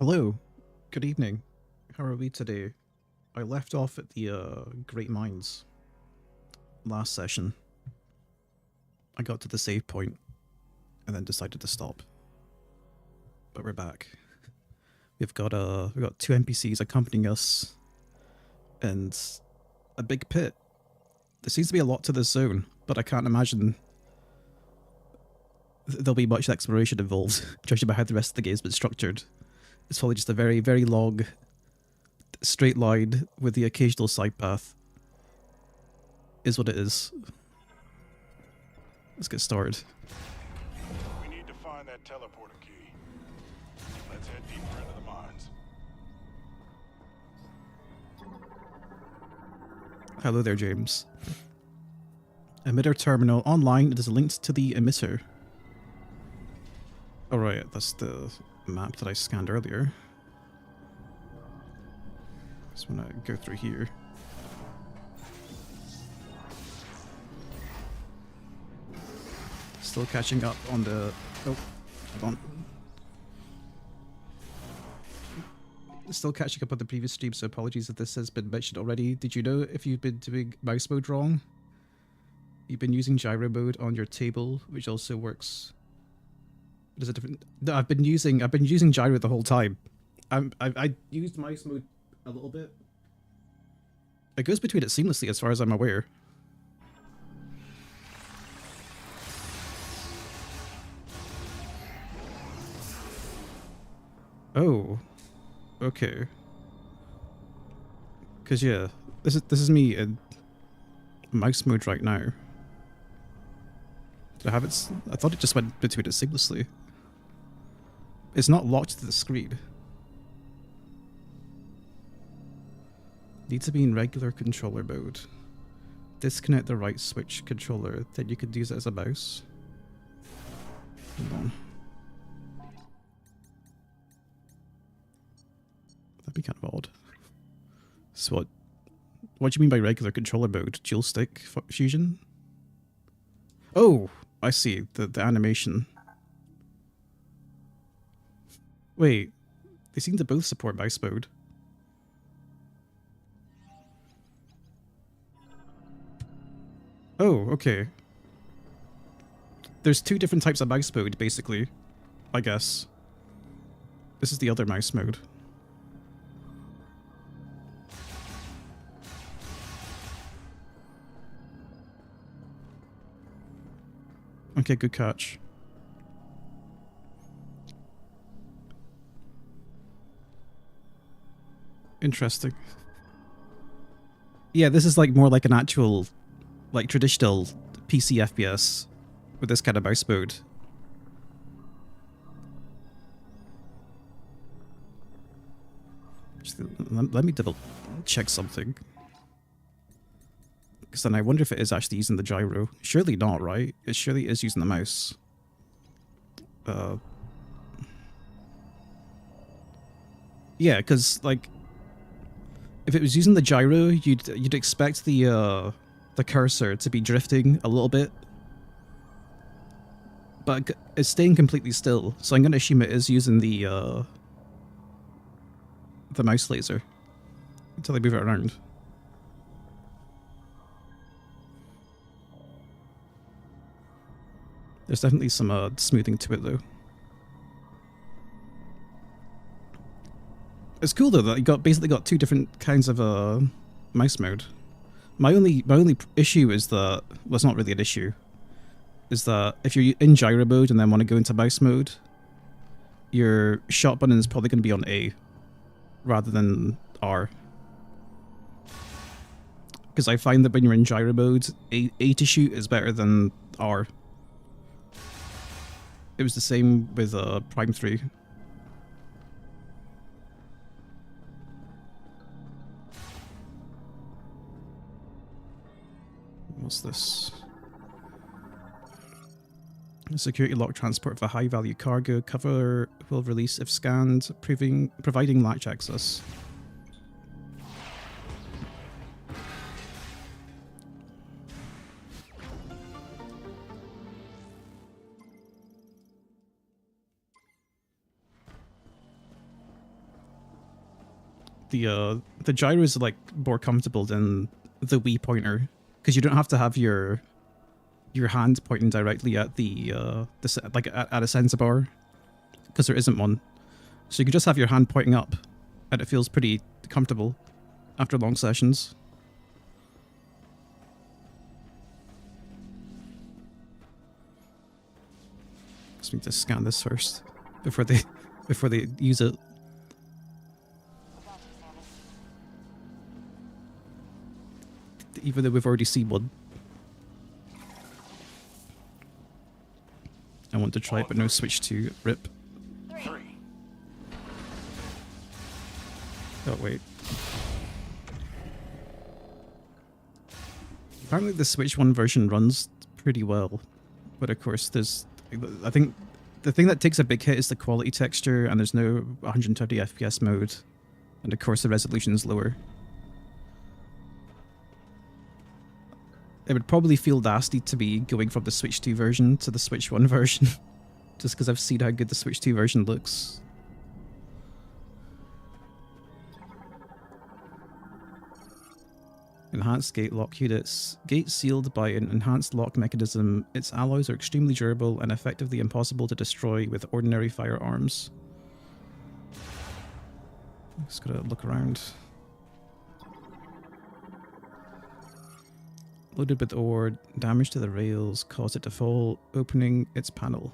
Hello, good evening. How are we today? I left off at the Great Mines last session. I got to the save point and then decided to stop. But we're back. We've got two NPCs accompanying us and a big pit. There seems to be a lot to this zone, but I can't imagine there'll be much exploration involved, judging by how the rest of the game's been structured. It's probably just a very, very long straight line with the occasional side path. Is what it is. Let's get started. We need to find that teleporter key. Let's head deeper into the mines. Hello there, James. Emitter terminal online. It is linked to the emitter. Alright, that's the map that I scanned earlier. Just wanna go through here. Still catching up on the... Oh, hold on. Still catching up on the previous stream, so apologies if this has been mentioned already. Did you know if you've been doing mouse mode wrong? You've been using gyro mode on your table, which also works... What is a different... No, I've been using gyro the whole time. I used mouse mode a little bit. It goes between it seamlessly as far as I'm aware. Oh, okay. Cause yeah, this is me in mouse mode right now. Did I have it? I thought it just went between it seamlessly. It's not locked to the screen. Need to be in regular controller mode. Disconnect the right switch controller, then you could use it as a mouse. Hold on. That'd be kind of odd. So what do you mean by regular controller mode? Dual stick fusion? Oh, I see. The animation. Wait, they seem to both support mouse mode. Oh, okay. There's two different types of mouse mode, basically. I guess. This is the other mouse mode. Okay, good catch. Interesting. Yeah, this is like more like an actual, like traditional PC FPS with this kind of mouse mode. Let me double check something. Because then I wonder if it is actually using the gyro. Surely not, right? It surely is using the mouse. Yeah, because like, if it was using the gyro, you'd expect the cursor to be drifting a little bit, but it's staying completely still. So I'm going to assume it is using the mouse laser until I move it around. There's definitely some smoothing to it though. It's cool though that you basically got two different kinds of mouse mode. My only issue is that, well, it's not really an issue, is that if you're in gyro mode and then want to go into mouse mode, your shot button is probably going to be on A rather than R. Because I find that when you're in gyro mode, A to shoot is better than R. It was the same with Prime 3. What's this? Security lock transport for high value cargo. Cover will release if scanned, providing latch access. the gyro is like more comfortable than the Wii pointer because you don't have to have your hand pointing directly at like at a sensor bar because there isn't one. So you can just have your hand pointing up, and it feels pretty comfortable after long sessions. Just need to scan this first before they use it. Even though we've already seen one. I want to try it, but no switch to rip. 3. Oh wait. Apparently the Switch 1 version runs pretty well, but of course there's... I think the thing that takes a big hit is the quality texture, and there's no 120 FPS mode, and of course the resolution is lower. It would probably feel nasty to be going from the Switch 2 version to the Switch 1 version, just because I've seen how good the Switch 2 version looks. Enhanced gate lock units. Gate sealed by an enhanced lock mechanism. Its alloys are extremely durable and effectively impossible to destroy with ordinary firearms. Just gotta look around. Loaded with ore, damage to the rails caused it to fall, opening its panel.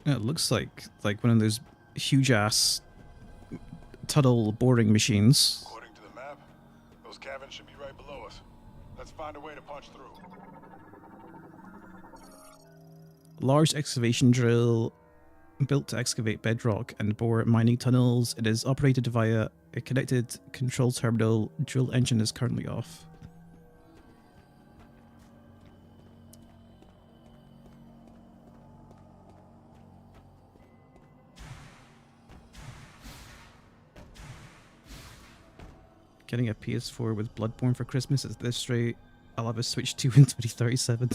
It looks like one of those huge ass tunnel boring machines. According to the map, those caverns should be right below us. Let's find a way to punch through. Large excavation drill built to excavate bedrock and bore mining tunnels. It is operated via a connected control terminal. Drill engine is currently off. Getting a PS4 with Bloodborne for Christmas at this rate. I'll have a Switch 2 in 2037.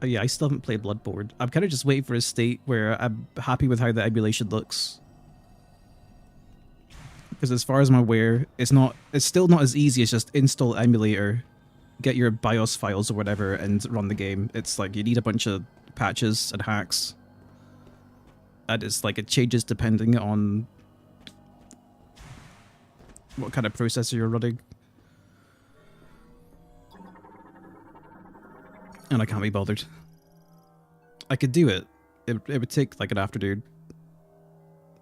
Oh yeah, I still haven't played Bloodborne. I'm kind of just waiting for a state where I'm happy with how the emulation looks. Because as far as I'm aware, it's still not as easy as just install emulator, get your BIOS files or whatever, and run the game. It's like you need a bunch of patches and hacks. And it's like it changes depending on what kind of processor you're running. And I can't be bothered. I could do it. It would take like an afternoon.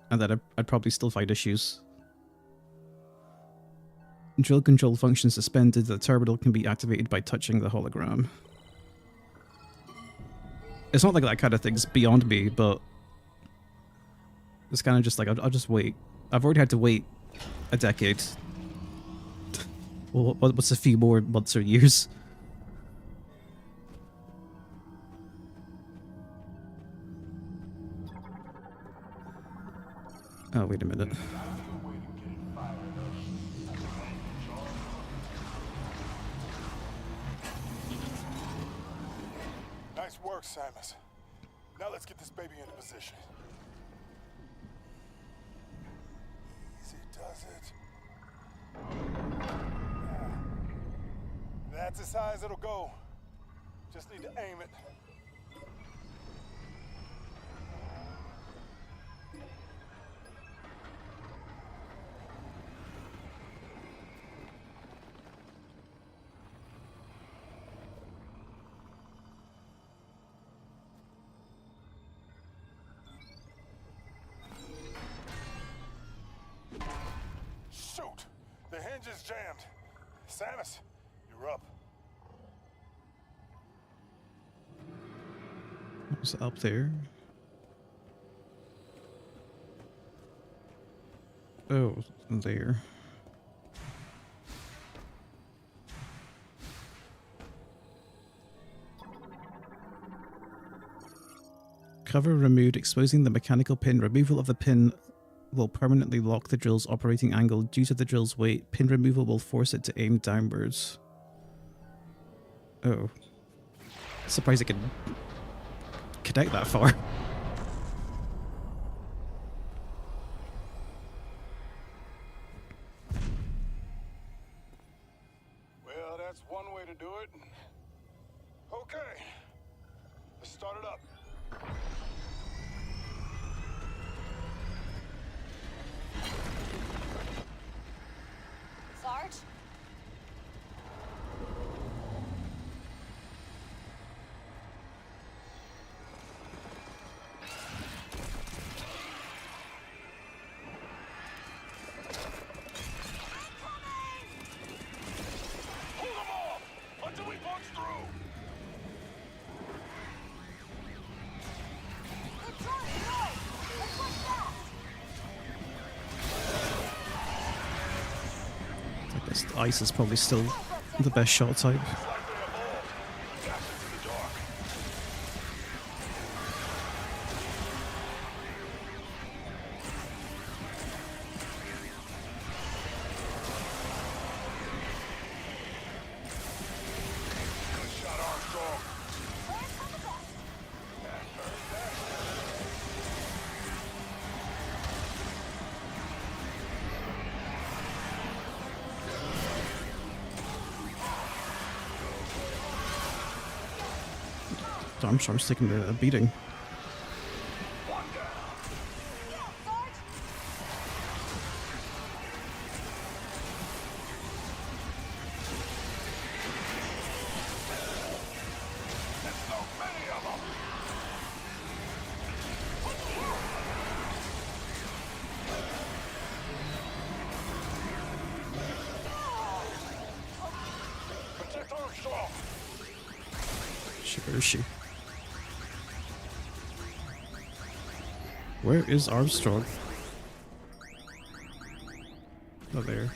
And then I'd probably still find issues. Drill control function suspended. The terminal can be activated by touching the hologram. It's not like that kind of thing's beyond me, but it's kind of just like, I'll just wait. I've already had to wait a decade. Well, what's a few more months or years? Oh, wait a minute. Nice work, Samus. Now let's get this baby into position. Easy does it. That's as high as it'll go. Just need to aim it. Shoot! The hinge is jammed. Samus, you're up. What's up there? Oh, there. cover removed, exposing the mechanical pin. Removal of the pin will permanently lock the drill's operating angle. Due to the drill's weight, pin removal will force it to aim downwards. Oh. Surprised it can connect that far. Well, that's one way to do it. Okay. Let's start it up. Sarge? Hold them off until we punch through. Good try, no! Let's push fast! I guess the ice is probably still the best shot type. It's like they evolved. Dash into the dark. Good shot, Armstrong. Plans for the best. Armstrong's taking a beating. One down. Yeah, Sarge! There's so many of them. Protect Armstrong. Where is she? Where is Armstrong? Oh, there.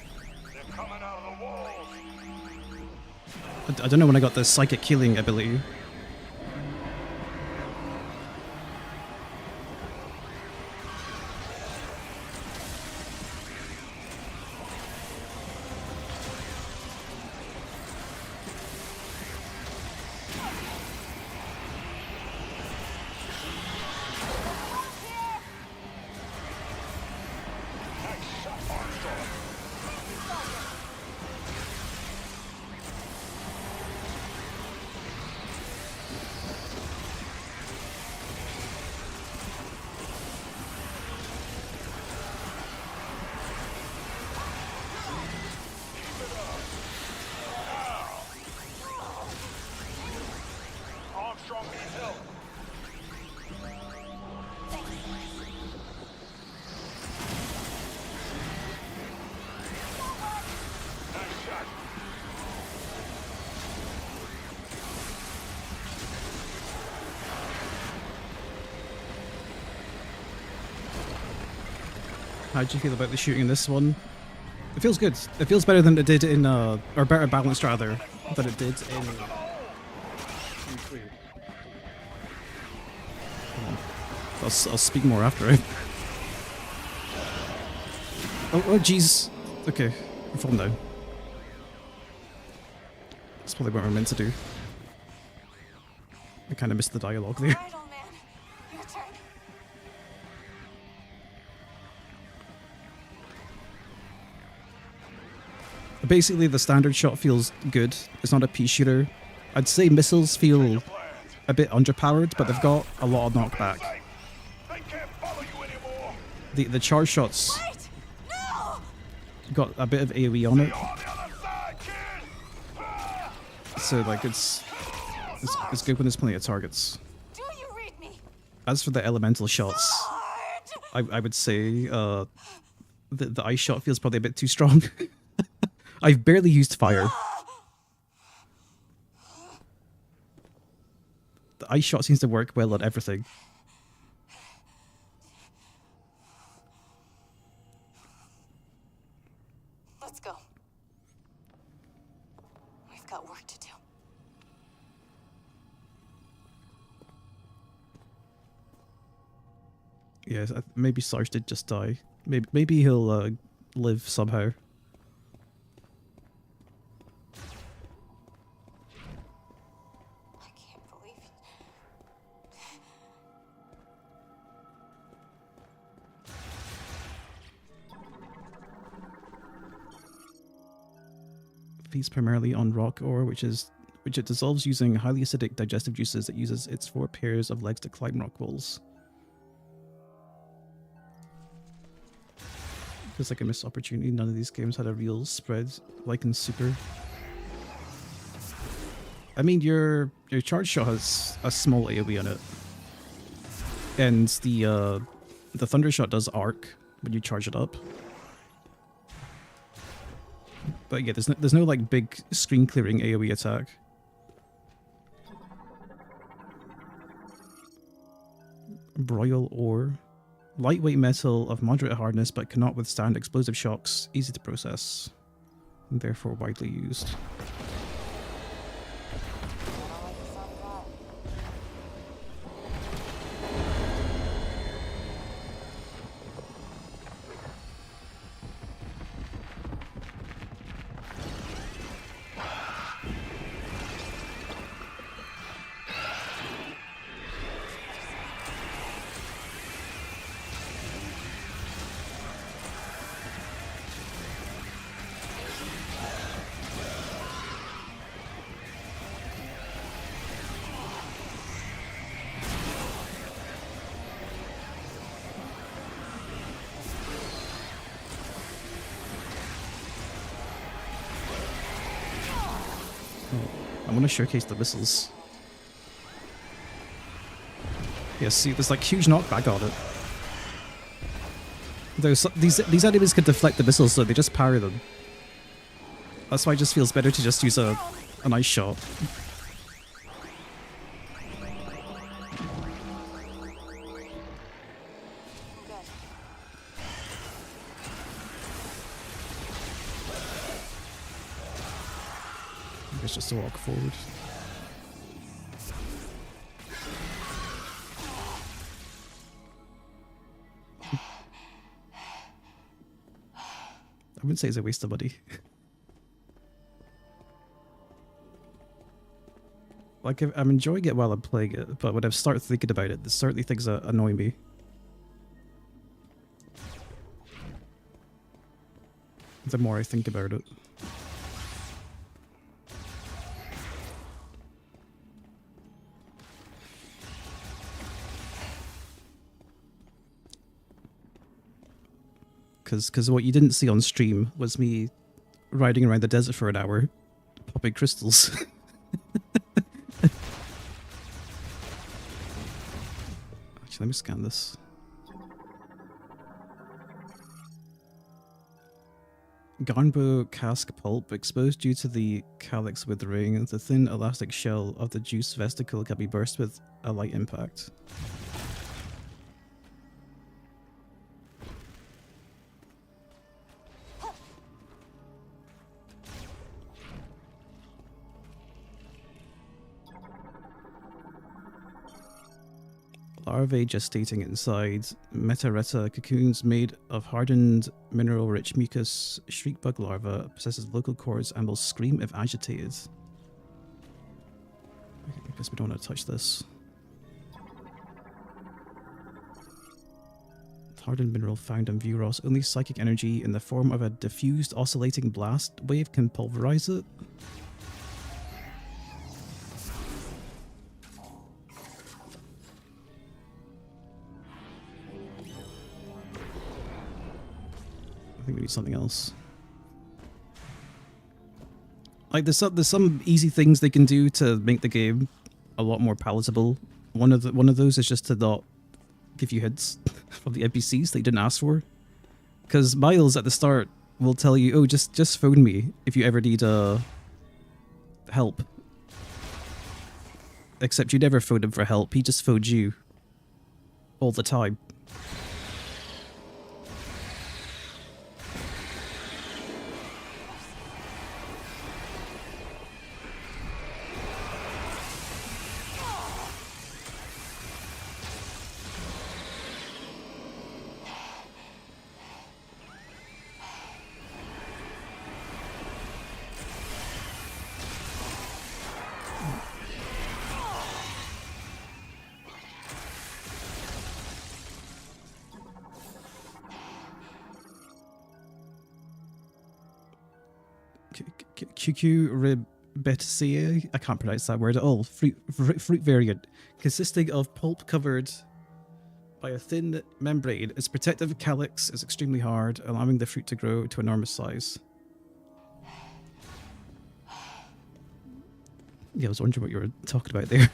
They're coming out of the walls. I don't know when I got the psychic healing ability. Nice shot, Armstrong. Armstrong needs help. Nice shot. How'd you feel about the shooting in this one? It feels good. It feels better than it did in, or better balanced rather, than it did in 3. I'll speak more after it. Oh jeez. Okay, we're falling down. That's probably what we're meant to do. I kind of missed the dialogue there. Alright, old man. Your turn. Basically, the standard shot feels good. It's not a pea shooter. I'd say missiles feel Plans. a bit underpowered, but they've got a lot of knockback. They can't follow you anymore. The charge shots Wait! No! got a bit of AoE on it, You're on the other side, kid. Ah! so like it's good when there's plenty of targets. Do you read me? As for the elemental shots, Sarge! I would say the ice shot feels probably a bit too strong. I've barely used fire. The ice shot seems to work well on everything. Let's go. We've got work to do. Yeah, maybe Sarge did just die. Maybe he'll live somehow. I can't believe it. Feeds primarily on rock ore, which it dissolves using highly acidic digestive juices that uses its 4 pairs of legs to climb rock walls. Feels like a missed opportunity. None of these games had a real spread like in Super. I mean, your charge shot has a small AoE on it, and the thunder shot does arc when you charge it up. But yeah, there's no like big screen clearing AoE attack. Broil ore. Lightweight metal of moderate hardness but cannot withstand explosive shocks. Easy to process. And therefore widely used. I want to showcase the missiles. Yeah, see, there's like huge knockback on it. These enemies can deflect the missiles, so they just parry them. That's why it just feels better to just use a nice shot. It's just a walk forward. I wouldn't say it's a waste of money. Like, I'm enjoying it while I'm playing it, but when I start thinking about it, there's certainly things that annoy me. The more I think about it. Because what you didn't see on stream was me riding around the desert for an hour, popping crystals. Actually, let me scan this. Garnbow cask pulp exposed due to the calyx withering. The thin elastic shell of the juice vesicle can be burst with a light impact. Larvae gestating inside Metareta cocoons made of hardened mineral-rich mucus. Shriekbug larva possesses vocal cords and will scream if agitated. I guess we don't want to touch this. Hardened mineral found in Vuros. Only psychic energy in the form of a diffused oscillating blast wave can pulverize it. I think we need something else. Like there's some easy things they can do to make the game a lot more palatable. One of those is just to not give you hints from the NPCs that you didn't ask for. Because Miles at the start will tell you, "Oh, just phone me if you ever need help." Except you never phoned him for help. He just phoned you all the time. cucurbitaceae, I can't pronounce that word at all, fruit variant, consisting of pulp covered by a thin membrane. Its protective calyx is extremely hard, allowing the fruit to grow to enormous size. Yeah, I was wondering what you were talking about there.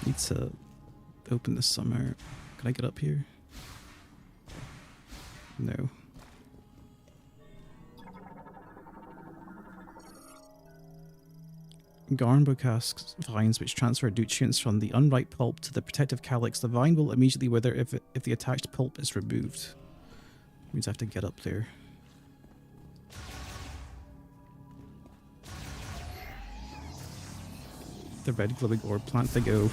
Need to open this somehow. Can I get up here? No. Garnbocas vines which transfer nutrients from the unripe pulp to the protective calyx. The vine will immediately wither if the attached pulp is removed. Means I have to get up there. The red glowing orb plant to go.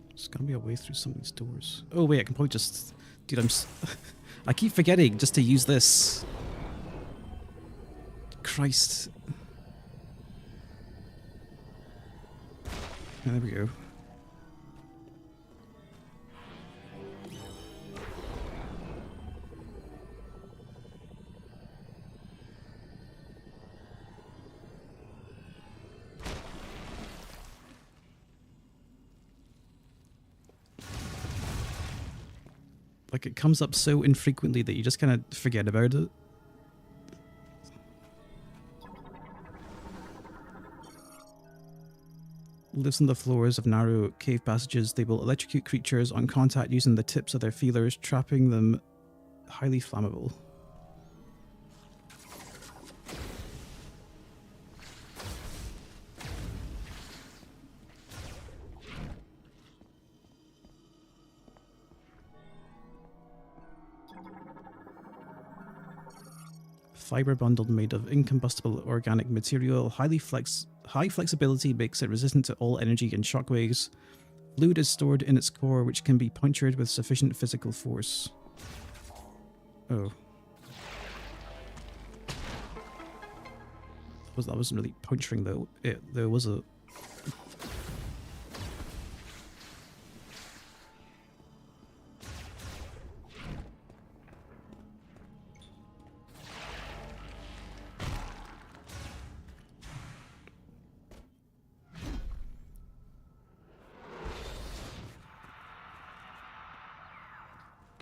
There's gotta be a way through some of these doors. Oh wait, I can probably just... Dude, I keep forgetting just to use this. Christ. Oh, there we go. Like, it comes up so infrequently that you just kind of forget about it. Lives on the floors of narrow cave passages. They will electrocute creatures on contact using the tips of their feelers, trapping them highly flammable. Fiber bundle made of incombustible organic material. High flexibility makes it resistant to all energy and shockwaves. Fluid is stored in its core, which can be punctured with sufficient physical force. Oh. That wasn't really puncturing though. There was a...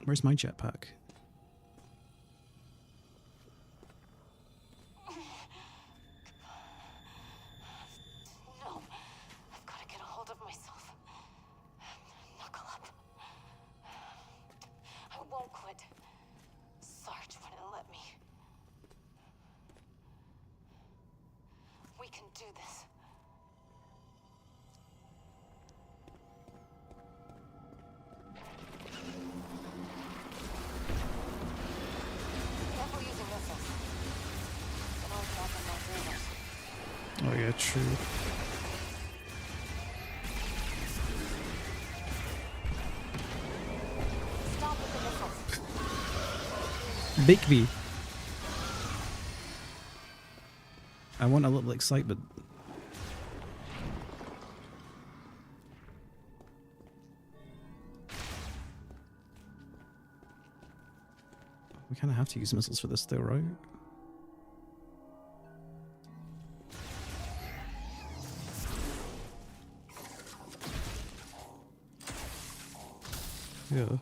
Where's my jetpack? No, I've got to get a hold of myself. Knuckle up. I won't quit. Sarge wouldn't let me. We can do this. Careful using missiles. Can always drop them like rumors. Oh yeah, true. Stop with the missiles. Make me. I want a little excitement. We kind of have to use missiles for this though, right? Yeah. Levers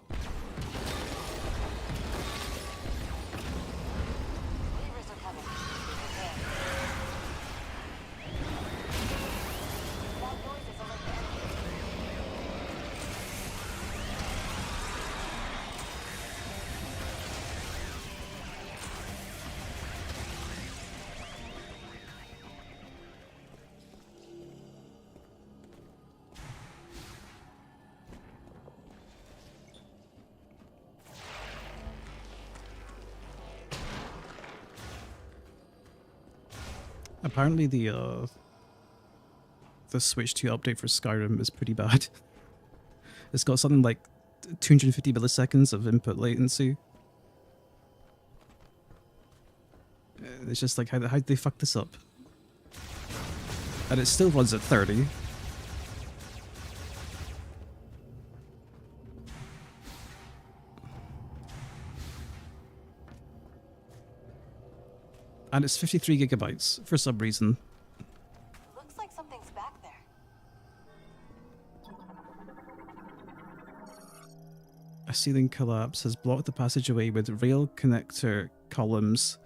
are coming. Prepare. Loud noises alert the enemy. Apparently the Switch 2 update for Skyrim is pretty bad. It's got something like 250 milliseconds of input latency. It's just like, how'd they fuck this up? And it still runs at 30. And it's 53 gigabytes for some reason. Looks like something's back there. A ceiling collapse has blocked the passageway with rail connector columns.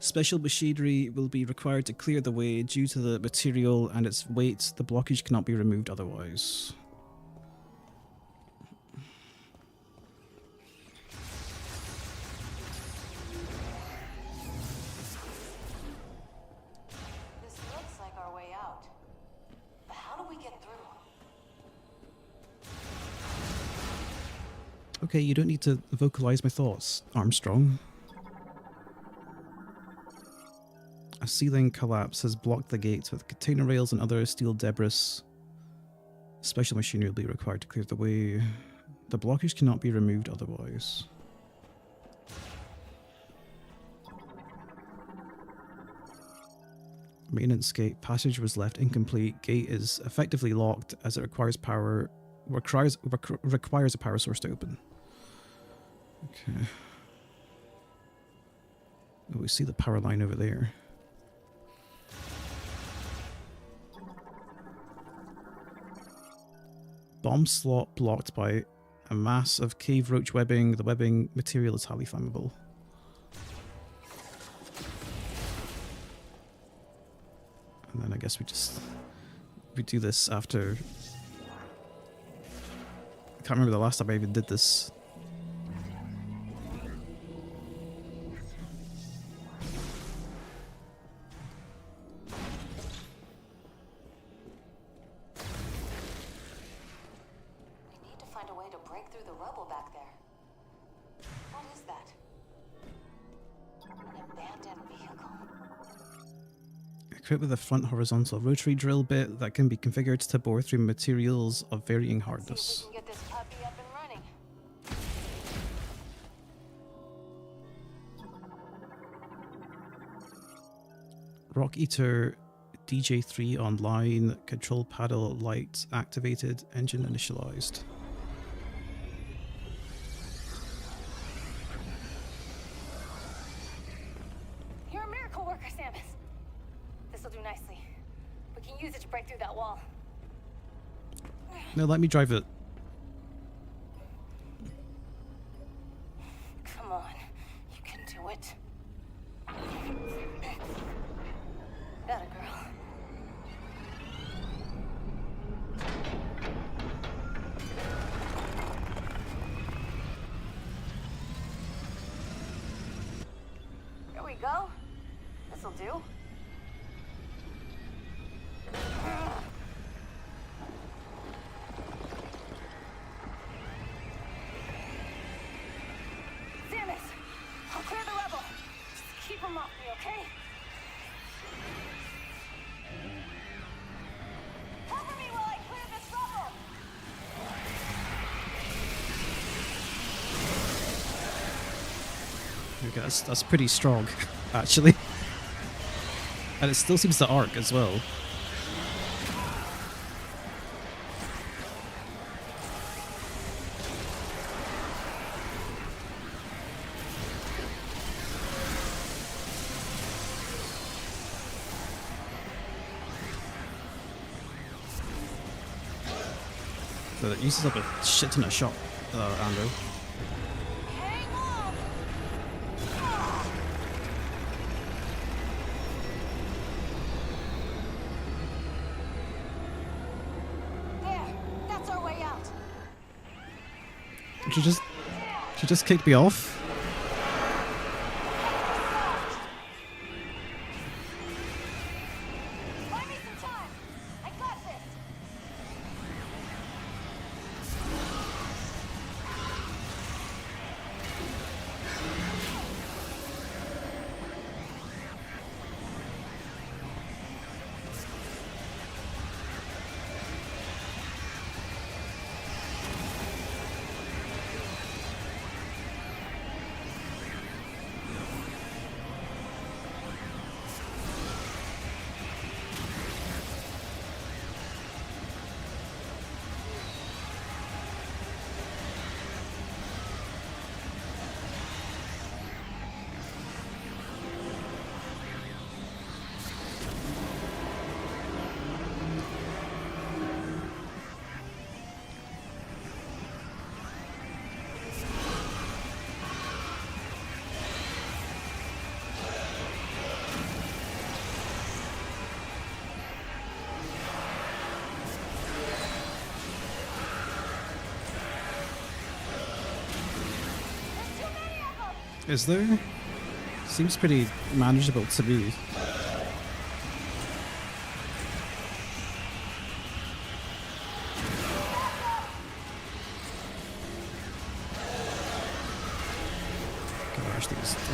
Special machinery will be required to clear the way due to the material and its weight. The blockage cannot be removed otherwise. This looks like our way out. But how do we get through? Okay, you don't need to vocalize my thoughts, Armstrong. A ceiling collapse has blocked the gates with container rails and other steel debris. Special machinery will be required to clear the way. The blockage cannot be removed otherwise. Maintenance gate. Passage was left incomplete. Gate is effectively locked as it requires power. Requires a power source to open. Okay. Oh, we see the power line over there. Bomb slot blocked by a mass of cave roach webbing. The webbing material is highly flammable. And then I guess we do this after. I can't remember the last time I even did this. We need to find a way to break through the rubble back there. What is that? An abandoned vehicle. Equipped with a front horizontal rotary drill bit that can be configured to bore through materials of varying See hardness. if we can get this puppy up and running. Rock Eater DJ3 online. Control panel light activated. Engine initialized. You're a miracle worker, Samus. This'll do nicely. We can use it to break through that wall. No, let me drive it. Come on, you can do it. That a girl. Here we go. This'll do. Samus, I'll clear the rubble. Just keep him off me, okay? Cover me while I clear this rubble. Okay, that's pretty strong, actually. And it still seems to arc as well. So it uses up a shit ton of shot ammo. Hang on. There, that's our way out. She just kicked me off. Buy me some time. I got this. Is there? Seems pretty manageable to me.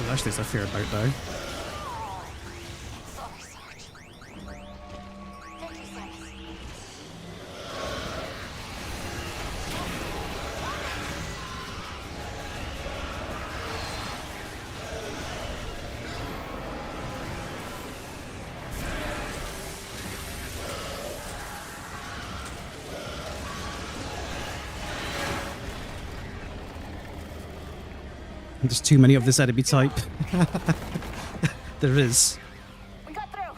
Gosh, there's a fair amount now. Sorry, Sarge. Thank you, Samus. There's too many of this enemy type. There is. We got through.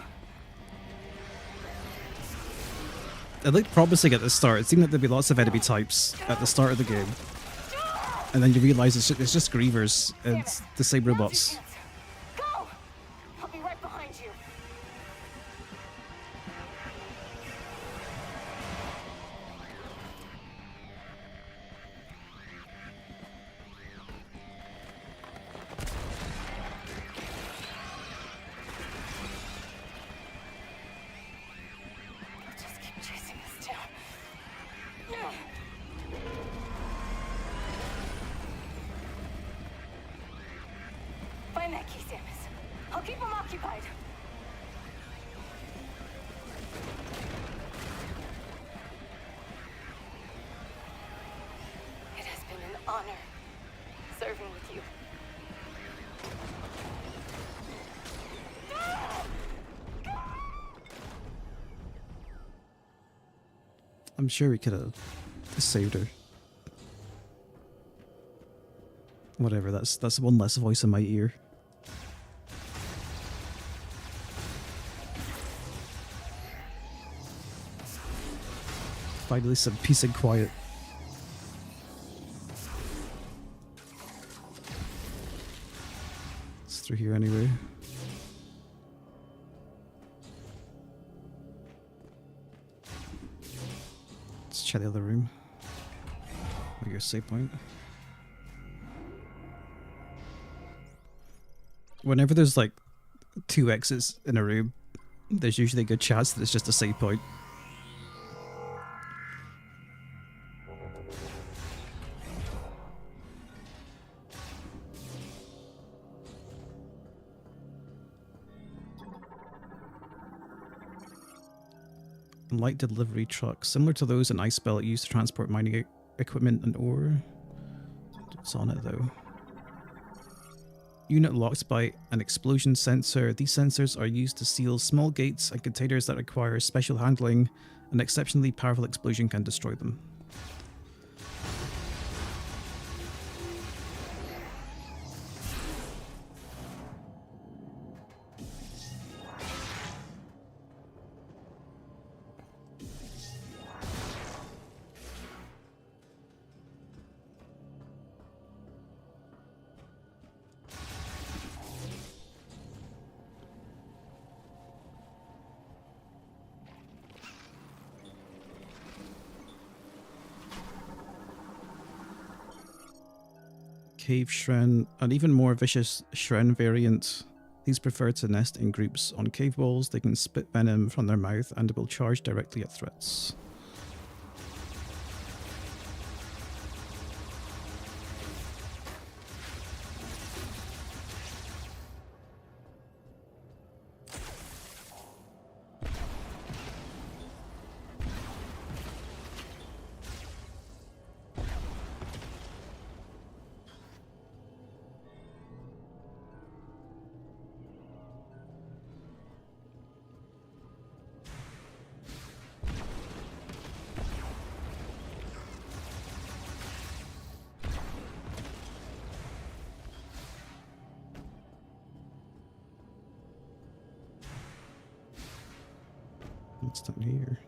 It looked promising at the start. It seemed like there'd be lots of enemy types at the start of the game. And then you realise it's just Grievers and the same robots. Go! I'll be right behind you. I'll just keep chasing this down. Find that key, Samus. I'll keep them occupied. It has been an honor serving with you. I'm sure we could have saved her. Whatever, that's one less voice in my ear. Finally some peace and quiet. It's through here anyway. Let's check the other room. Or your save point. Whenever there's like 2 exits in a room, there's usually a good chance that it's just a save point. Light delivery trucks, similar to those in Icebelt used to transport mining equipment and ore. What's on it though? Unit locked by an explosion sensor. These sensors are used to seal small gates and containers that require special handling. An exceptionally powerful explosion can destroy them. Cave Shren, an even more vicious Shren variant. These prefer to nest in groups on cave walls. They can spit venom from their mouth and will charge directly at threats. What's down here?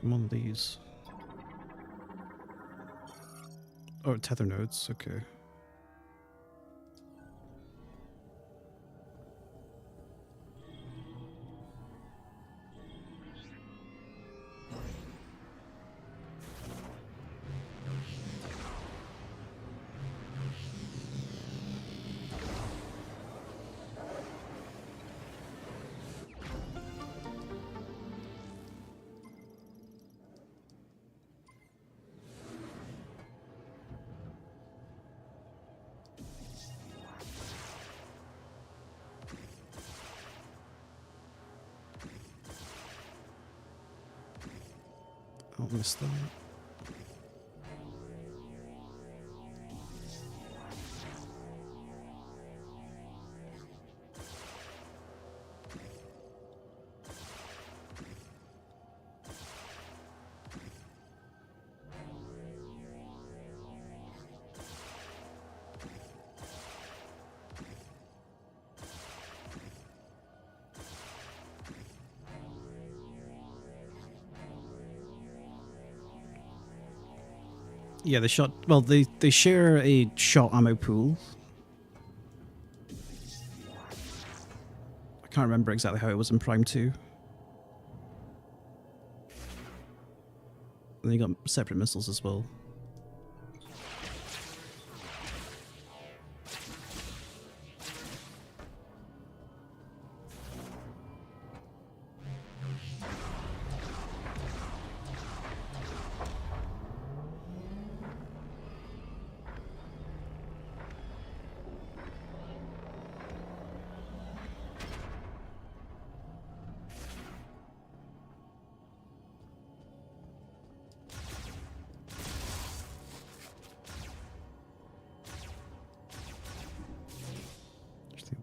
One of these. Oh, tether nodes, okay. I'll miss that. Yeah, the shot. Well, they share a shot ammo pool. I can't remember exactly how it was in Prime 2. And they got separate missiles as well.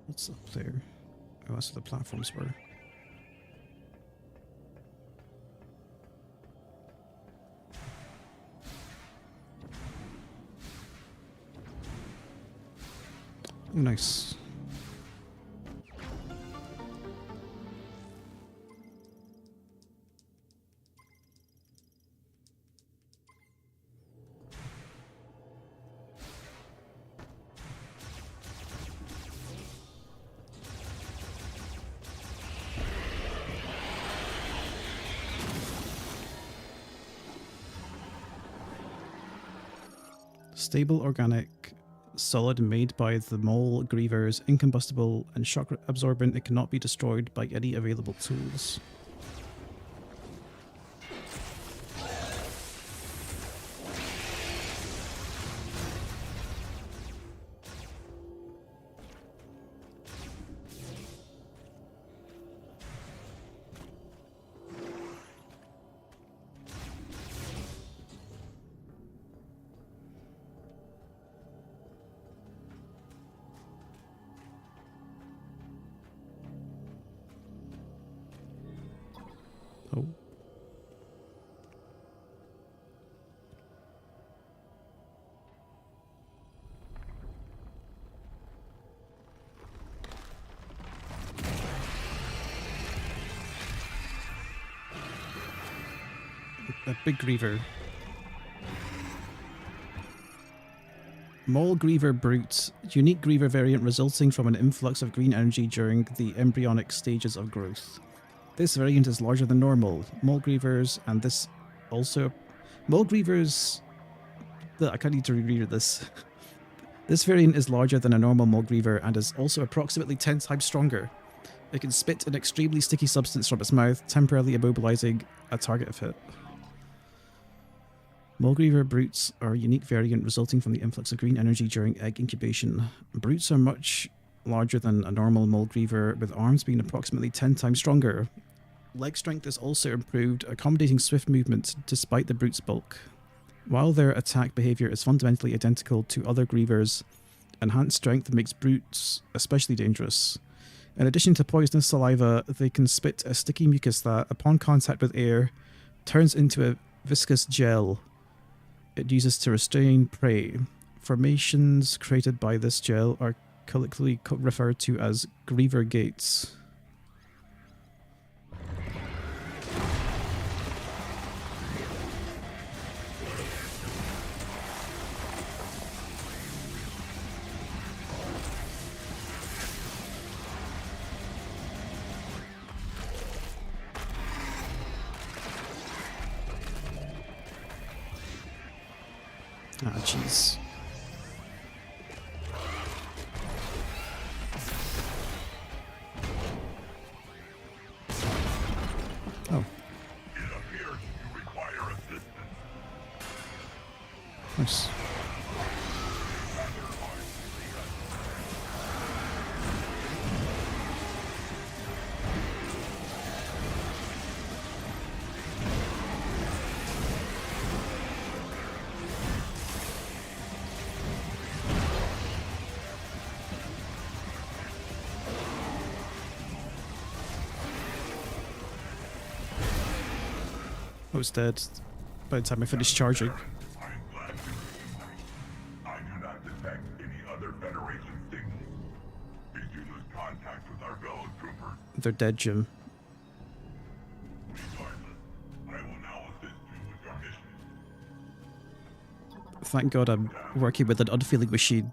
What's up there? Oh, that's where the platforms were. Oh, nice. Stable, organic, solid, made by the Mole Grievers, incombustible and shock absorbent. It cannot be destroyed by any available tools. Oh. A big Griever. Mole Griever Brute. Unique Griever variant resulting from an influx of green energy during the embryonic stages of growth. This variant is larger than normal. Mole Grievers, and this also... Mole Grievers... I can't need to reread this. This variant is larger than a normal Mole Griever and is also approximately 10 times stronger. It can spit an extremely sticky substance from its mouth, temporarily immobilizing a target if hit. Mole Griever Brutes are a unique variant resulting from the influx of green energy during egg incubation. Brutes are much larger than a normal Mole Griever, with arms being approximately 10 times stronger. Leg strength is also improved, accommodating swift movement despite the brute's bulk. While their attack behavior is fundamentally identical to other Grievers, enhanced strength makes brutes especially dangerous. In addition to poisonous saliva, they can spit a sticky mucus that, upon contact with air, turns into a viscous gel it uses to restrain prey. Formations created by this gel are colloquially referred to as Griever Gates. Ah, jeez. Oh. It appears you require assistance. Nice. I was dead by the time I finished charging. I'm glad to see you. I do not detect any other Federation signals. Did you lose contact with our fellow troopers? They're dead, Jim. Regardless, I will now assist you with your mission. Thank God I'm working with an unfeeling machine.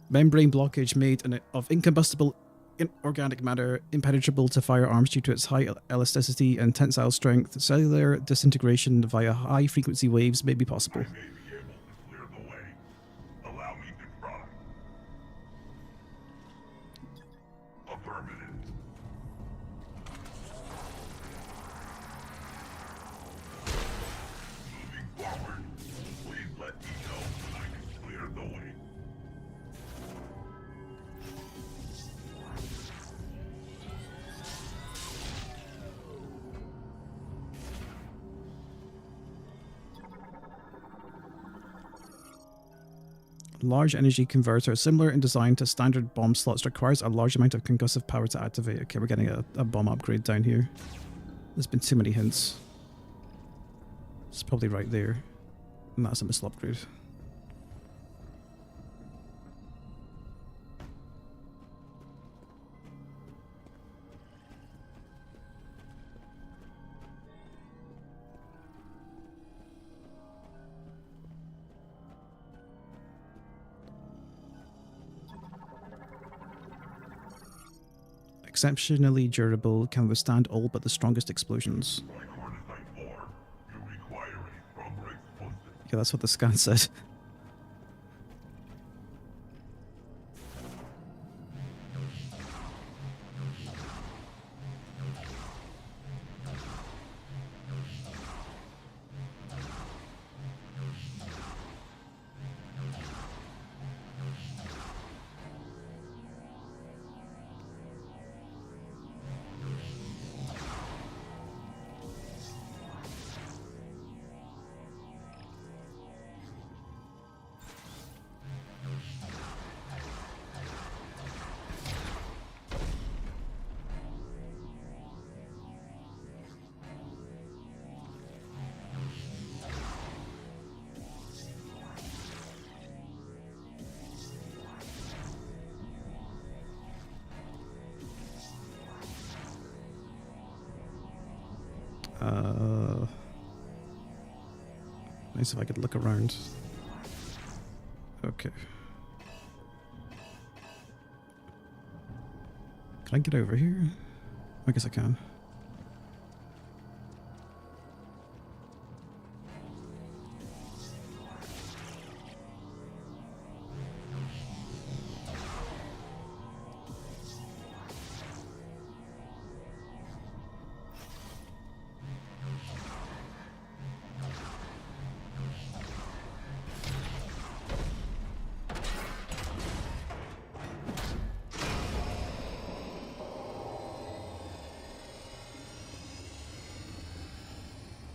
Membrane blockage made of incombustible inorganic matter, impenetrable to firearms due to its high elasticity and tensile strength. Cellular disintegration via high-frequency waves may be possible. I may be able to clear the way. Allow me to try. Affirmative. Moving forward, please let me know when I can clear the way. Large energy converter, similar in design to standard bomb slots, requires a large amount of concussive power to activate. Okay, we're getting a bomb upgrade down here. There's been too many hints. It's probably right there. And that's a missile upgrade. Exceptionally durable, can withstand all but the strongest explosions. Like Cortisite 4, you require a stronger explosive. Yeah, that's what the scan said. Let me see if I could look around. Okay. Can I get over here? I guess I can.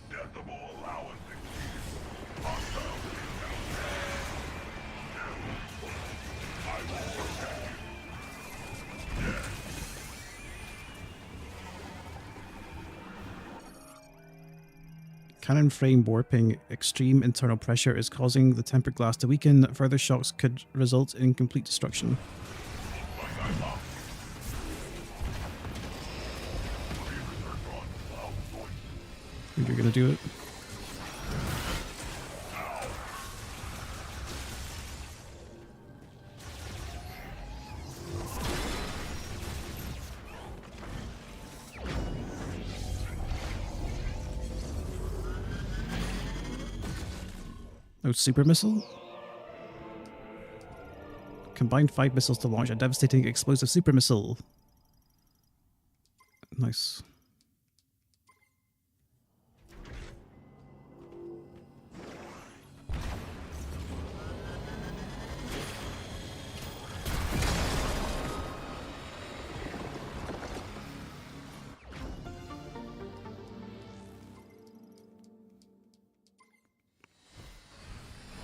Decibel allowance exceeded. Hostile inbound. I will protect you. Yes. Cannon frame warping. Extreme internal pressure is causing the tempered glass to weaken. Further shocks could result in complete destruction. Like I'm up. Readers are drawn to loud voices. Think you're gonna do it? Oh, super missile? Combine 5 missiles to launch a devastating explosive super missile. Nice.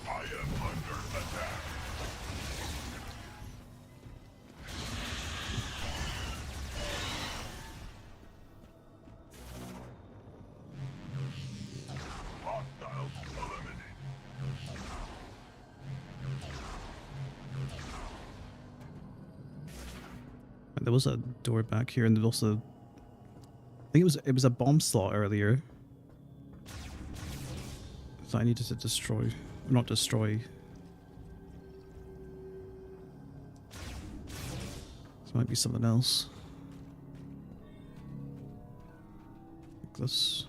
I am under attack. There was a door back here, and there also, I think it was a bomb slot earlier that I needed to destroy, not destroy. This might be something else. Like this.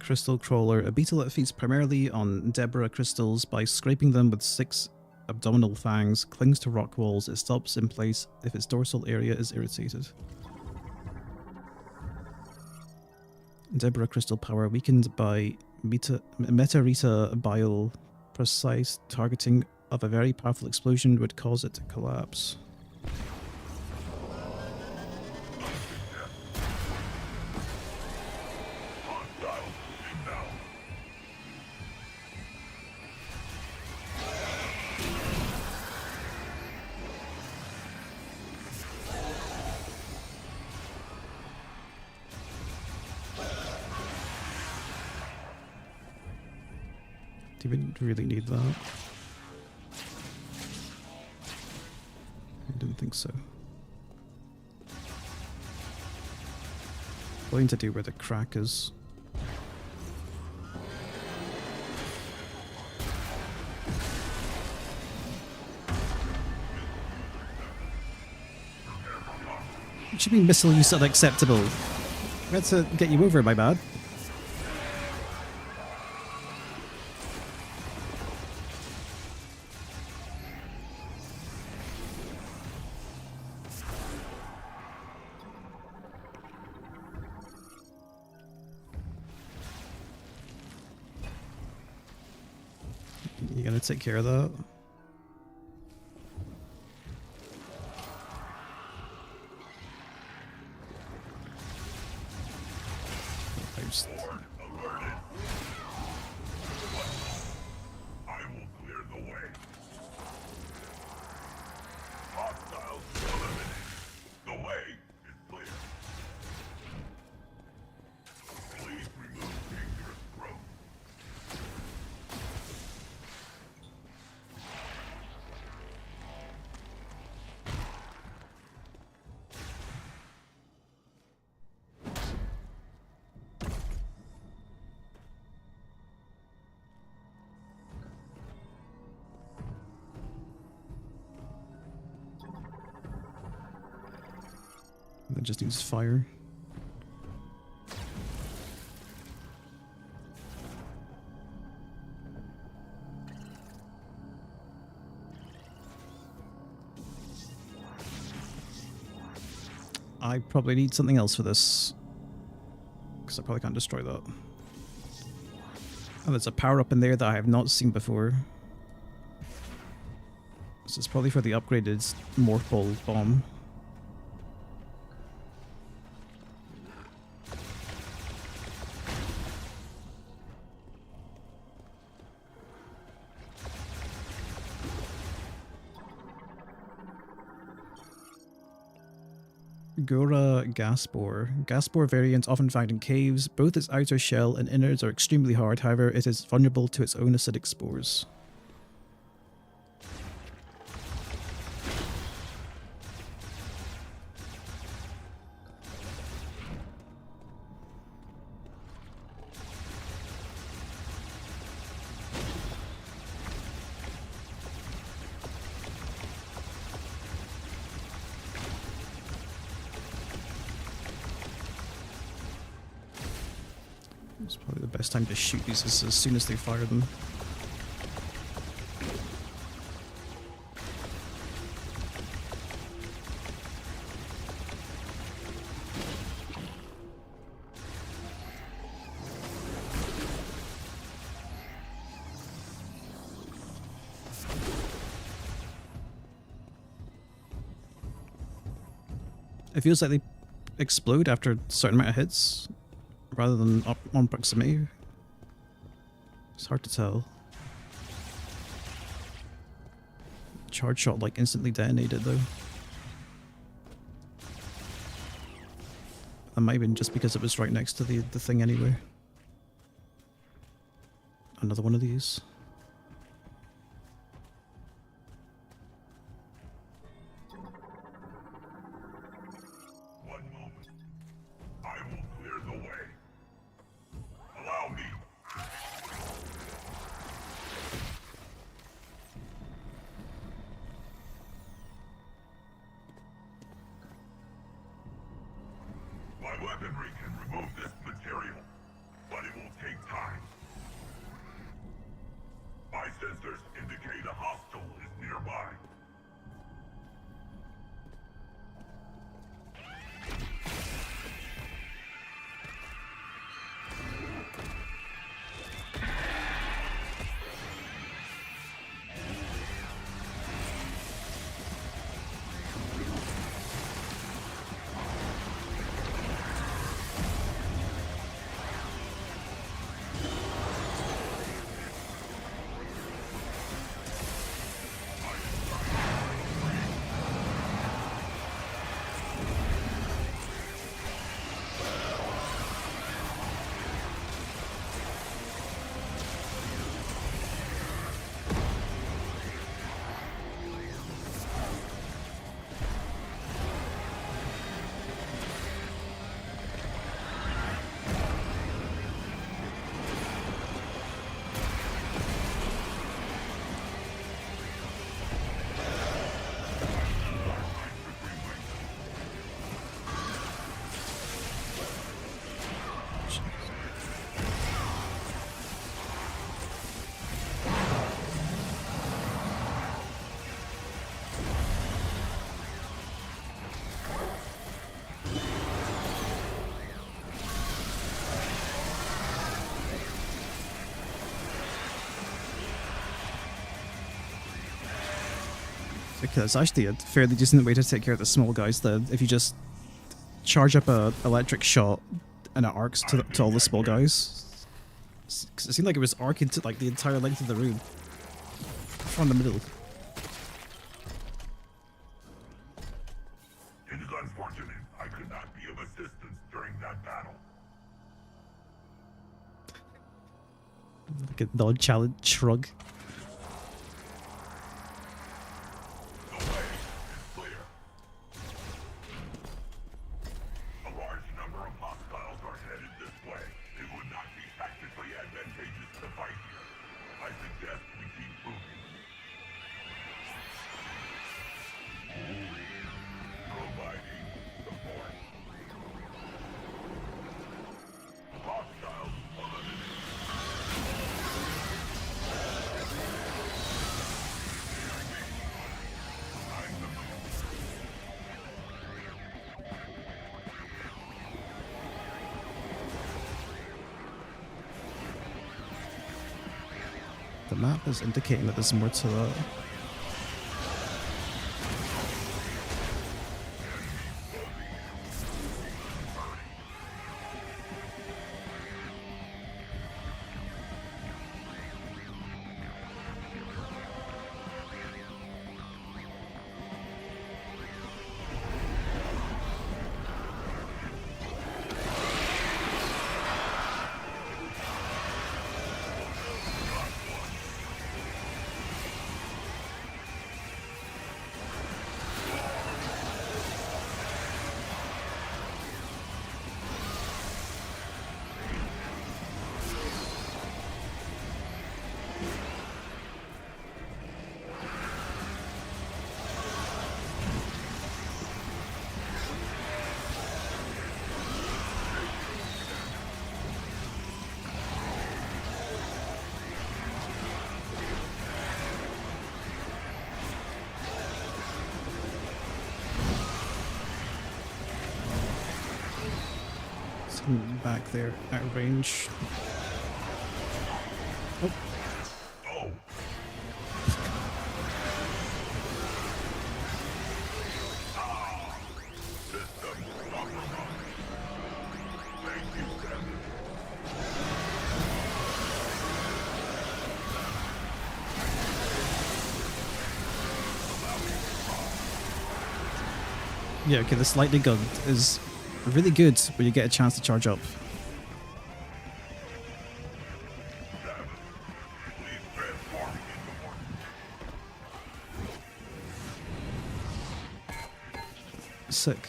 Crystal Crawler, a beetle that feeds primarily on Deborah crystals. By scraping them with 6 abdominal fangs, clings to rock walls. It stops in place if its dorsal area is irritated. Deborah crystal power weakened by Meteorita bile. Precise targeting of a very powerful explosion would cause it to collapse. Do we really need that? I didn't think so. Going to do where the crack is. It should be missile use unacceptable. That's to get you over, my bad. You gonna take care of that? Just... I will clear the way. Hostiles eliminated. The way is clear. Please remove dangerous growth. That just needs fire. I probably need something else for this, because I probably can't destroy that. Oh, there's a power up in there that I have not seen before. This is probably for the upgraded morph ball bomb. Gora Gaspore. Gaspore variant often found in caves. Both its outer shell and innards are extremely hard, however it is vulnerable to its own acidic spores. It's probably the best time to shoot these as soon as they fire them. It feels like they explode after a certain amount of hits, rather than up on proximity. It's hard to tell. Charge shot like instantly detonated though. That might have been just because it was right next to the thing anyway. Another one of these. One moment. I will clear the way. Allow me. My weaponry can remove this material, but it will take time. My sensors indicate a hostile is nearby. Because actually a fairly decent way to take care of the small guys then, if you just charge up a electric shot and it arcs to all the small guys. Because it seemed like it was arcing to like the entire length of the room. From the middle. It is unfortunate I could not be of assistance during that battle. Like a non-challenge shrug. The way is clear. A large number of hostiles are headed this way. It would not be tactically advantageous to fight here. I suggest we keep moving. Providing support. Hostiles eliminated. The map is indicating that there's more to that. Something back there at range. Oh. Oh, system compromised. Yeah, okay, this lightning gun is really good when you get a chance to charge up. Sick.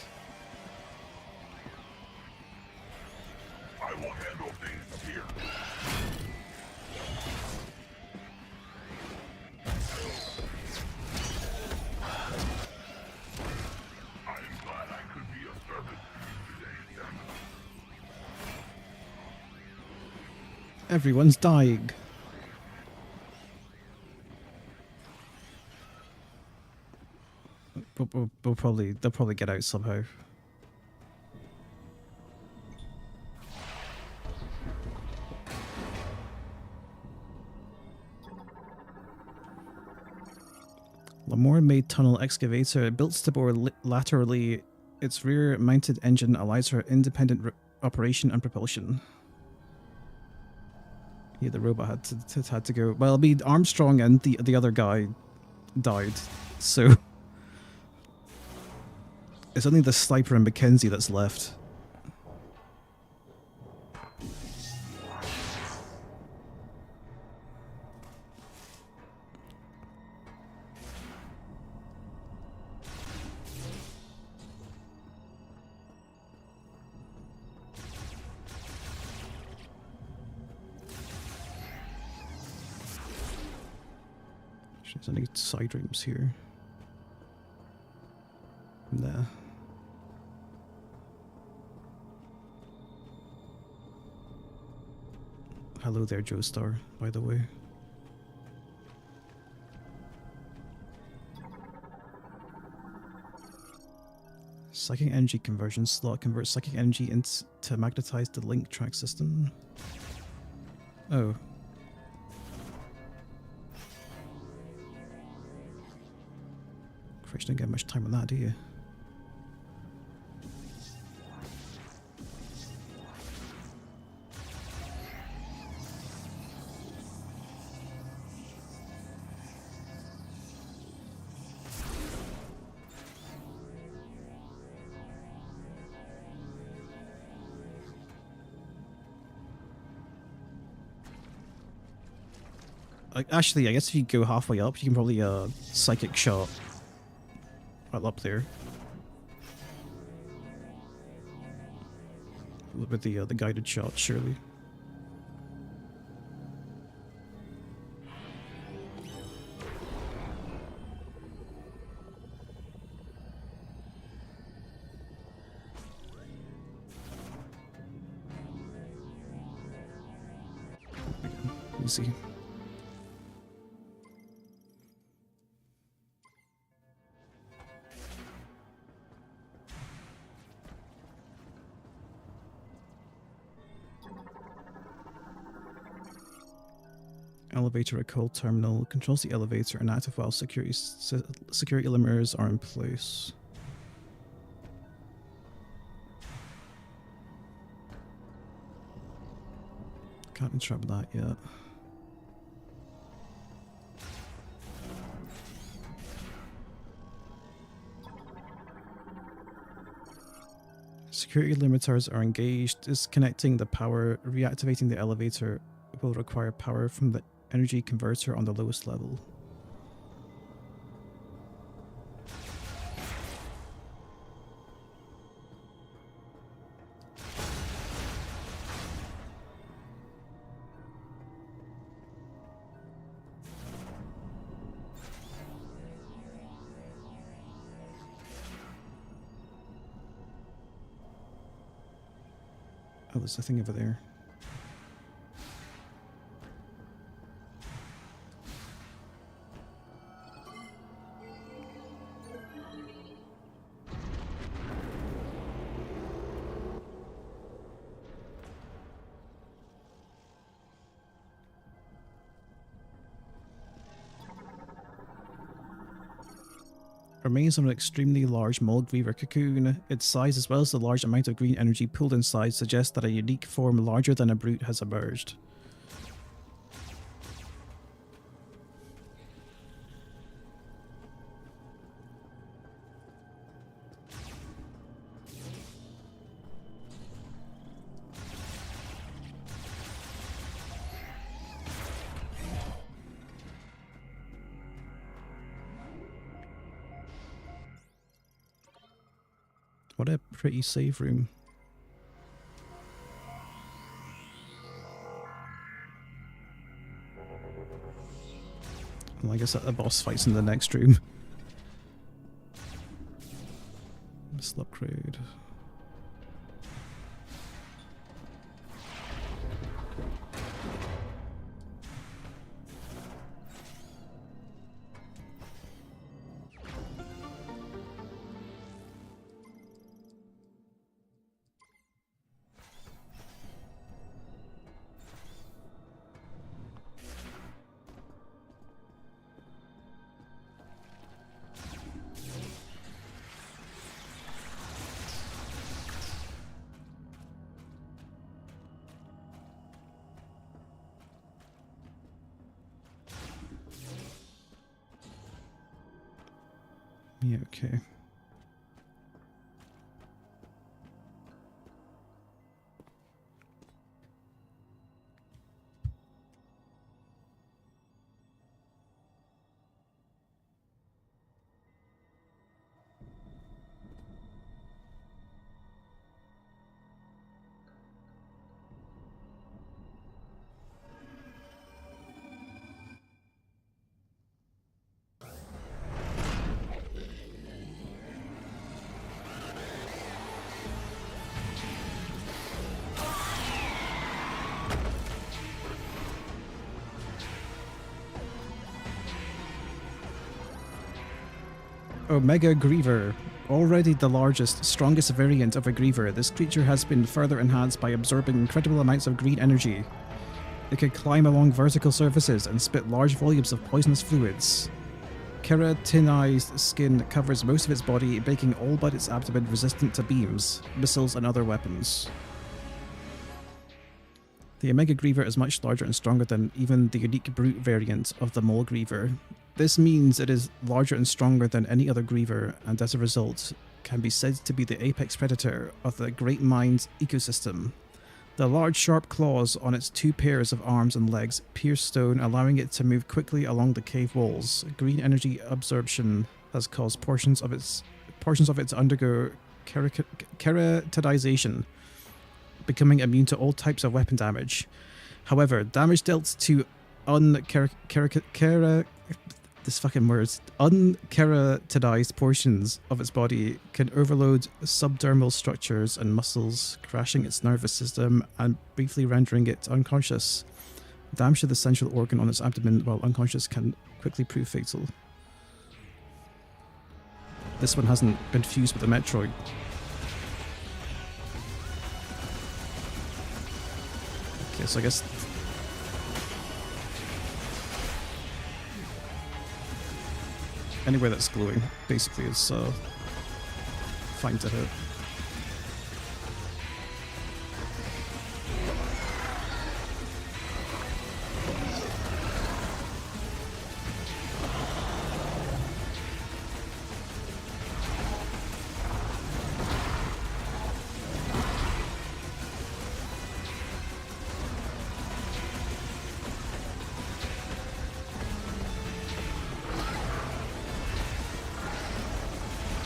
I will handle things here. I am glad I could be of service to you today, Sam. Everyone's dying. They'll probably get out somehow. Lamore-made tunnel excavator built to bore laterally. Its rear-mounted engine allows for independent operation and propulsion. Yeah, the robot had to go. Well, I mean, Armstrong and the other guy died, so it's only the sniper and Mackenzie that's left. There's any side rooms here? Nah. Hello there, Joestar, by the way. Psychic energy conversion slot converts psychic energy into magnetized the link track system. Oh. Christ, don't get much time on that, do you? Actually, I guess if you go halfway up, you can probably psychic shot right up there with the guided shot, surely. Let me see. Elevator at cold terminal controls the elevator and active while security limiters are in place. Can't interrupt that yet. Security limiters are engaged. Disconnecting the power, reactivating the elevator will require power from the energy converter on the lowest level. Oh, there's a thing over there. Remains on an extremely large mold weaver cocoon. Its size, as well as the large amount of green energy pulled inside, suggests that a unique form larger than a brute has emerged. What a pretty save room. Well, I guess that the boss fights in the next room. Missile upgrade. Yeah, okay. Omega Griever. Already the largest, strongest variant of a Griever, this creature has been further enhanced by absorbing incredible amounts of green energy. It can climb along vertical surfaces and spit large volumes of poisonous fluids. Keratinized skin covers most of its body, making all but its abdomen resistant to beams, missiles, and other weapons. The Omega Griever is much larger and stronger than even the unique brute variant of the Mole Griever. This means it is larger and stronger than any other Griever, and as a result, can be said to be the apex predator of the Great Mind's ecosystem. The large sharp claws on its two pairs of arms and legs pierce stone, allowing it to move quickly along the cave walls. Green energy absorption has caused portions of its undergo keratinization, becoming immune to all types of weapon damage. However, damage dealt to unkeratinized portions of its body can overload subdermal structures and muscles, crashing its nervous system and briefly rendering it unconscious. Damage to the central organ on its abdomen while unconscious can quickly prove fatal. This one hasn't been fused with the Metroid. Okay, so I guess anywhere that's glowing basically is fine to hit.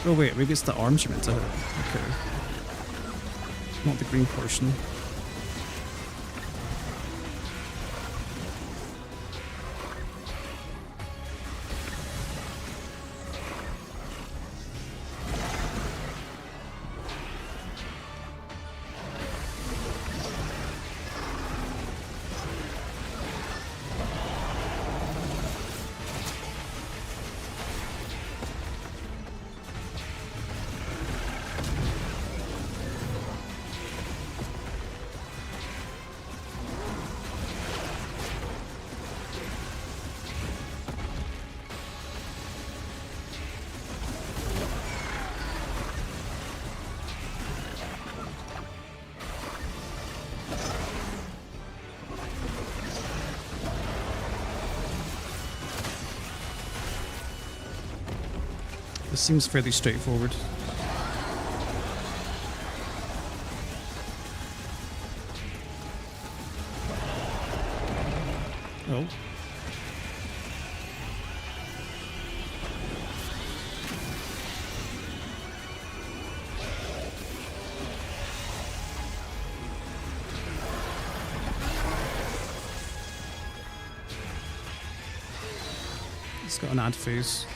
Oh wait, maybe it's the arms you're meant to hit. Okay. Not the green portion. This seems fairly straightforward. Oh. It's got an ad face.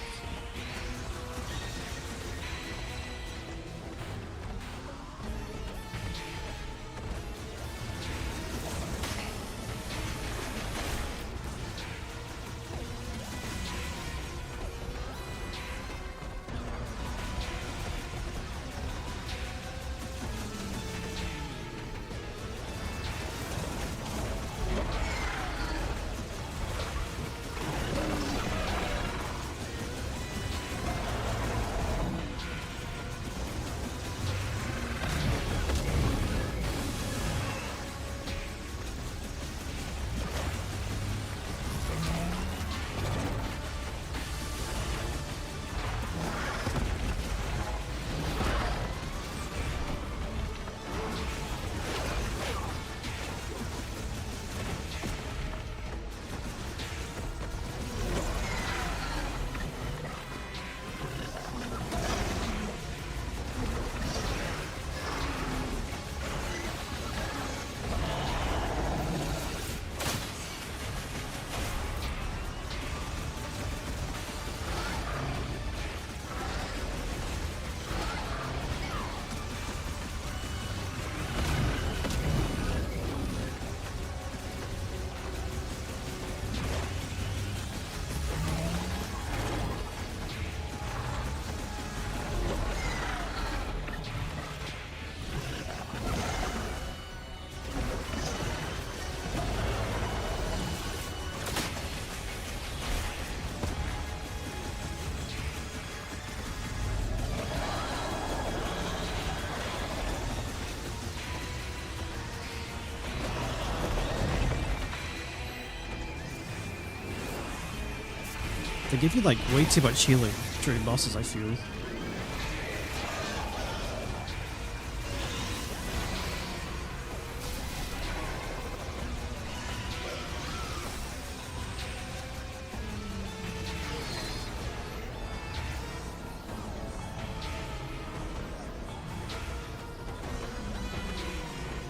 They give you like way too much healing during bosses, I feel.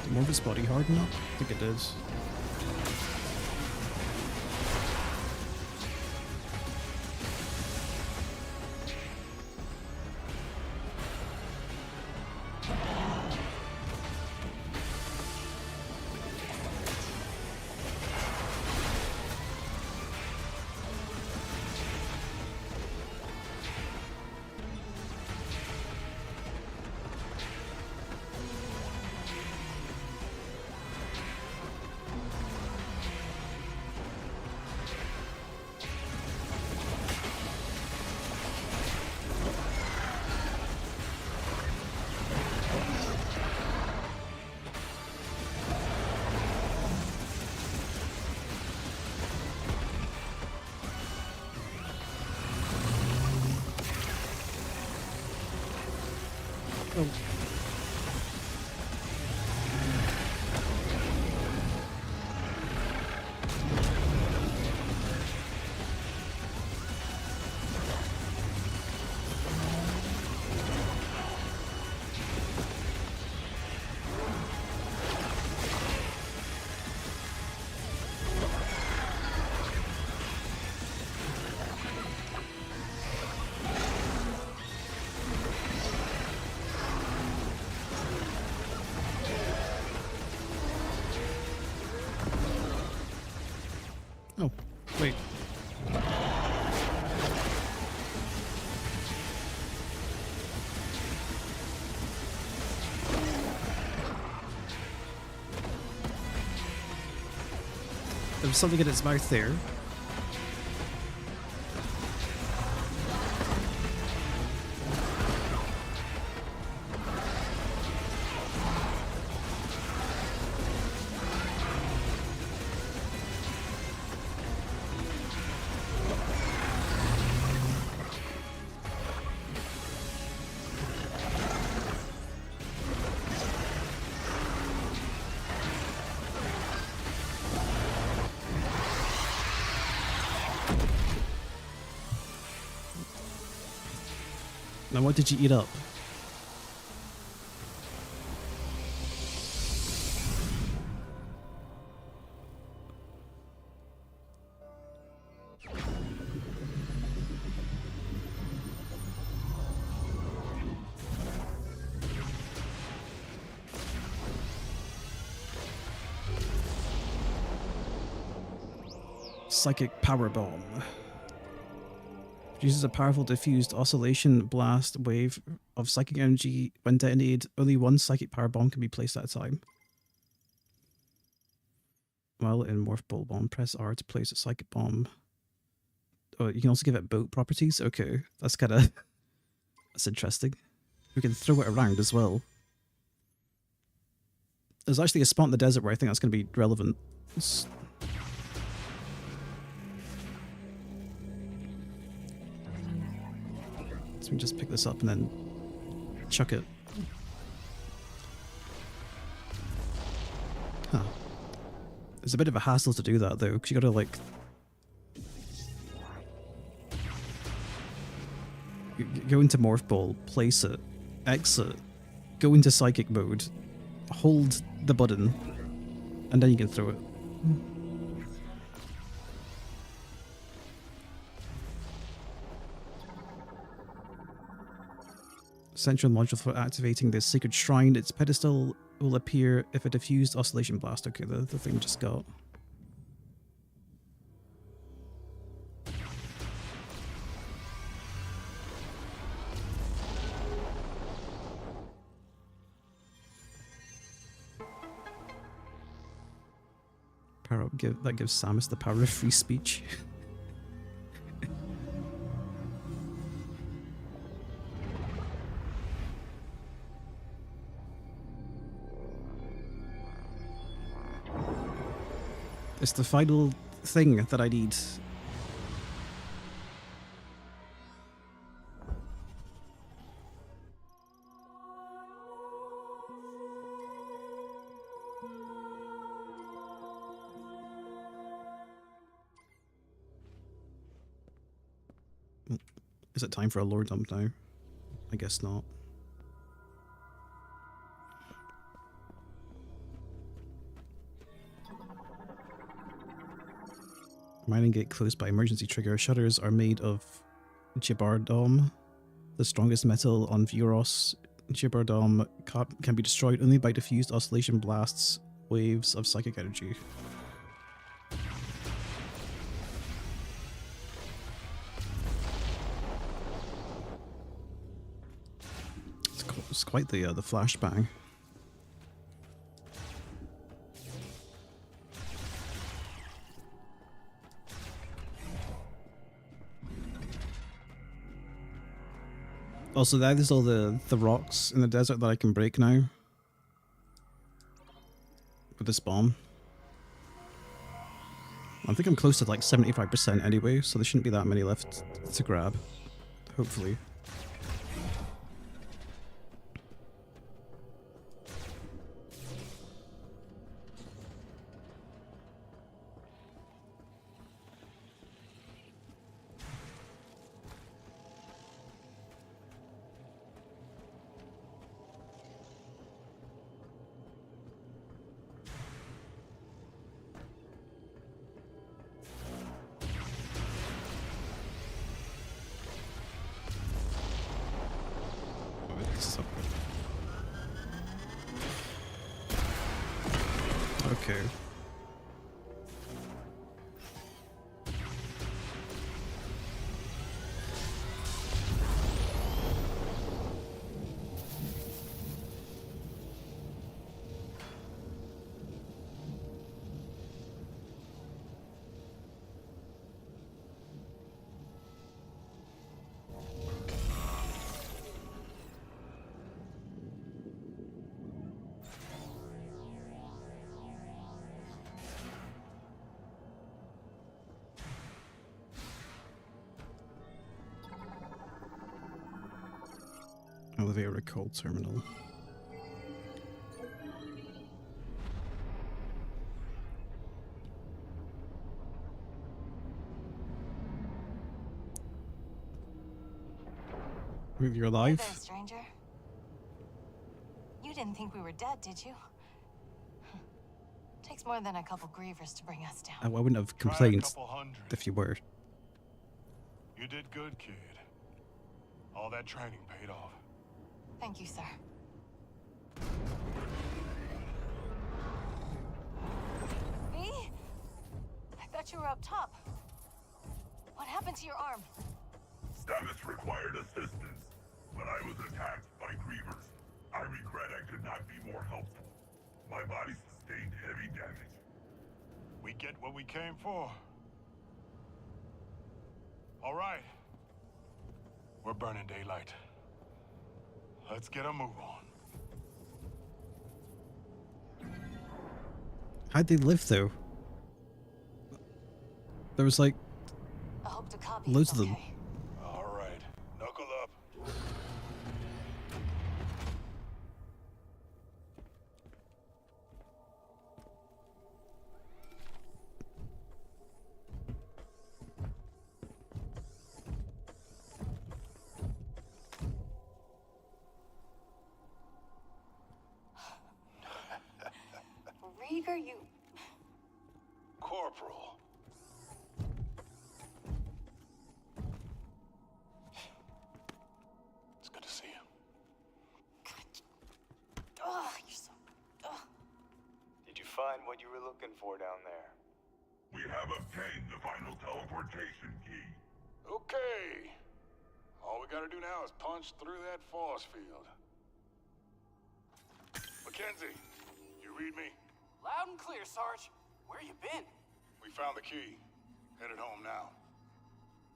Did more of his body harden up? I think it does. Oh. Oh, wait. There was something in its mouth there. Now what did you eat up? Psychic Power Bomb. Produces a powerful diffused oscillation blast wave of psychic energy. When detonated, only one psychic power bomb can be placed at a time. While in Morph Ball Bomb, press R to place a psychic bomb. Oh, you can also give it boat properties? Okay, that's kind of... that's interesting. We can throw it around as well. There's actually a spot in the desert where I think that's going to be relevant. So we can just pick this up and then chuck it. Huh. It's a bit of a hassle to do that though, because you gotta like... go into Morph Ball, place it, exit, go into Psychic mode, hold the button, and then you can throw it. Central module for activating the Sacred Shrine. Its pedestal will appear if a diffused oscillation blast. Okay, the thing just got. Power up, that gives Samus the power of free speech. It's the final thing that I need. Is it time for a lore dump now? I guess not. Mining gate closed by emergency trigger. Shutters are made of Gibardom, the strongest metal on Vuros. Gibardom can be destroyed only by diffused oscillation blasts, waves of psychic energy. It's quite the flashbang. Also, there's all the rocks in the desert that I can break now. With this bomb. I think I'm close to like 75% anyway, so there shouldn't be that many left to grab. Hopefully. Okay. Elevator recall terminal. You're alive? Hey there, stranger. You didn't think we were dead, did you? Takes more than a couple grievers to bring us down. I wouldn't have Tried a complained couple hundred. if you were. You did good, kid. All that training paid off. Thank you, sir. Me? I thought you were up top. What happened to your arm? Samus required assistance, but I was attacked by grievers. I regret I could not be more helpful. My body sustained heavy damage. We get what we came for. All right. We're burning daylight. Let's get a move on. How'd they live though? There was like I hope to copy loads is of them. okay. All right. Knuckle up. Rieger, you... Corporal. It's good to see you. Ugh, you're so... Ugh. Did you find what you were looking for down there? We have obtained the final teleportation key. Okay. All we gotta do now is punch through that force field. Mackenzie, you read me? Loud and clear, Sarge. Where you been? We found the key. Headed home now.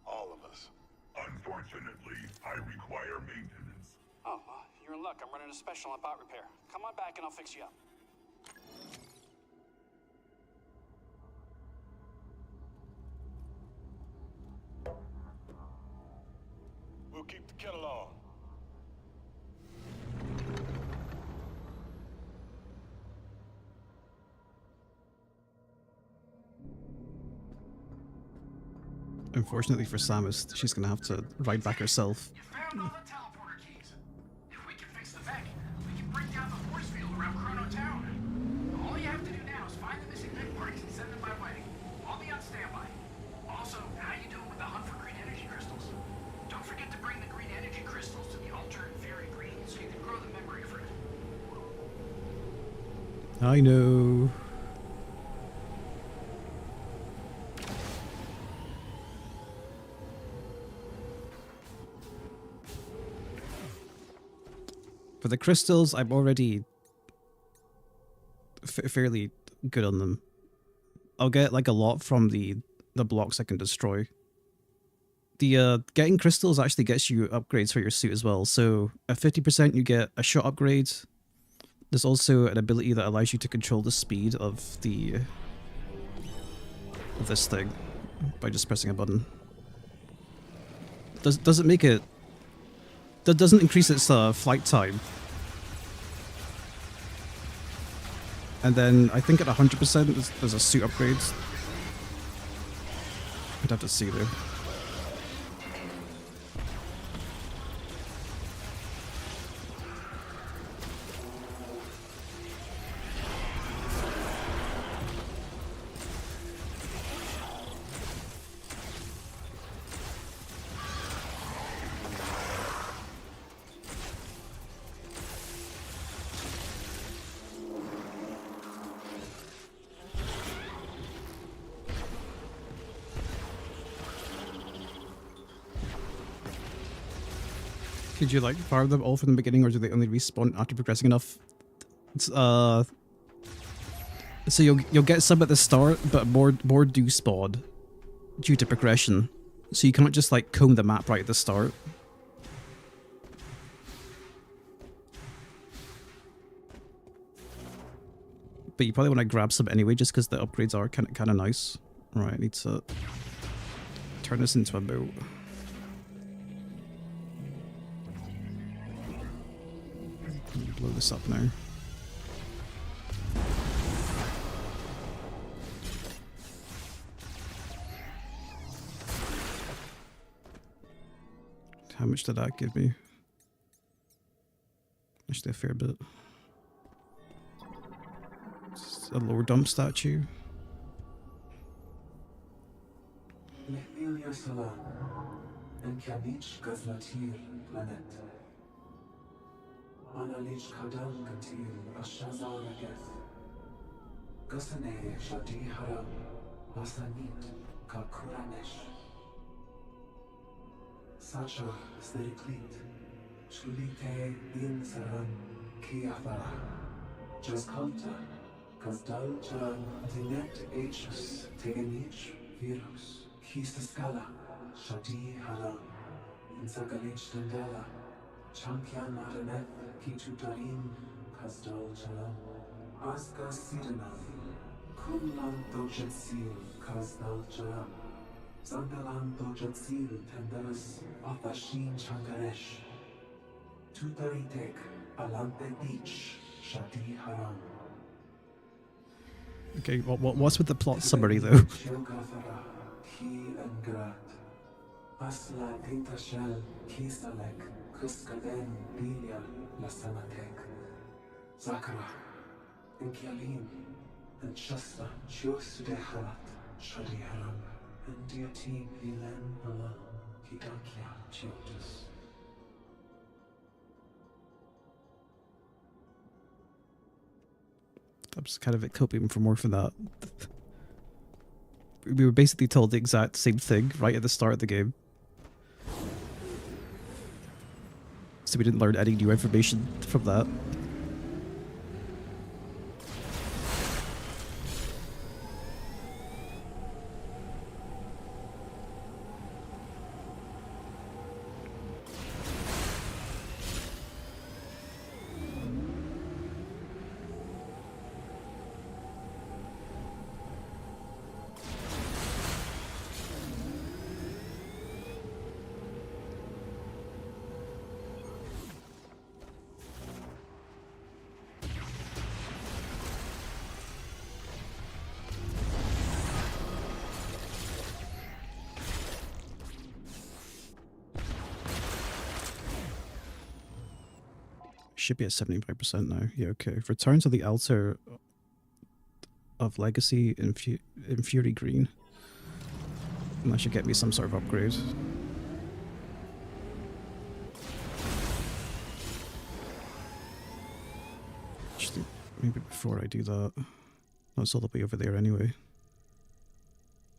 All of us. Unfortunately, I require maintenance. Oh, well, you're in luck. I'm running a special on bot repair. Come on back and I'll fix you up. We'll keep the kettle on. Unfortunately for Samus, she's gonna have to ride back herself. You found all the teleporter keys. If we can fix the mech, we can break down the force field around Chrono Town. All you have to do now is find the missing mech parts and send them my way. I'll be on standby. Also, how you doing with the hunt for green energy crystals? Don't forget to bring the green energy crystals to the altar in Fairy Green so you can grow the memory fruit. I know. For the crystals, I'm already fairly good on them. I'll get like a lot from the blocks I can destroy. The getting crystals actually gets you upgrades for your suit as well. So at 50% you get a shot upgrade. There's also an ability that allows you to control the speed of this thing by just pressing a button. Doesn't make it... That doesn't increase its flight time. And then I think at 100% there's a suit upgrade. I'd have to see though. Could you like fire them all from the beginning, or do they only respawn after progressing enough? It's, so you'll get some at the start, but more do spawn due to progression. So you can't just like comb the map right at the start. But you probably want to grab some anyway, just because the upgrades are kind of nice. Right, I need to turn this into a boat. Blow this up now. How much did that give me? Actually a fair bit. It's a lower dump statue. Nehmilia Salam, and Kabich Gazlatir Planet. Analij Kadam Gatir Ashazar Geth. Gasane Shadi Haram, Lasanit Kakuranesh. Sacha Stiriklit. Shulite Din Saran Kiathara. Jaskalta. Kazdalcha Dinet Hs Teganich Virus. Kistaskala. Shadi Haram. Insagalich Dandala. Champion Adaneth Kitutarin. Kazdalcha. Aska Sidanam. Kumlan Dojatsil Kazdalcha. Zandalan Dojatsil Tendaras Athashin Changaresh. Tutaritek Alante Beach Shadi Haram. Okay, what's with the plot summary though? Shilgathara Ki and Grat. Asla Tintashel Kisalek Kuskaden Bilia Lasanatek. Zakara Inkialim and Shasta Chusdeharat Shadi Haram. And Diati Vilen Ala Hidakia Chiotus. I was kind of coping for more for that. We were basically told the exact same thing right at the start of the game. So we didn't learn any new information from that. Should be at 75% now. Yeah, okay. Return to the altar of Legacy in Fury Green. And that should get me some sort of upgrade. Actually, maybe before I do that... That's all the way over there anyway.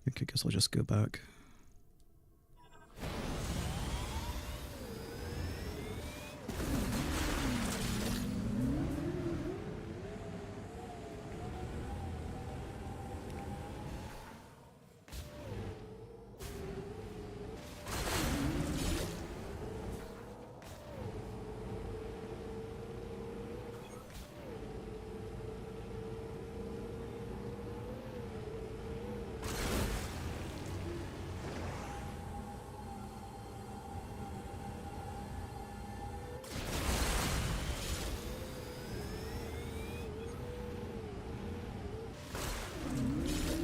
Okay, guess I'll just go back.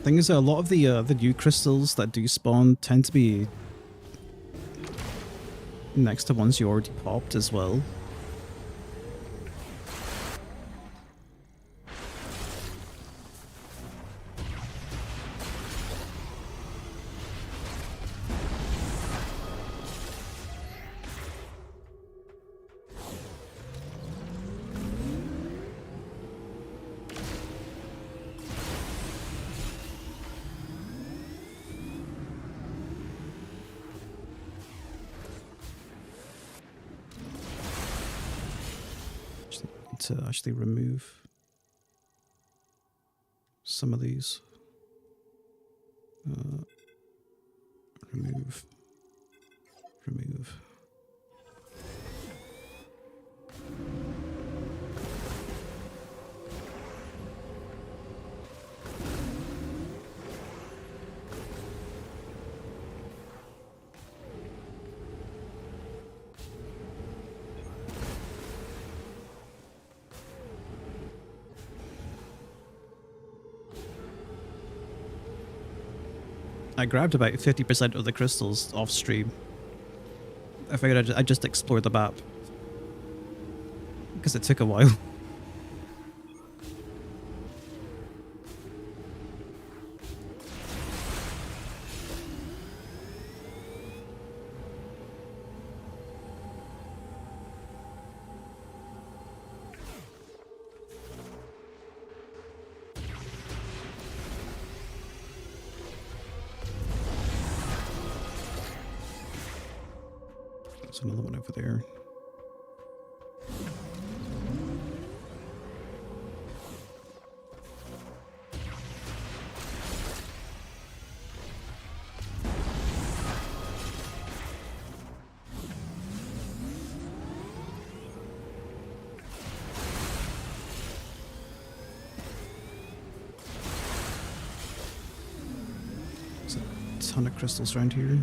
Thing is, a lot of the new crystals that do spawn tend to be next to ones you already popped as well. To actually remove some of these. Remove. I grabbed about 50% of the crystals off stream. I figured I'd just explore the map. Because it took a while. There's another one over there. There's a ton of crystals around here.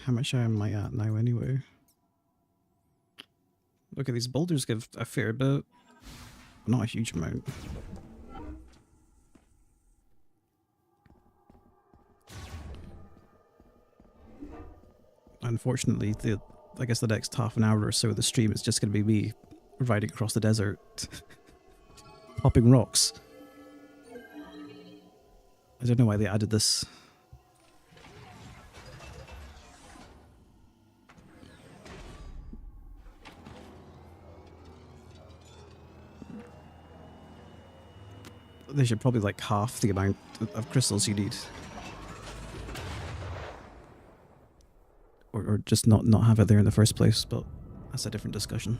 How much am I at now anyway? Look at these boulders give a fair bit. Not a huge amount. Unfortunately, I guess the next half an hour or so of the stream is just going to be me riding across the desert, popping rocks. I don't know why they added this. They should probably like half the amount of crystals you need. Or just not have it there in the first place, but that's a different discussion.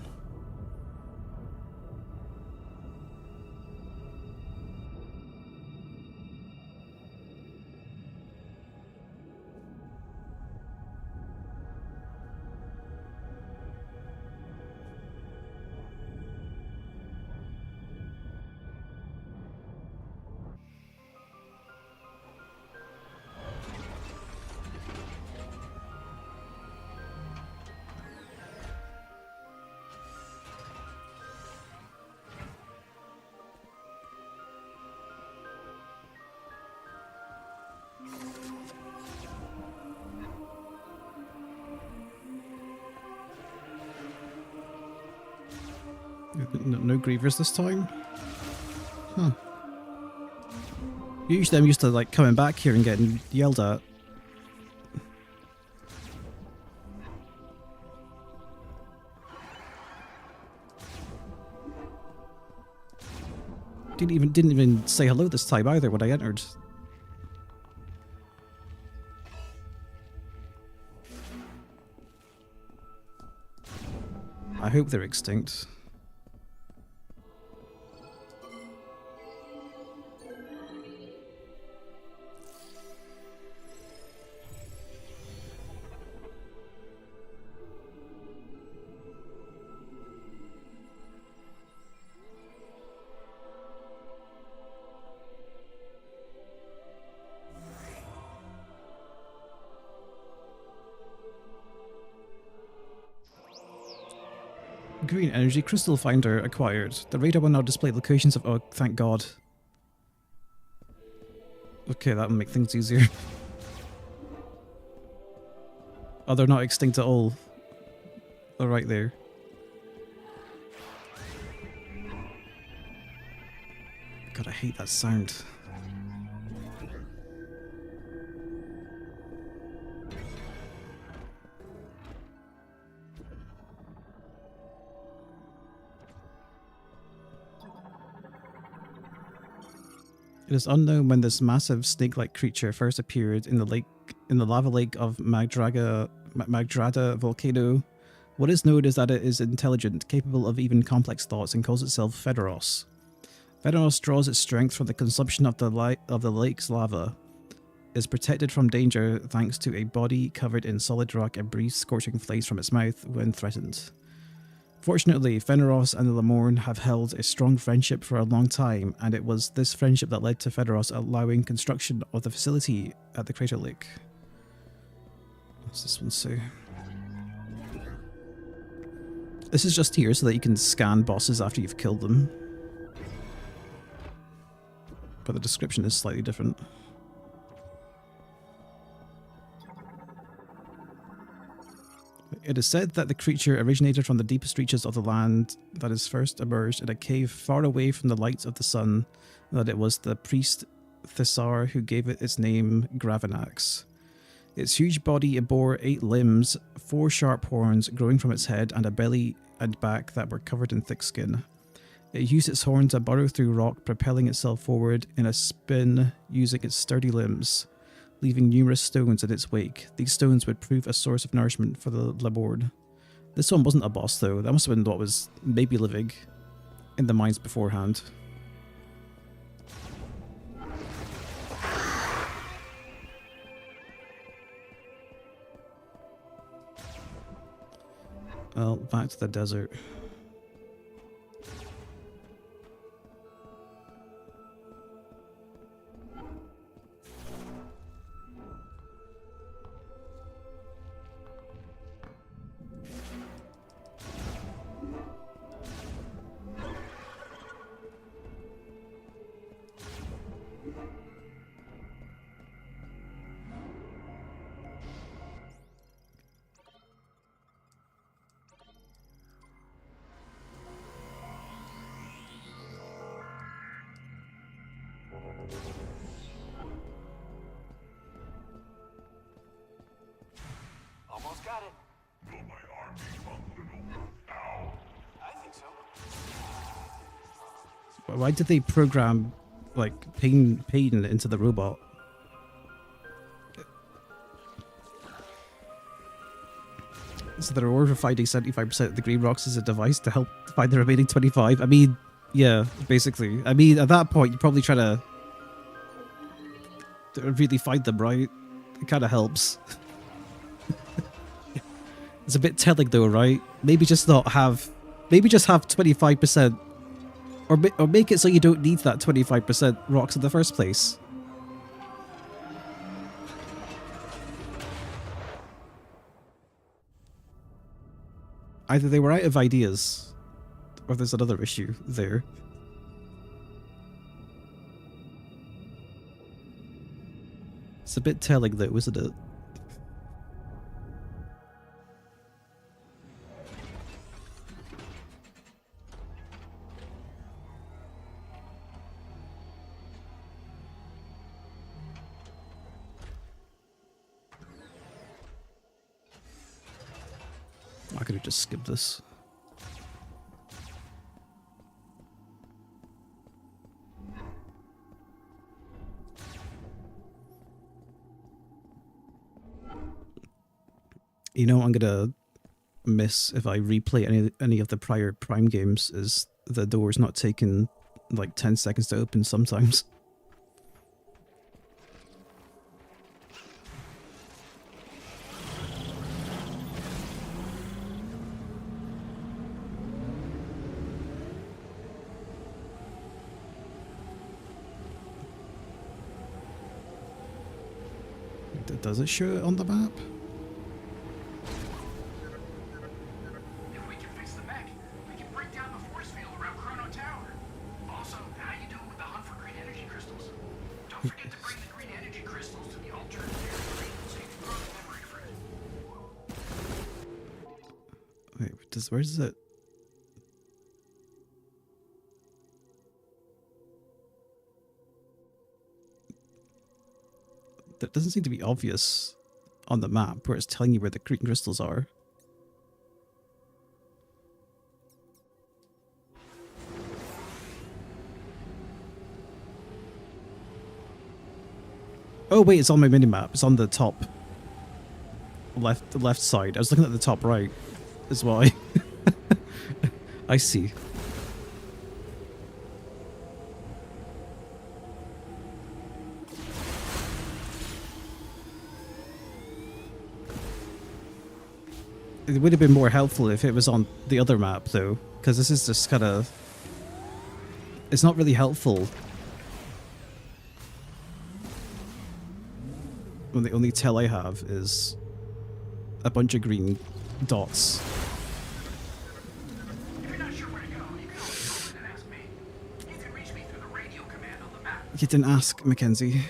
No grievers this time? Huh. Usually I'm used to like coming back here and getting yelled at. Didn't even say hello this time either when I entered. I hope they're extinct. Green energy crystal finder acquired. The radar will now display locations of... Oh, thank God. Okay, that'll make things easier. Oh, they're not extinct at all. They're right there. God, I hate that sound. It is unknown when this massive snake-like creature first appeared in the lava lake of Magdrada volcano. What is known is that it is intelligent, capable of even complex thoughts, and calls itself Fedoros. Fedoros draws its strength from the consumption of the lake's lava. It is protected from danger thanks to a body covered in solid rock and breathes scorching flames from its mouth when threatened. Fortunately, Fedoros and the Lemorn have held a strong friendship for a long time, and it was this friendship that led to Fedoros allowing construction of the facility at the crater lake. What's this one say? This is just here so that you can scan bosses after you've killed them. But the description is slightly different. It is said that the creature originated from the deepest reaches of the land that is first emerged in a cave far away from the light of the sun, and that it was the priest Thessar who gave it its name Gravinax. Its huge body bore 8 limbs, 4 sharp horns growing from its head, and a belly and back that were covered in thick skin. It used its horns to burrow through rock, propelling itself forward in a spin using its sturdy limbs, leaving numerous stones in its wake. These stones would prove a source of nourishment for the Laborde. This one wasn't a boss though, that must have been what was maybe living in the mines beforehand. Well, back to the desert. Almost got it. Will my arm be functional now? I think so. Why did they program, like, pain into the robot? So the reward for finding 75% of the green rocks is a device to help find the remaining 25. I mean, yeah, basically. I mean, at that point, you're probably trying to really find them, right? It kind of helps. It's a bit telling though, right? Maybe just have 25%, or make it so you don't need that 25% rocks in the first place. Either they were out of ideas, or there's another issue there. It's a bit telling though, isn't it? I could have just skipped this. You know what I'm gonna miss if I replay any of the prior Prime games is the door's not taking like 10 seconds to open sometimes. Does it show it on the map? If we can fix the mech, we can break down the force field around Chrono Tower. Also, how you doing with the hunt for green energy crystals? Don't forget to bring the green energy crystals to the alternative area so you can grow the memory fruit. Wait, where's it? That doesn't seem to be obvious on the map where it's telling you where the green crystals are. Oh wait, it's on my minimap. It's on the top left side. I was looking at the top right is why. I see. It would have been more helpful if it was on the other map, though, because this is just kind of... It's not really helpful when the only tell I have is a bunch of green dots. If you're not sure where to go, you can always call in and ask me. You can reach me through the radio command on the map. You didn't ask, Mackenzie.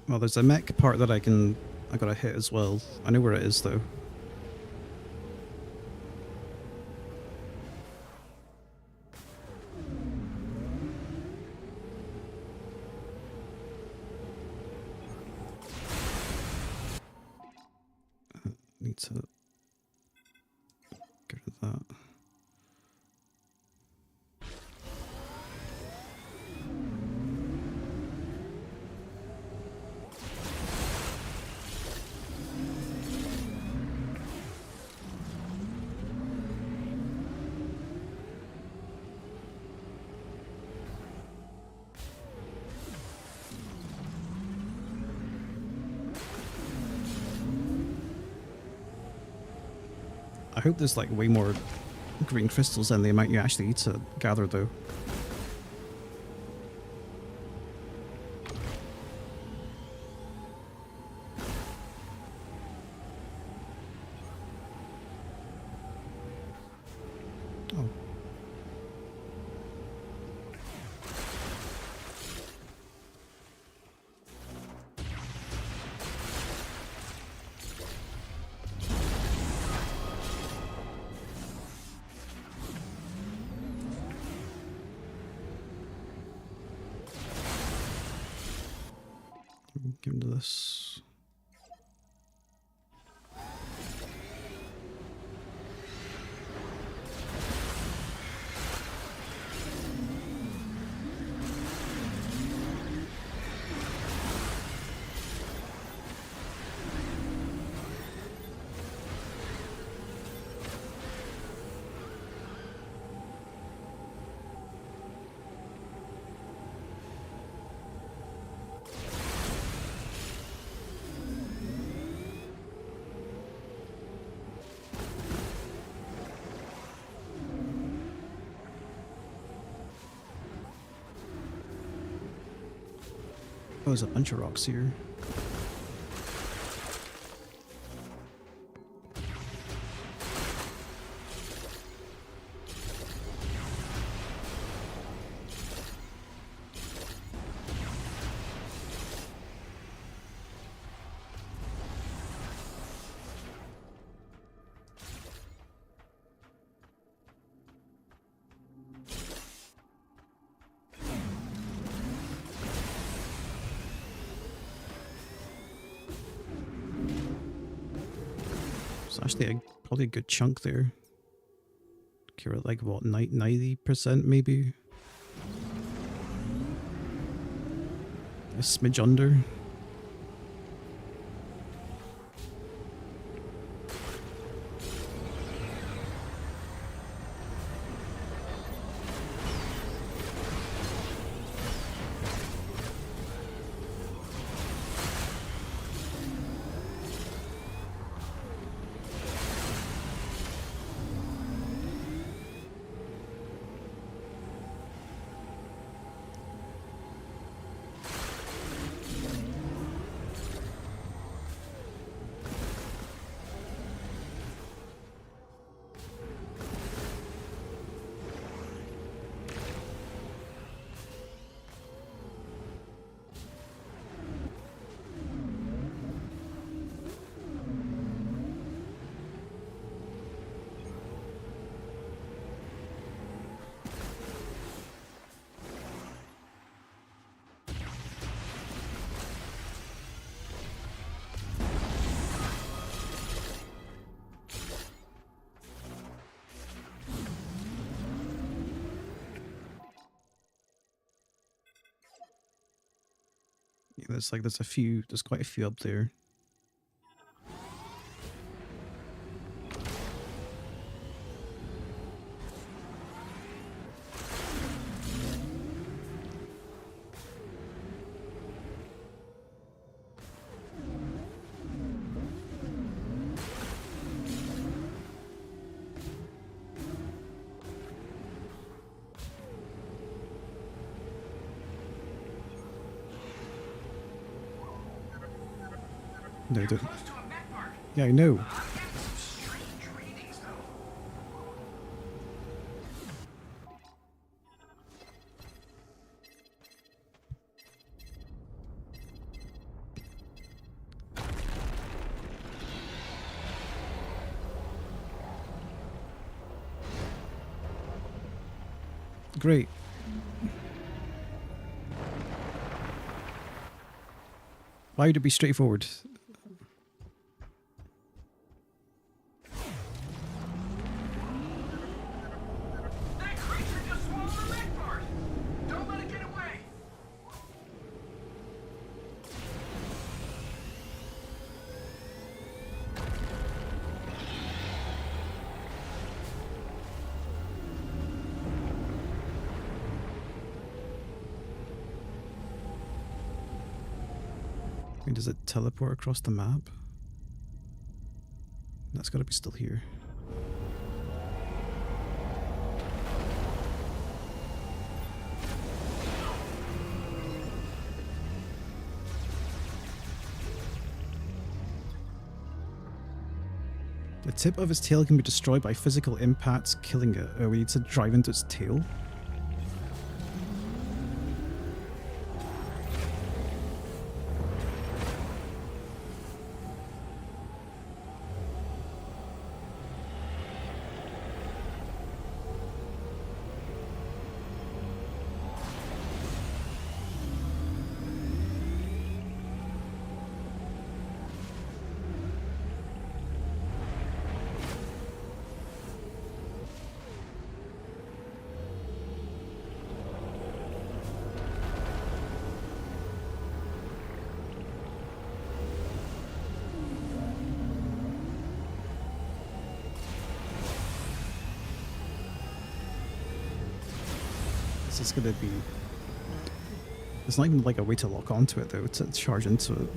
Well, there's a mech part that I gotta hit as well. I know where it is though. Need to get rid of that. I hope there's like way more green crystals than the amount you actually need to gather though. Oh. Get into this. Oh, there's a bunch of rocks here. It's actually probably a good chunk there. You're at like what, 90% maybe? A smidge under. Yeah, there's quite a few up there. No, You're don't. close to a mech park. Yeah, I know. I'm getting some strange readings, though. Great. Why would it be straightforward? That creature just swallowed a mech part. Don't let it get away. I mean, does it teleport across the map? That's got to be still here. The tip of its tail can be destroyed by physical impacts, killing it. Oh, we need to drive into its tail? This is gonna be... There's not even like a way to lock onto it though, to charge into it.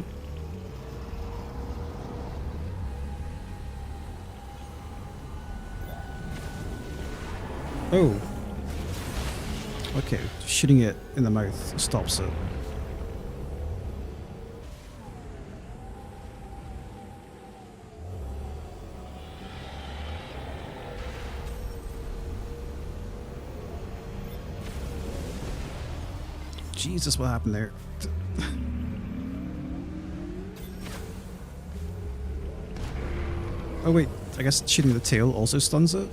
Oh! Okay, shooting it in the mouth stops it. Jesus, what happened there? Oh wait, I guess shooting the tail also stuns it?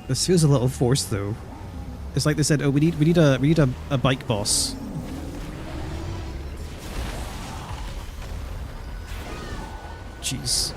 This feels a little forced though. It's like they said, oh, we need a bike boss. Jeez.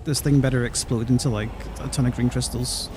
This thing better explode into like a ton of green crystals.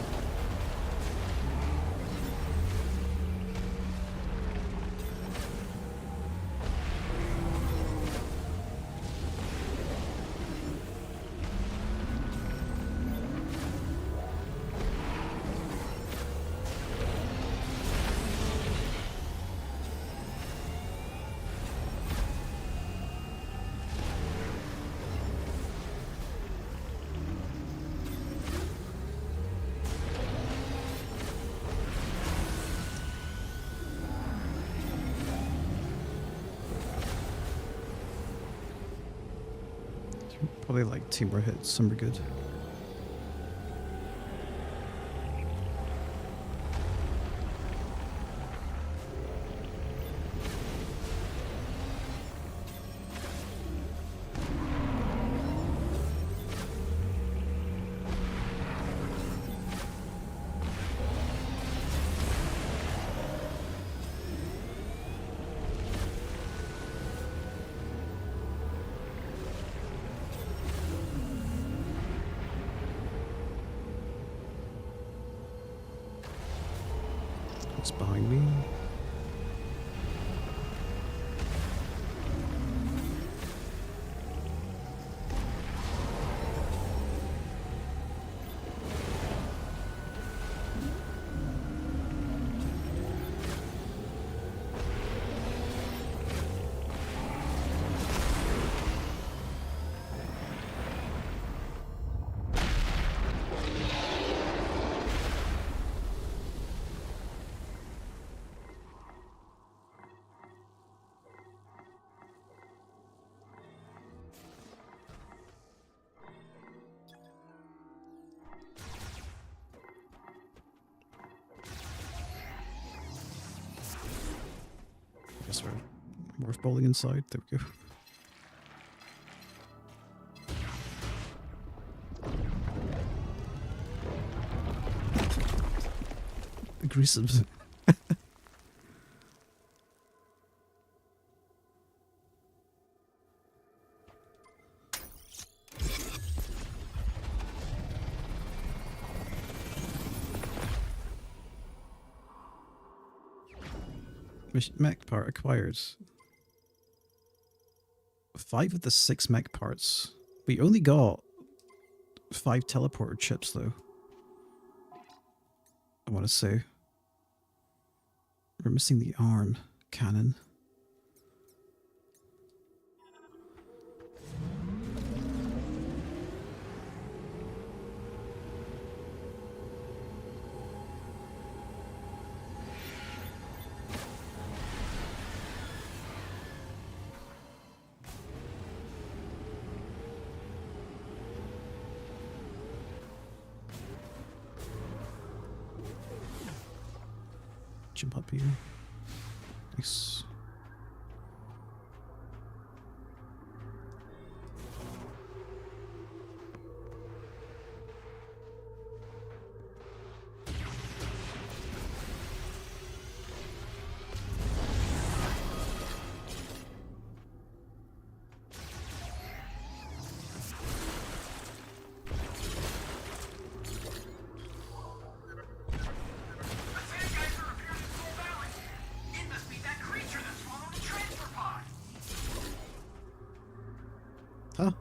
Probably like 2 more hits and we're good. What's behind me? Guess we're worth bowling inside. There we go. Aggressive. Mech part acquired. 5 of the 6 mech parts. We only got 5 teleporter chips though. I want to say. We're missing the arm cannon. Jump up here. Nice. Huh?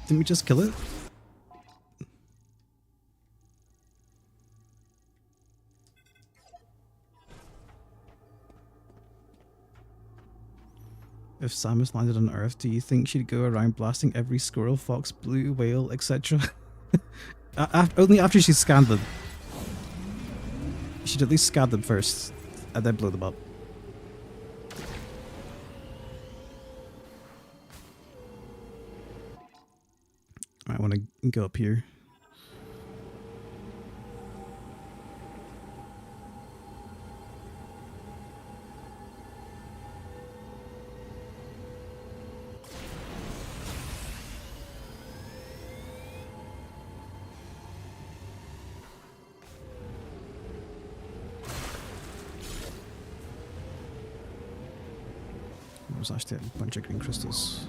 Didn't we just kill it? If Samus landed on Earth, do you think she'd go around blasting every squirrel, fox, blue whale, etc.? Only after she scanned them. She'd at least scan them first, and then blow them up. I want to go up here. There was actually a bunch of green crystals.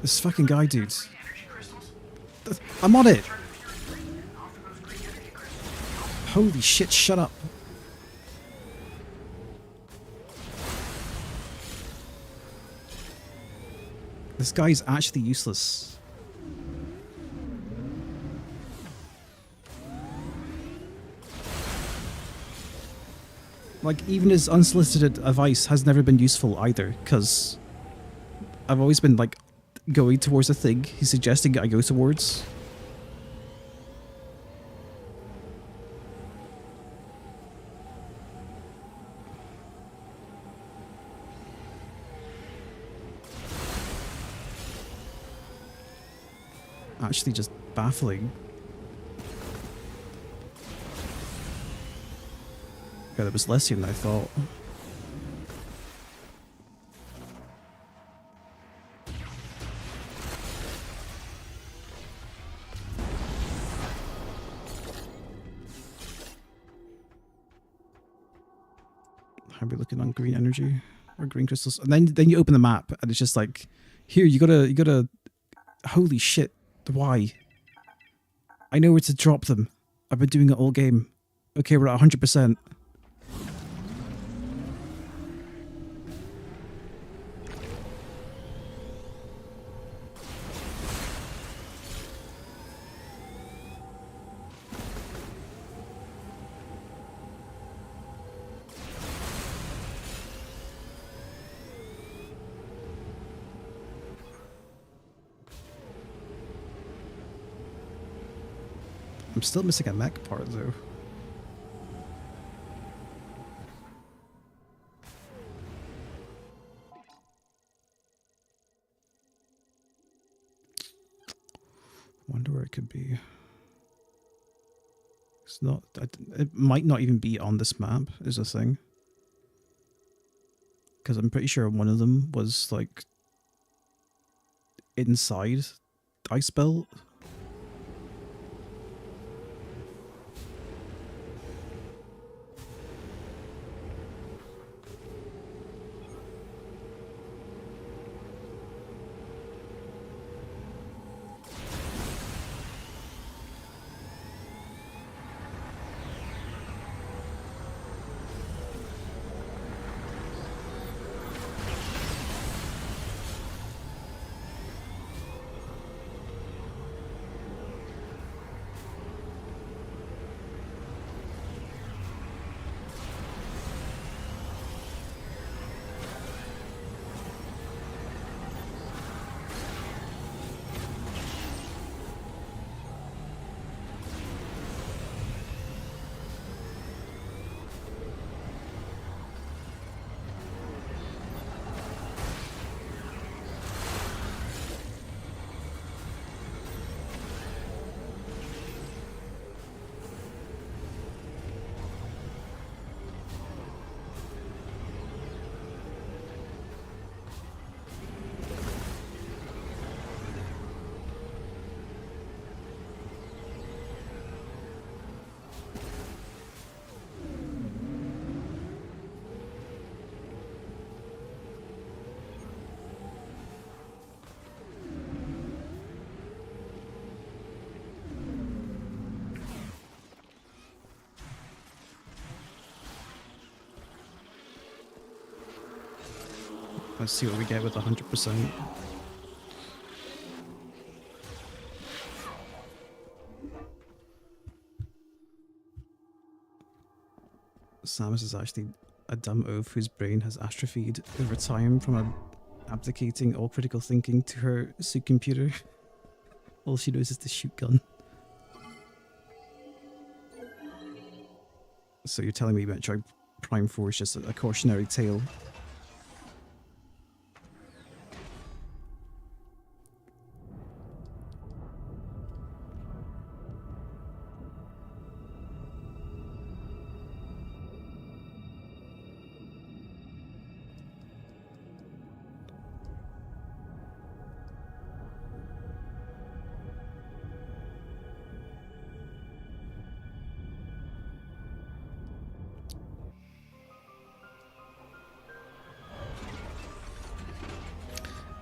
This fucking guy, dude. I'm on it! Holy shit, shut up. This guy's actually useless. Like, even his unsolicited advice has never been useful either, because I've always been, like, going towards a thing he's suggesting I go towards. actually just baffling. Yeah, that was less than I thought. How are we looking on green energy or green crystals? And then you open the map and it's just like, here you gotta. Holy shit! Why? I know where to drop them. I've been doing it all game. Okay, we're at 100%. I'm still missing a mech part though. Wonder where it could be. It's not. It might not even be on this map. Is a thing. Because I'm pretty sure one of them was like inside Ice Belt. Let's see what we get with 100%. Samus is actually a dumb oaf whose brain has atrophied over time from abdicating all critical thinking to her suit computer. All she knows is to shoot gun. So you're telling me Metroid Prime 4 is just a cautionary tale?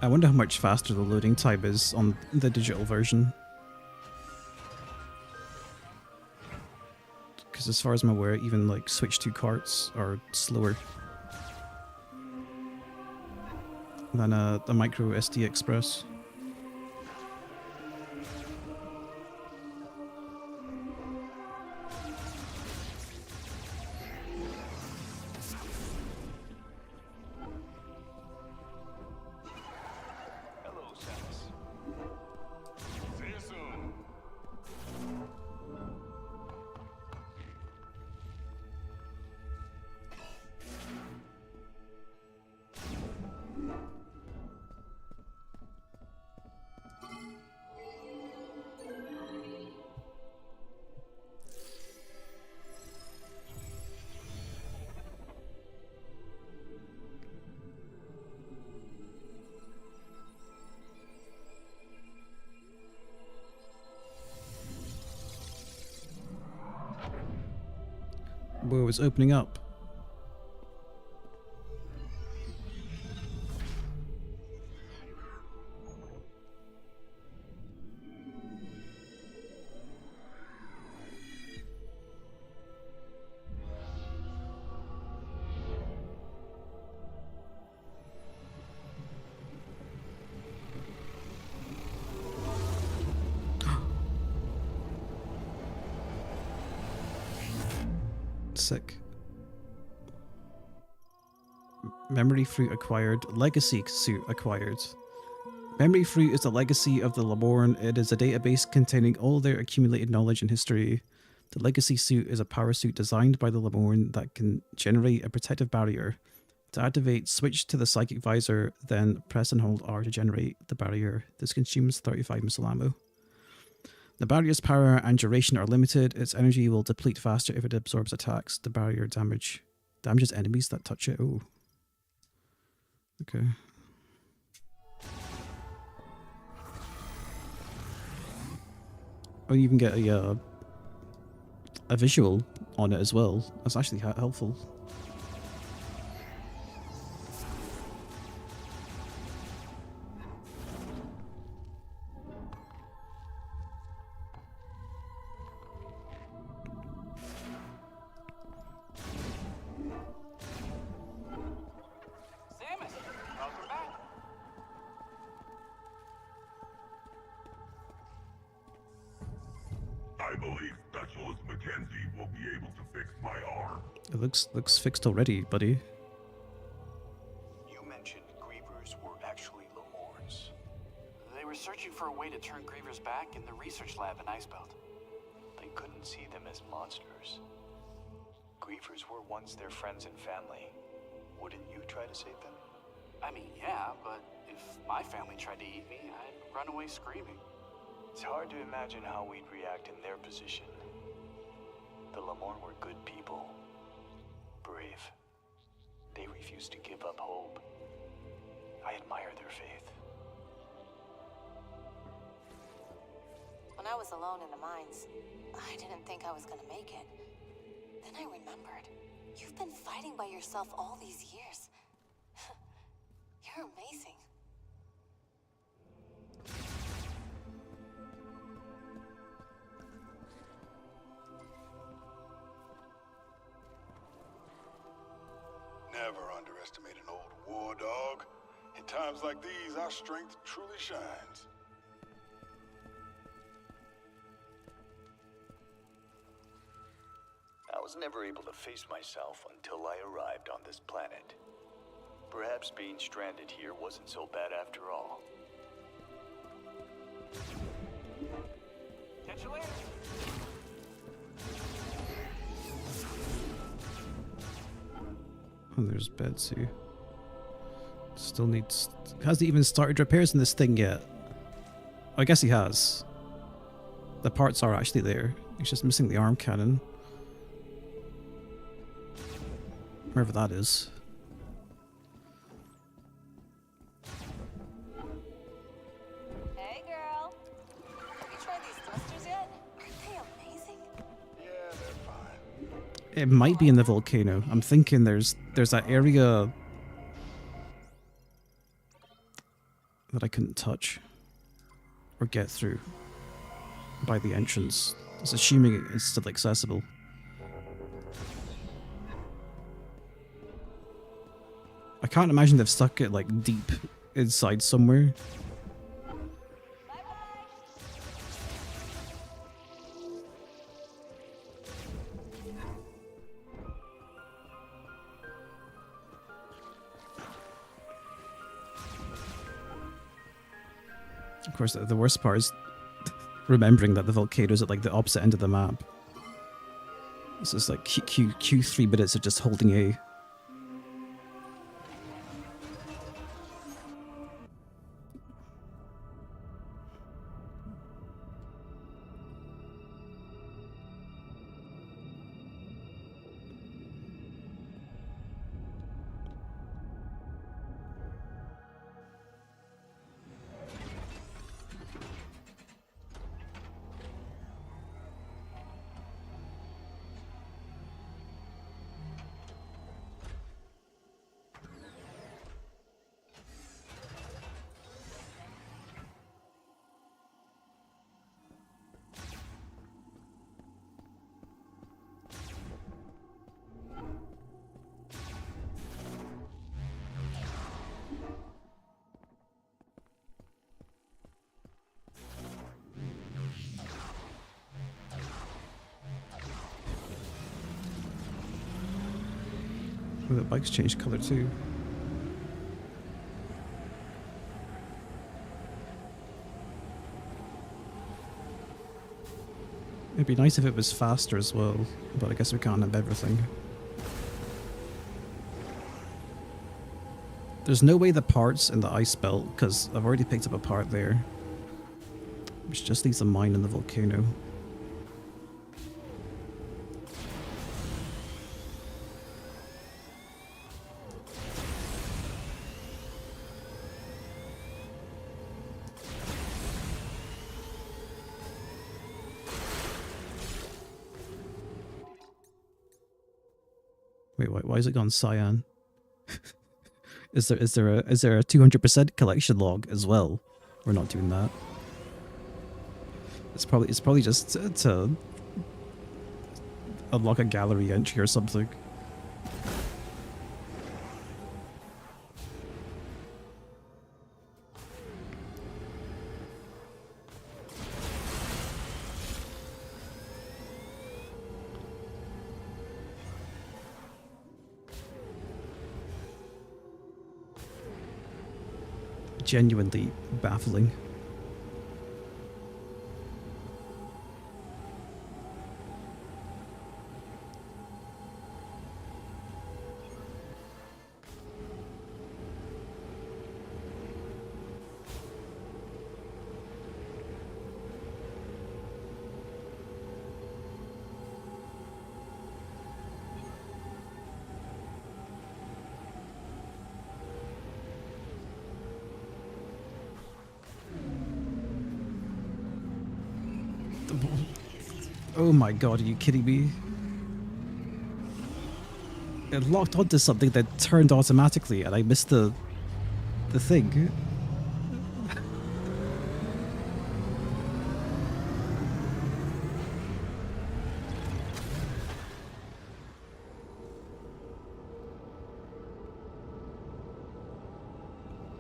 I wonder how much faster the loading time is on the digital version. Because as far as I'm aware, even like Switch 2 carts are slower than the micro SD Express. See you soon. Whoa, it's opening up. Sick. Memory fruit acquired. Legacy suit acquired. Memory fruit is the legacy of the Laborn. It is a database containing all their accumulated knowledge and history. The legacy suit is a power suit designed by the Laborn that can generate a protective barrier. To activate, switch to the psychic visor, then press and hold R to generate the barrier. This consumes 35 missile ammo. The barrier's power and duration are limited. Its energy will deplete faster if it absorbs attacks. The barrier damages enemies that touch it. Oh. Okay. Oh, you even get a visual on it as well. That's actually helpful. Samus, welcome back. I believe Specialist Mackenzie will be able to fix my arm. It looks fixed already, buddy. You mentioned Grievers were actually Lemurs. They were searching for a way to turn Grievers back in the research lab in Icebelt. They couldn't see them as monsters. Grievers were once their friends and family. Wouldn't you try to save them? I mean, yeah, but if my family tried to eat me, I'd run away screaming. It's hard to imagine how we'd react in their position. The Lemur were good people. Brave. They refused to give up hope. I admire their faith. When I was alone in the mines, I didn't think I was gonna make it. Then I remembered. You've been fighting by yourself all these years. You're amazing. Never underestimate an old war dog. In times like these, our strength truly shines. I was never able to face myself until I arrived on this planet. Perhaps being stranded here wasn't so bad after all. Catch you later. Oh, there's Betsy. Still needs... Hasn't even started repairs in this thing yet. Oh, I guess he has. The parts are actually there. He's just missing the arm cannon. Wherever that is. Hey, girl. Have you tried these thrusters yet? Aren't they amazing? Yeah, they're fine. It might be in the volcano. I'm thinking there's that area that I couldn't touch or get through by the entrance. It's assuming it's still accessible. I can't imagine they've stuck it like deep inside somewhere. Of course, the worst part is remembering that the volcano's at like the opposite end of the map. This is like Q 3 minutes of just holding A. Oh, the bike's changed colour too. It'd be nice if it was faster as well, but I guess we can't have everything. There's no way the part's in the ice belt, because I've already picked up a part there. Which just needs a mine in the volcano. Wait, why is it gone cyan? Is there a 200% collection log as well? We're not doing that. It's probably just to unlock a gallery entry or something. Genuinely baffling. Oh my god, are you kidding me? It locked onto something that turned automatically and I missed the thing.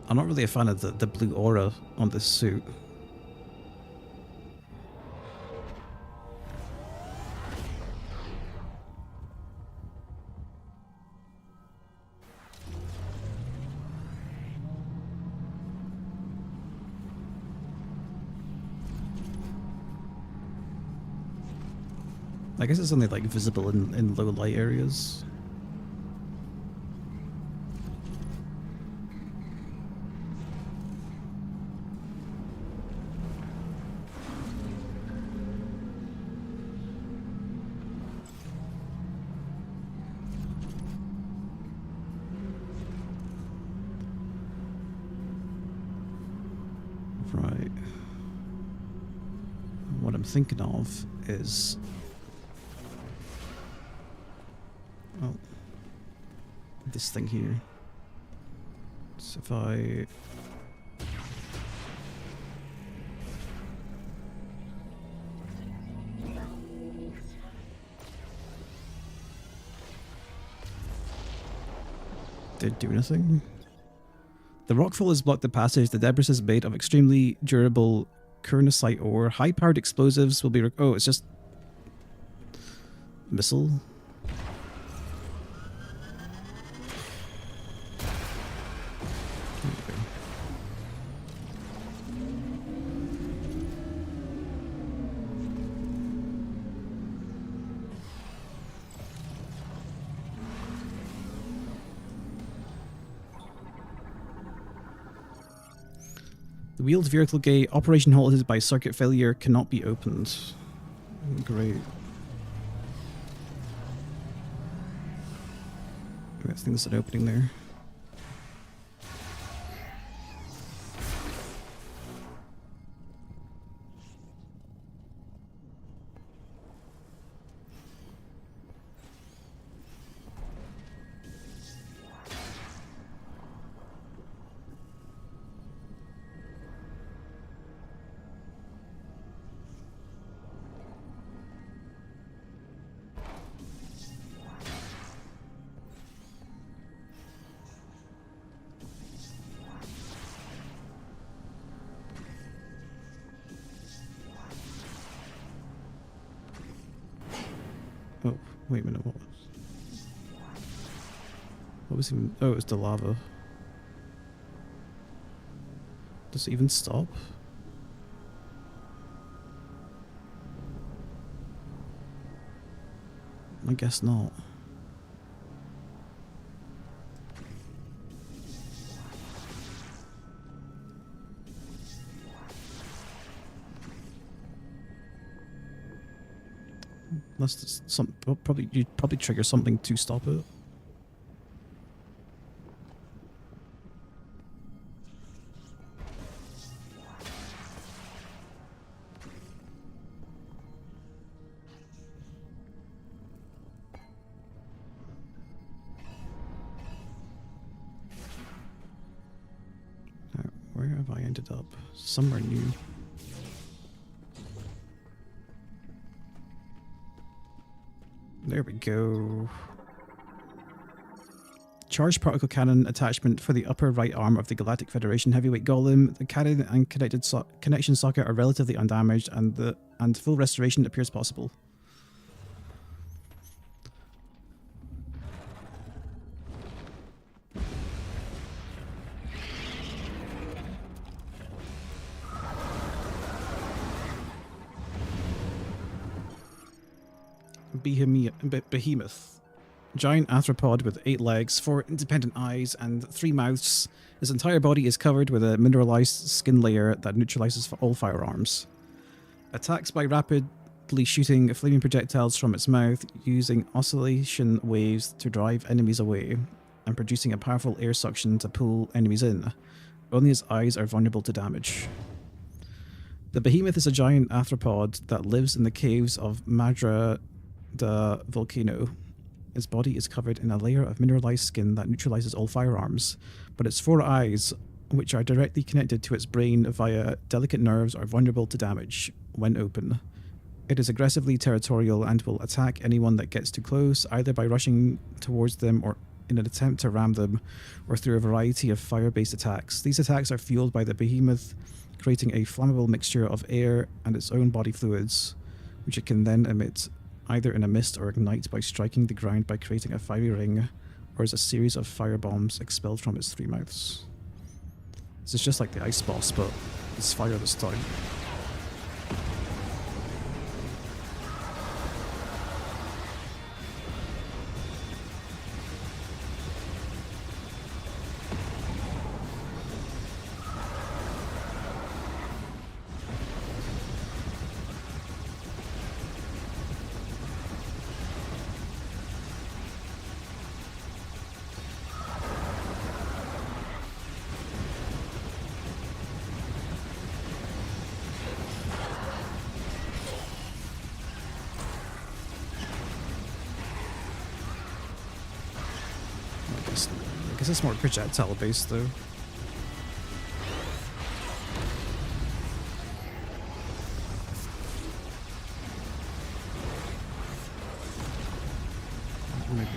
I'm not really a fan of the blue aura on this suit. I guess it's only like visible in low light areas. Right. What I'm thinking of is... oh, this thing here. So if I... did it do anything? The rockfall has blocked the passage. The debris is made of extremely durable Kernocite ore. High-powered explosives will be... oh, it's just... missile? The wheeled vehicle gate, operation halted by circuit failure, cannot be opened. Great. I think there's an opening there. Oh, wait a minute, what was... What was even... Oh, it was the lava. Does it even stop? I guess not. Unless it's some... Probably, you'd probably trigger something to stop it. Where have I ended up? Somewhere new. There we go. Charged particle cannon attachment for the upper right arm of the Galactic Federation heavyweight golem. The cannon and connected connection socket are relatively undamaged, and full restoration appears possible. Behemoth. Giant arthropod with 8 legs, 4 independent eyes, and 3 mouths. His entire body is covered with a mineralized skin layer that neutralizes all firearms. Attacks by rapidly shooting flaming projectiles from its mouth, using oscillation waves to drive enemies away, and producing a powerful air suction to pull enemies in. Only his eyes are vulnerable to damage. The behemoth is a giant arthropod that lives in the caves of Madra the volcano. Its body is covered in a layer of mineralized skin that neutralizes all firearms, but its 4 eyes, which are directly connected to its brain via delicate nerves, are vulnerable to damage when open. It is aggressively territorial and will attack anyone that gets too close, either by rushing towards them or in an attempt to ram them, or through a variety of fire-based attacks. These attacks are fueled by the behemoth, creating a flammable mixture of air and its own body fluids, which it can then emit either in a mist or ignite by striking the ground by creating a fiery ring, or as a series of fire bombs expelled from its 3 mouths. This is just like the ice boss, but it's fire this time. I guess it's more projectile based though. Maybe.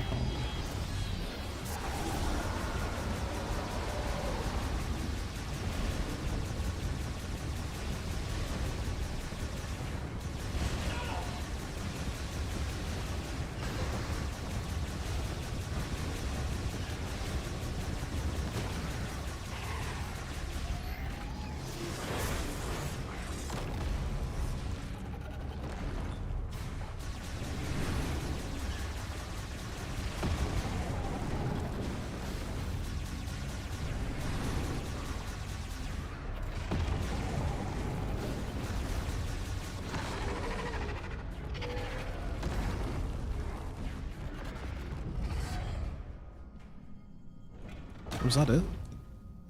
Was that it?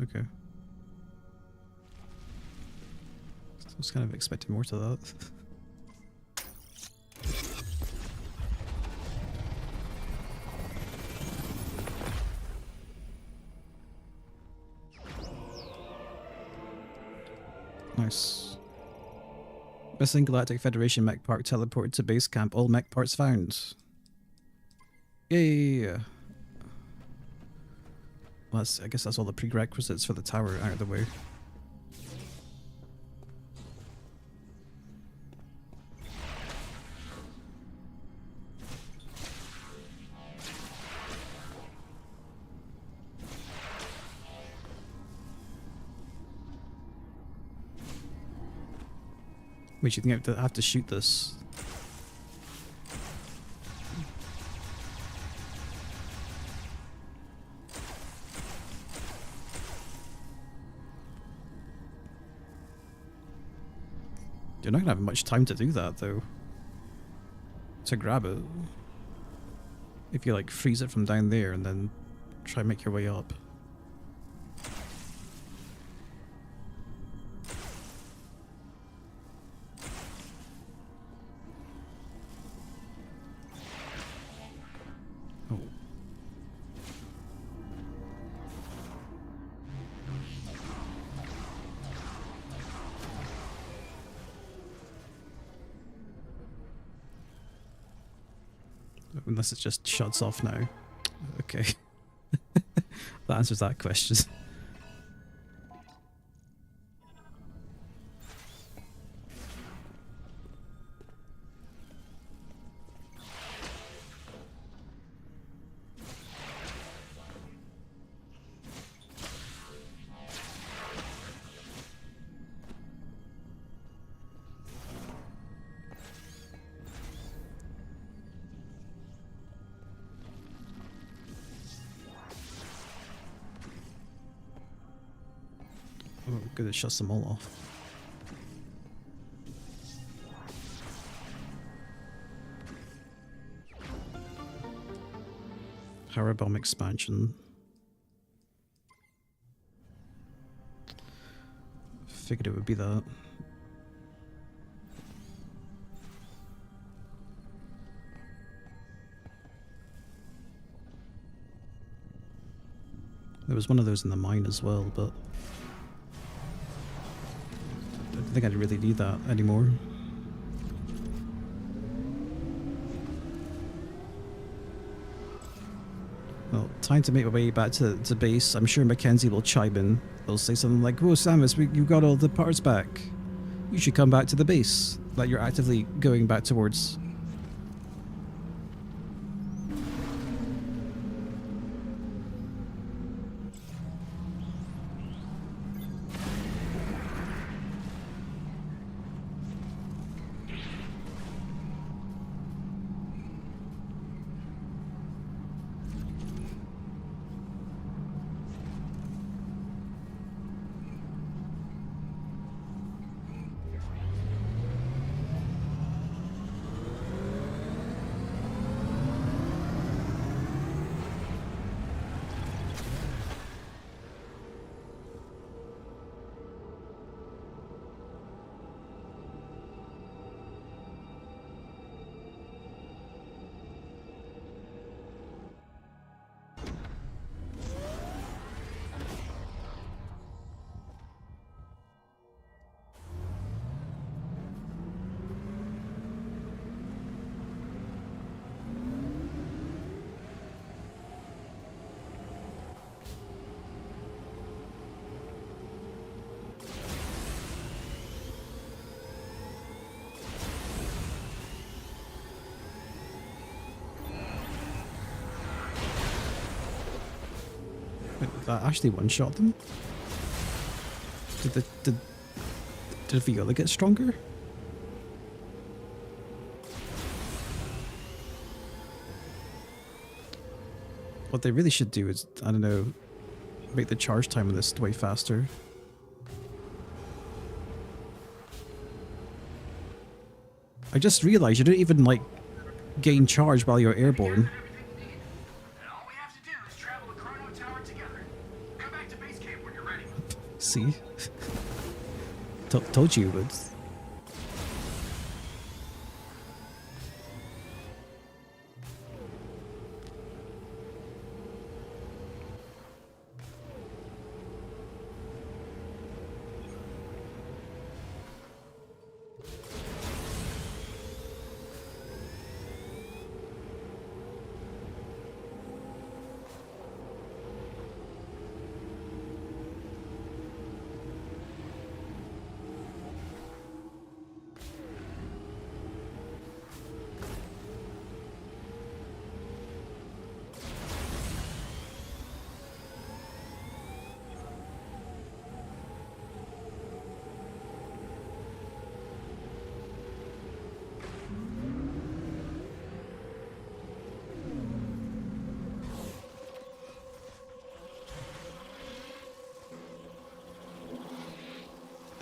Okay. I was kind of expecting more to that. Nice. Missing Galactic Federation mech part teleported to base camp. All mech parts found. Yay! Well, I guess that's all the prerequisites for the tower out of the way. Wait, you think I have to shoot this? You're not gonna have much time to do that, though. To grab it. If you, like, freeze it from down there and then try and make your way up. Oh. Unless it just shuts off now. Okay. That answers that question. Oh, good, it shuts them all off. Power bomb expansion. Figured it would be that. There was one of those in the mine as well, but I don't think I'd really need that anymore. Well, time to make my way back to base. I'm sure Mackenzie will chime in. They'll say something like, "Whoa, Samus, you got all the parts back. You should come back to the base that you're actively going back towards." That actually one-shot them? Did Viola get stronger? What they really should do is, I don't know, make the charge time of this way faster. I just realized you don't even, like, gain charge while you're airborne. See? Told you, but...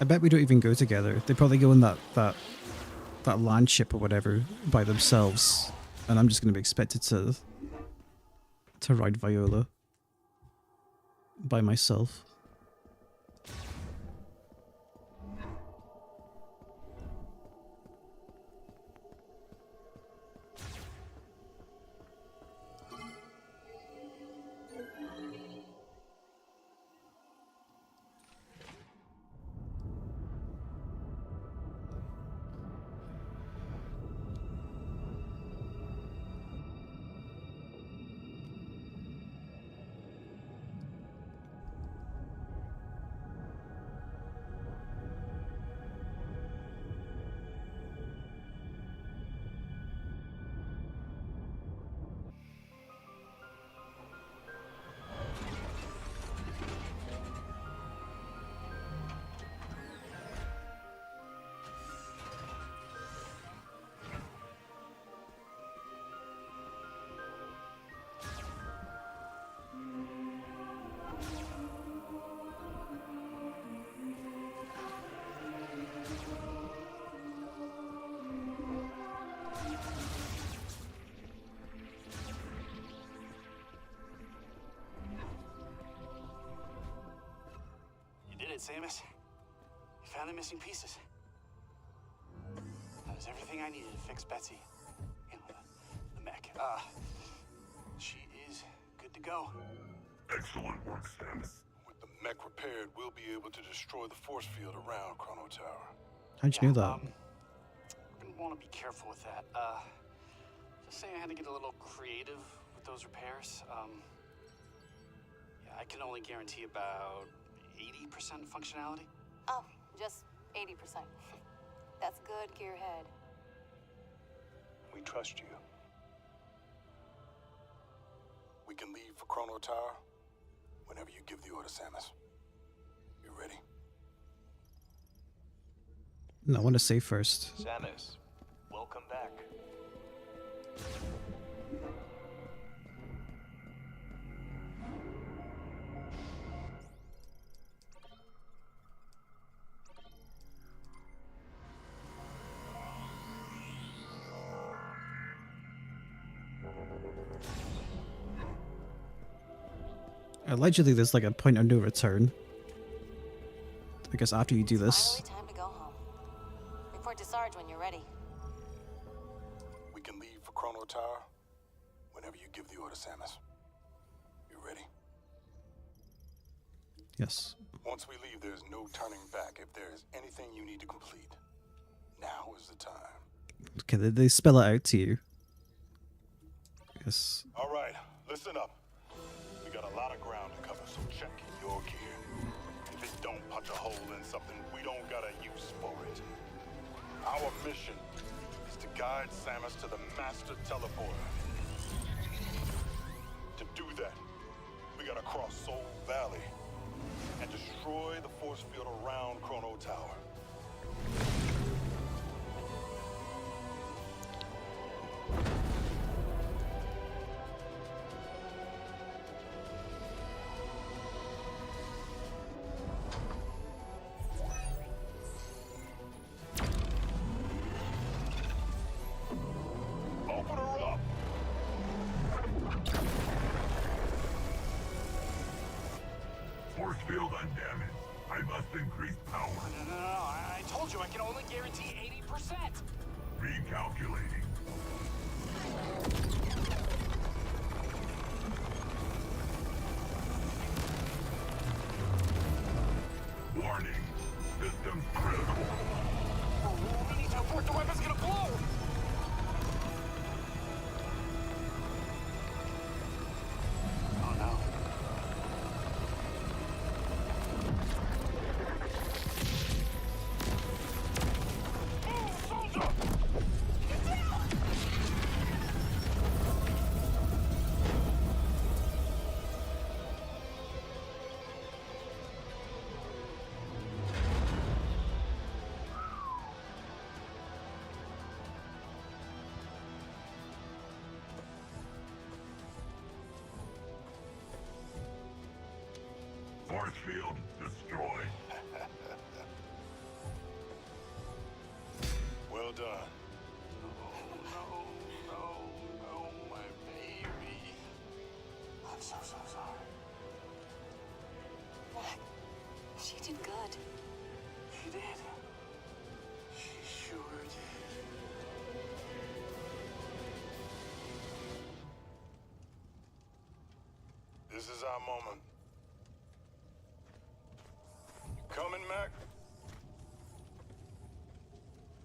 bet we don't even go together. They probably go in that land ship or whatever by themselves, and I'm just going to be expected to ride Viola by myself. Samus, you found the missing pieces. That was everything I needed to fix Betsy. You know, the mech. She is good to go. Excellent work, Samus. With the mech repaired, we'll be able to destroy the force field around Chrono Tower. How'd you know that? We're gonna want to be careful with that. Just saying I had to get a little creative with those repairs. Yeah, I can only guarantee about 80% functionality? Oh, just 80%. That's good, Gearhead. We trust you. We can leave for Chrono Tower whenever you give the order, Samus. You ready? No, I want to save first. Samus, welcome back. Allegedly, there's like a point of no return. I guess after you do this. Finally time to go home. Report to Sarge when you're ready. We can leave for Chrono Tower whenever you give the order, Samus. You ready? Yes. Once we leave, there's no turning back. If there is anything you need to complete, now is the time. Okay, they spell it out to you. Yes. All right, listen up. We got a lot of ground to cover, so check your gear. If it don't punch a hole in something, we don't got a use for it. Our mission is to guide Samus to the Master Teleporter. To do that, we gotta cross Soul Valley and destroy the force field around Chrono Tower. Open her up! Force field undamaged. I must increase power. No. I told you I can only guarantee 80%. Recalculating. Warning. Systems critical. We need to abort. The weapon's gonna blow. Oh no. Force field destroyed. our moment. You coming, Mac?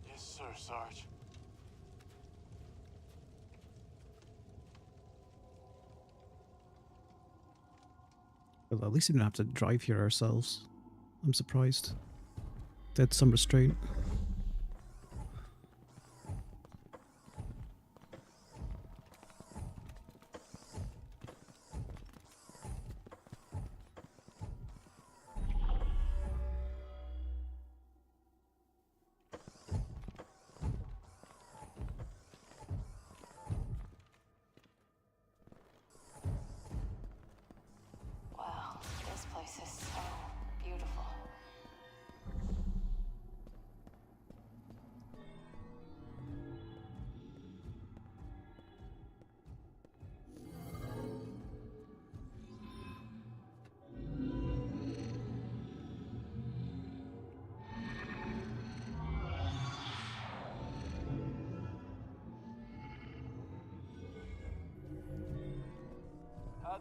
Yes, sir, Sarge. Well, at least we didn't have to drive here ourselves. I'm surprised. They had some restraint. Wow, this place is so beautiful.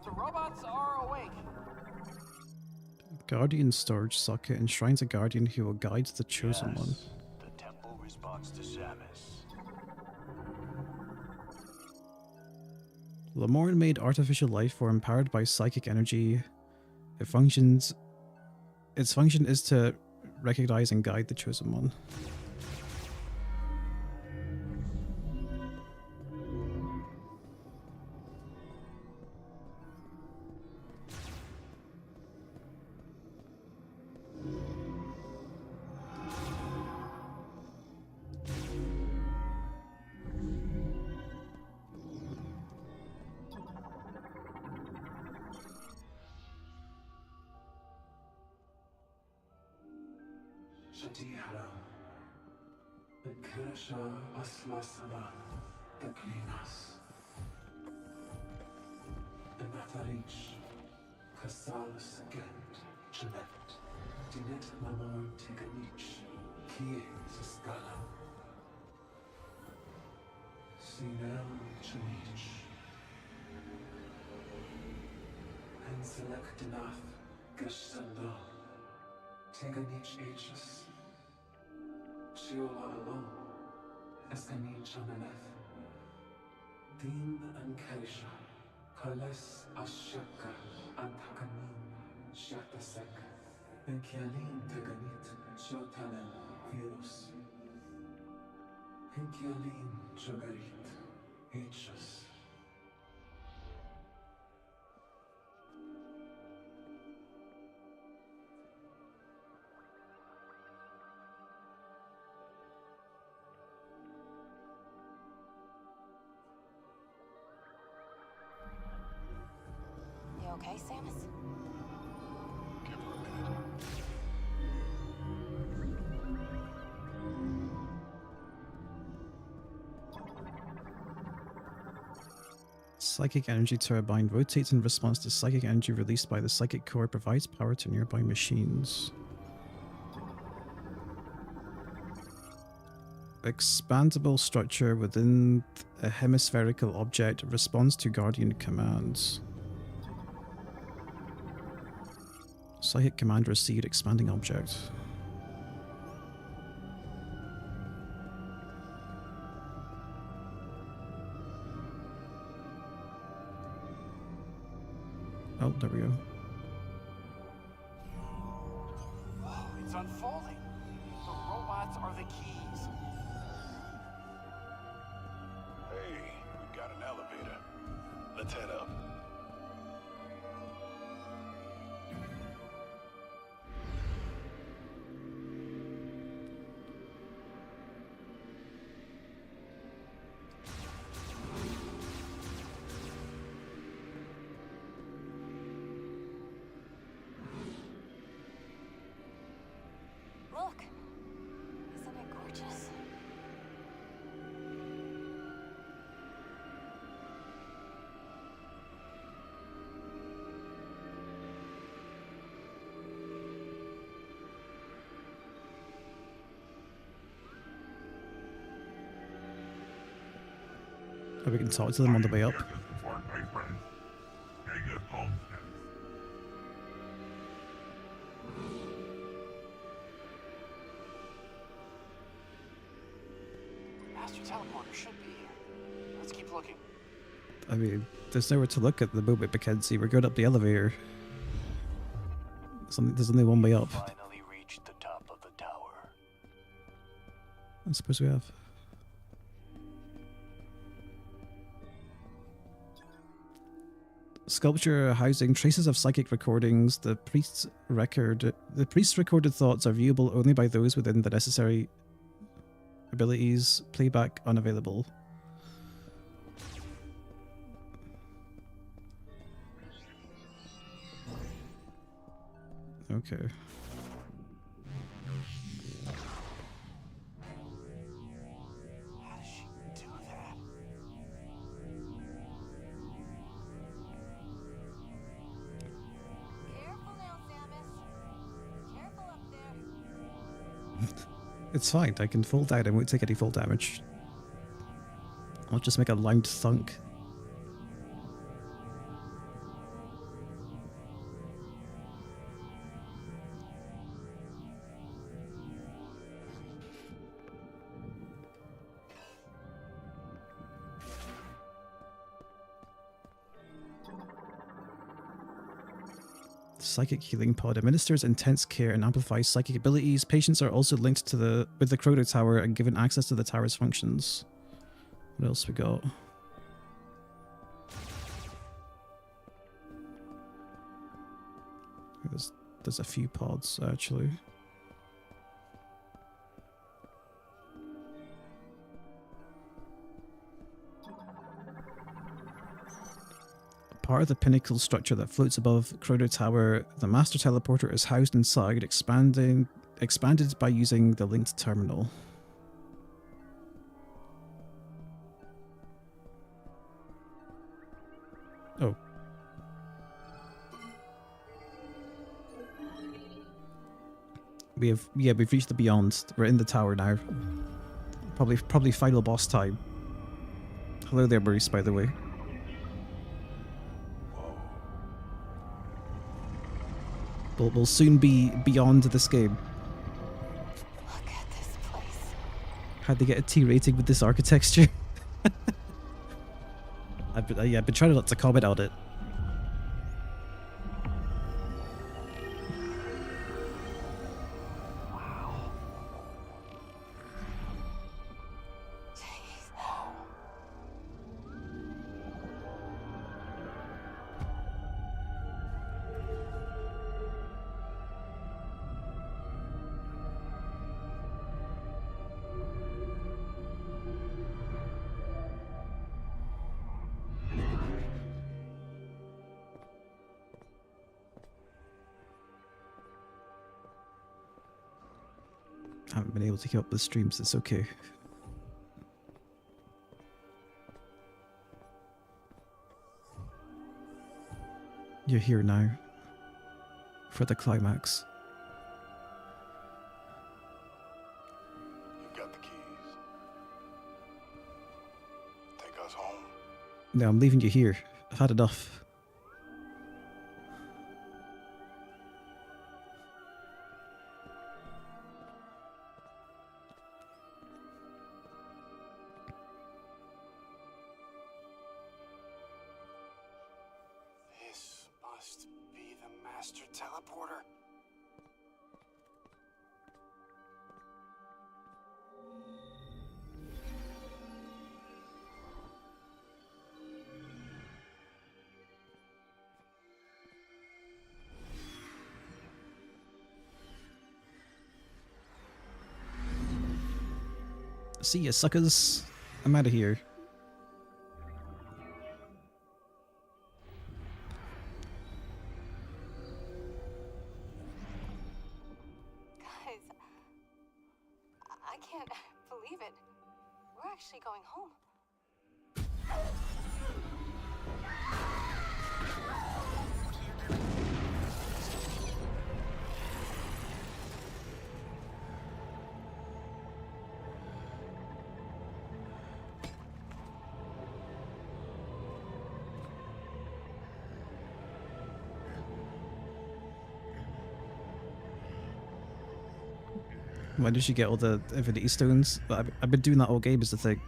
The robots are awake. Guardian storage socket enshrines a guardian who will guide the chosen one. Yes, the temple responds to Samus. Lamorne made artificial life form powered by psychic energy. Its function is to recognize and guide the chosen one. شتيحة الكرشة أصل سما تكليناس النثريش كسال سكند جنت دينت ممر تكنيش كيه سسكالا سينام جنيش انسلك دناث قشتندا تكنيش ايشس شيولا alone اسكنيش أمنث دين أنكرشا كالس أشكا أنتكنين شاتسك إنكيالين تغنيت شوتالن فيروس إنكيالين جغريت إيشس You okay, Samus? Give her a minute. Psychic energy turbine rotates in response to psychic energy released by the psychic core, provides power to nearby machines. Expandable structure within a hemispherical object responds to guardian commands. Psychic command received, expanding object. Oh, there we go. Oh, it's unfolding. The robots are the keys. Hey, we got an elevator. Let's head up. Look! Isn't it gorgeous? Oh, we can talk to them on the way up. Support, my friends. Take us home, Samus. master teleporter should be here. Let's keep looking. I mean, there's nowhere to look at the moment, Mackenzie. We're going up the elevator. There's only one way up. Finally reached the top of the tower. I suppose we have. Sculpture housing traces of psychic recordings. The priest's recorded thoughts are viewable only by those within the necessary abilities. Playback unavailable. Okay. How does she do that? Careful now, Samus. Careful up there. It's fine. I can fall down. I won't take any fall damage. I'll just make a loud thunk. Psychic healing pod administers intense care and amplifies psychic abilities. Patients are also linked to with the Chrono Tower and given access to the tower's functions. What else we got? There's a few pods actually. Part of the pinnacle structure that floats above Chrono Tower, the Master Teleporter is housed inside, expanded by using the linked terminal. Oh. We've reached the beyond. We're in the tower now. Probably final boss time. Hello there, Maurice, by the way. We'll soon be beyond this game. Look at this place. How'd they get a T rating with this architecture? I've been trying not to comment on it. I haven't been able to keep up with streams, it's okay. You're here now. For the climax. You got the keys. Take us home. No, I'm leaving you here. I've had enough. This must be the master teleporter. See ya, suckers. I'm out of here. Guys, I can't believe it. We're actually going home. Why did she get all the Infinity Stones? But I've been doing that all game is the thing.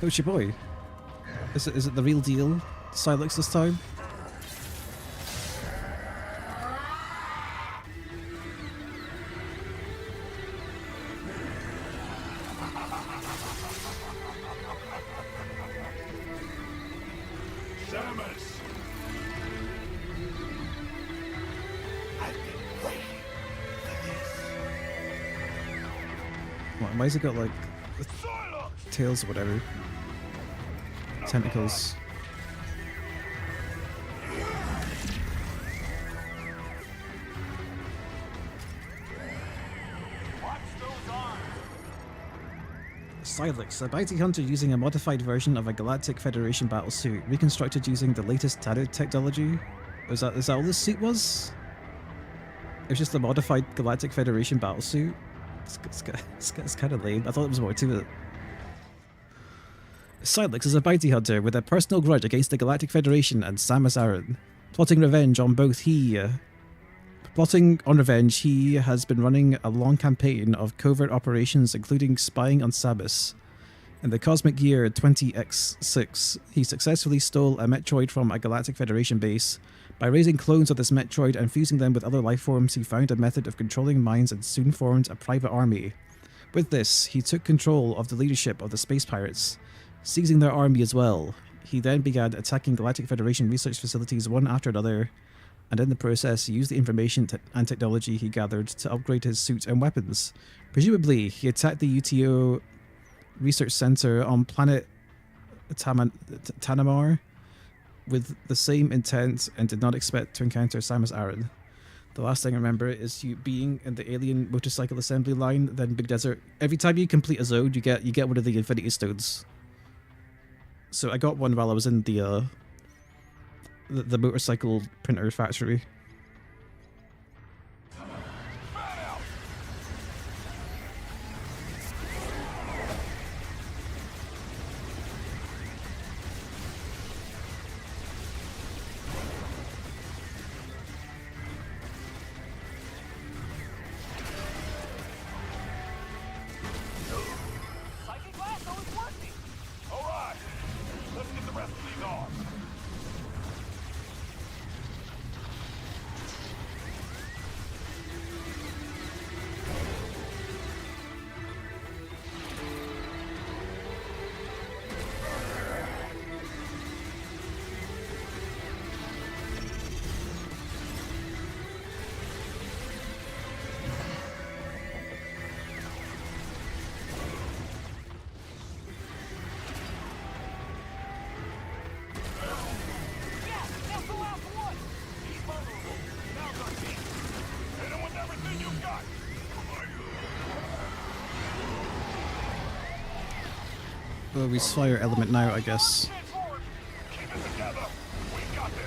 Who's your boy? Is it the real deal? Sylux this time? Samus! I've been waiting for this. Why has it got like Sylux! tails or whatever? Tentacles. Watch those arms! Sylux, a bounty hunter using a modified version of a Galactic Federation battlesuit, reconstructed using the latest technology. Is that all this suit was? It was just a modified Galactic Federation battlesuit? It's kind of lame. I thought there was more to it. Sylux is a bounty hunter with a personal grudge against the Galactic Federation and Samus Aran. Plotting on revenge, he has been running a long campaign of covert operations including spying on Samus. In the cosmic year 20X6, he successfully stole a Metroid from a Galactic Federation base. By raising clones of this Metroid and fusing them with other lifeforms, he found a method of controlling minds and soon formed a private army. With this, he took control of the leadership of the Space Pirates, seizing their army as well. He then began attacking Galactic Federation research facilities one after another, and in the process he used the information and technology he gathered to upgrade his suit and weapons. Presumably, he attacked the UTO research center on planet Tanamar with the same intent and did not expect to encounter Samus Aran. The last thing I remember is you being in the alien motorcycle assembly line, then Big Desert. Every time you complete a zone, you get one of the Infinity Stones. So I got one while I was in the motorcycle printer factory. Psychic Lasso is working! Alright! Let's get the rest of these arms! Well, we fire element now, I guess. Keep it together! We got this!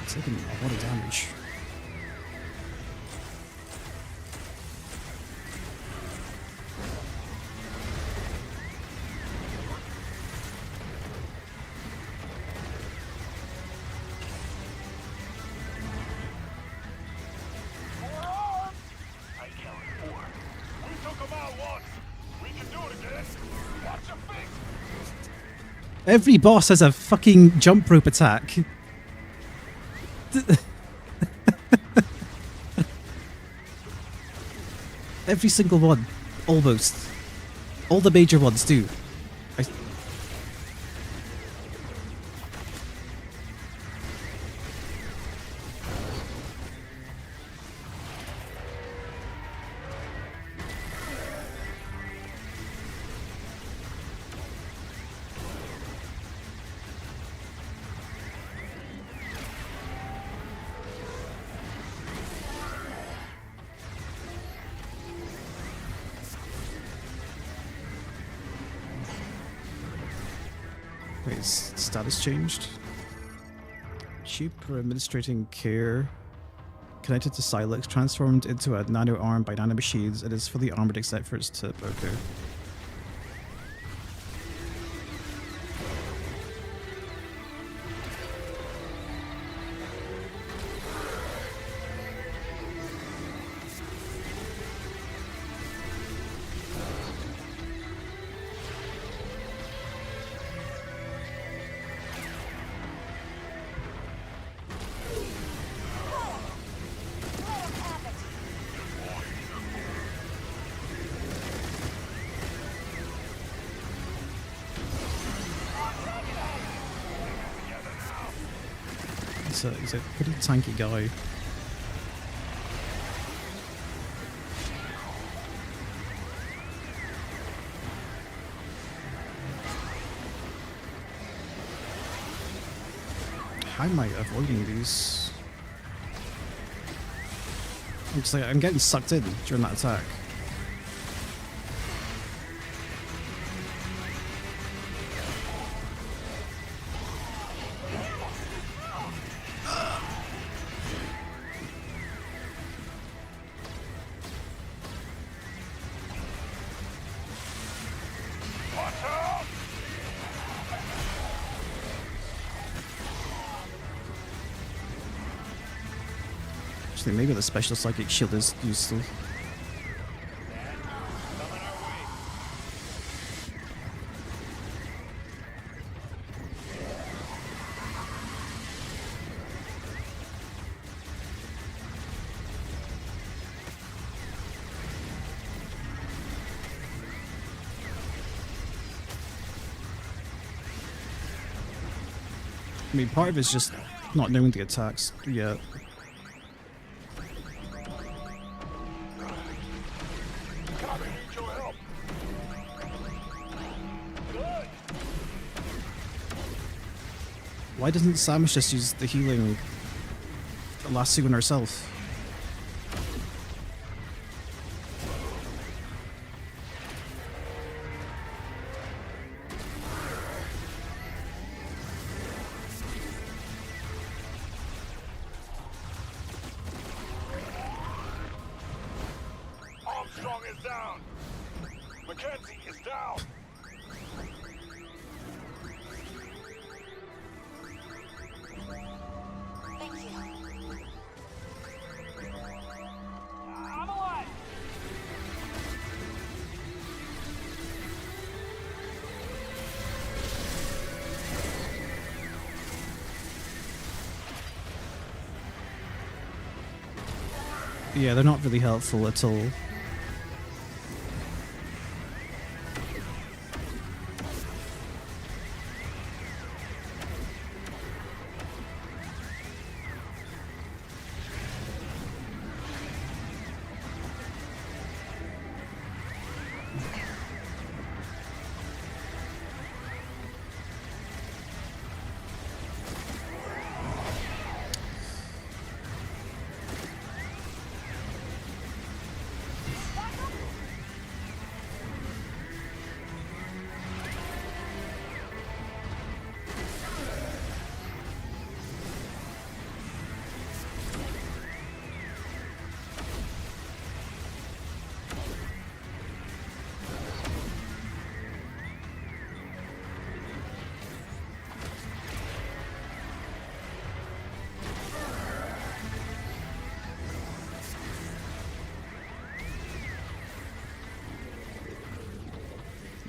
Taking a lot of damage. I counted 4. We took them out once! We can do it again! Watch your feet! Every boss has a fucking jump rope attack. Every single one. Almost. All the major ones do. his status changed. Cheap for administrating care. Connected to Sylux, transformed into a nano arm by nanomachines. It is fully armored except for its tip. Okay. He's a pretty tanky guy. How am I avoiding these? I'm getting sucked in during that attack. Maybe the special psychic shield is useful. I mean, part of it's just not knowing the attacks yet. Why doesn't Samus just use the healing lasso on herself? Armstrong is down. Mackenzie is down. Thank you. I'm alive! Yeah, they're not really helpful at all.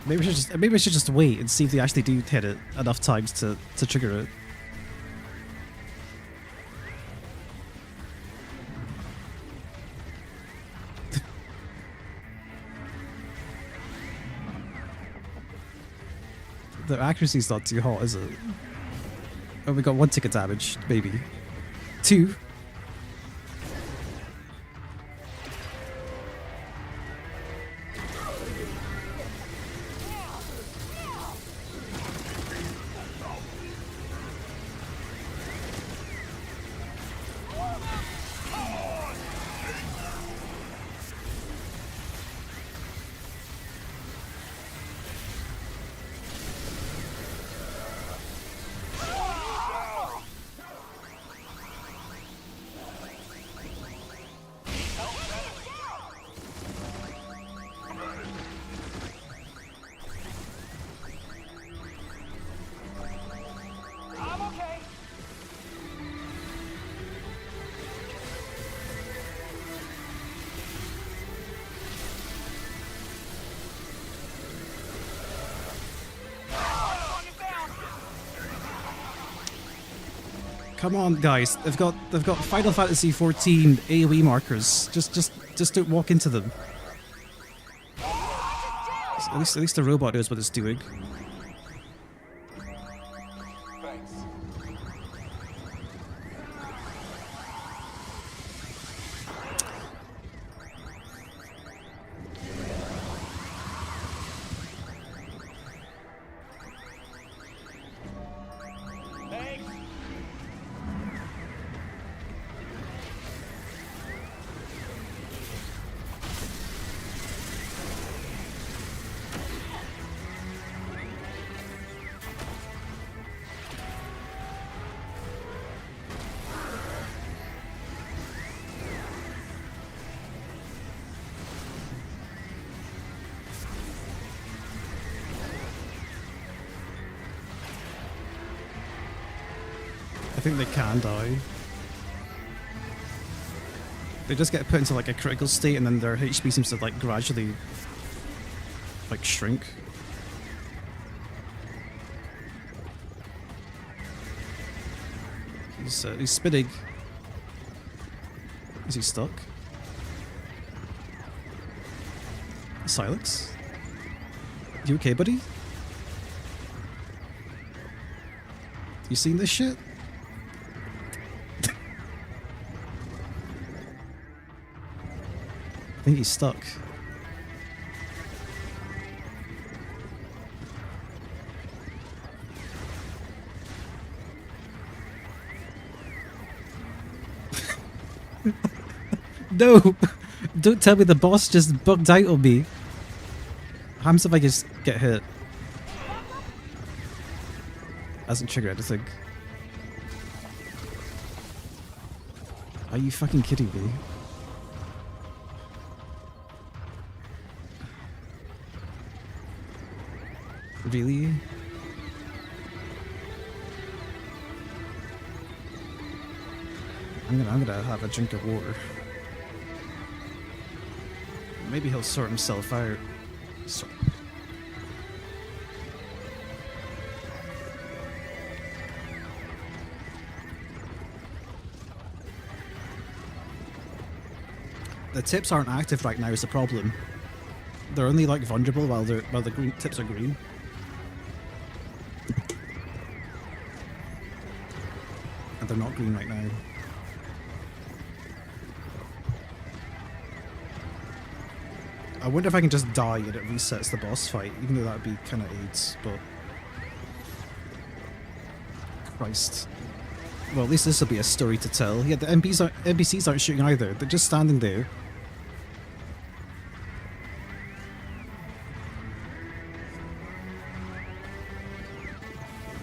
Maybe we should just wait and see if they actually do hit it enough times to trigger it. The accuracy's not too hot, is it? Oh, we got 1 ticket damage, maybe. 2. Come on, guys. They've got Final Fantasy 14 AoE markers. Just don't walk into them. At least the robot knows what it's doing. Thanks. I think they can die. They just get put into like a critical state and then their HP seems to like gradually like shrink. He's spinning. Is he stuck? Sylux? You okay, buddy? You seen this shit? I think he's stuck. No! Don't tell me the boss just bugged out on me. What happens if I just get hit? Hasn't triggered anything. Are you fucking kidding me? Really? I'm gonna have a drink of water. Maybe he'll sort himself out. The tips aren't active right now is the problem. They're only like vulnerable while the green tips are green. And they're not green right now. I wonder if I can just die and it resets the boss fight, even though that would be kind of AIDS, but... Christ. Well, at least this will be a story to tell. Yeah, the NPCs aren't shooting either, they're just standing there.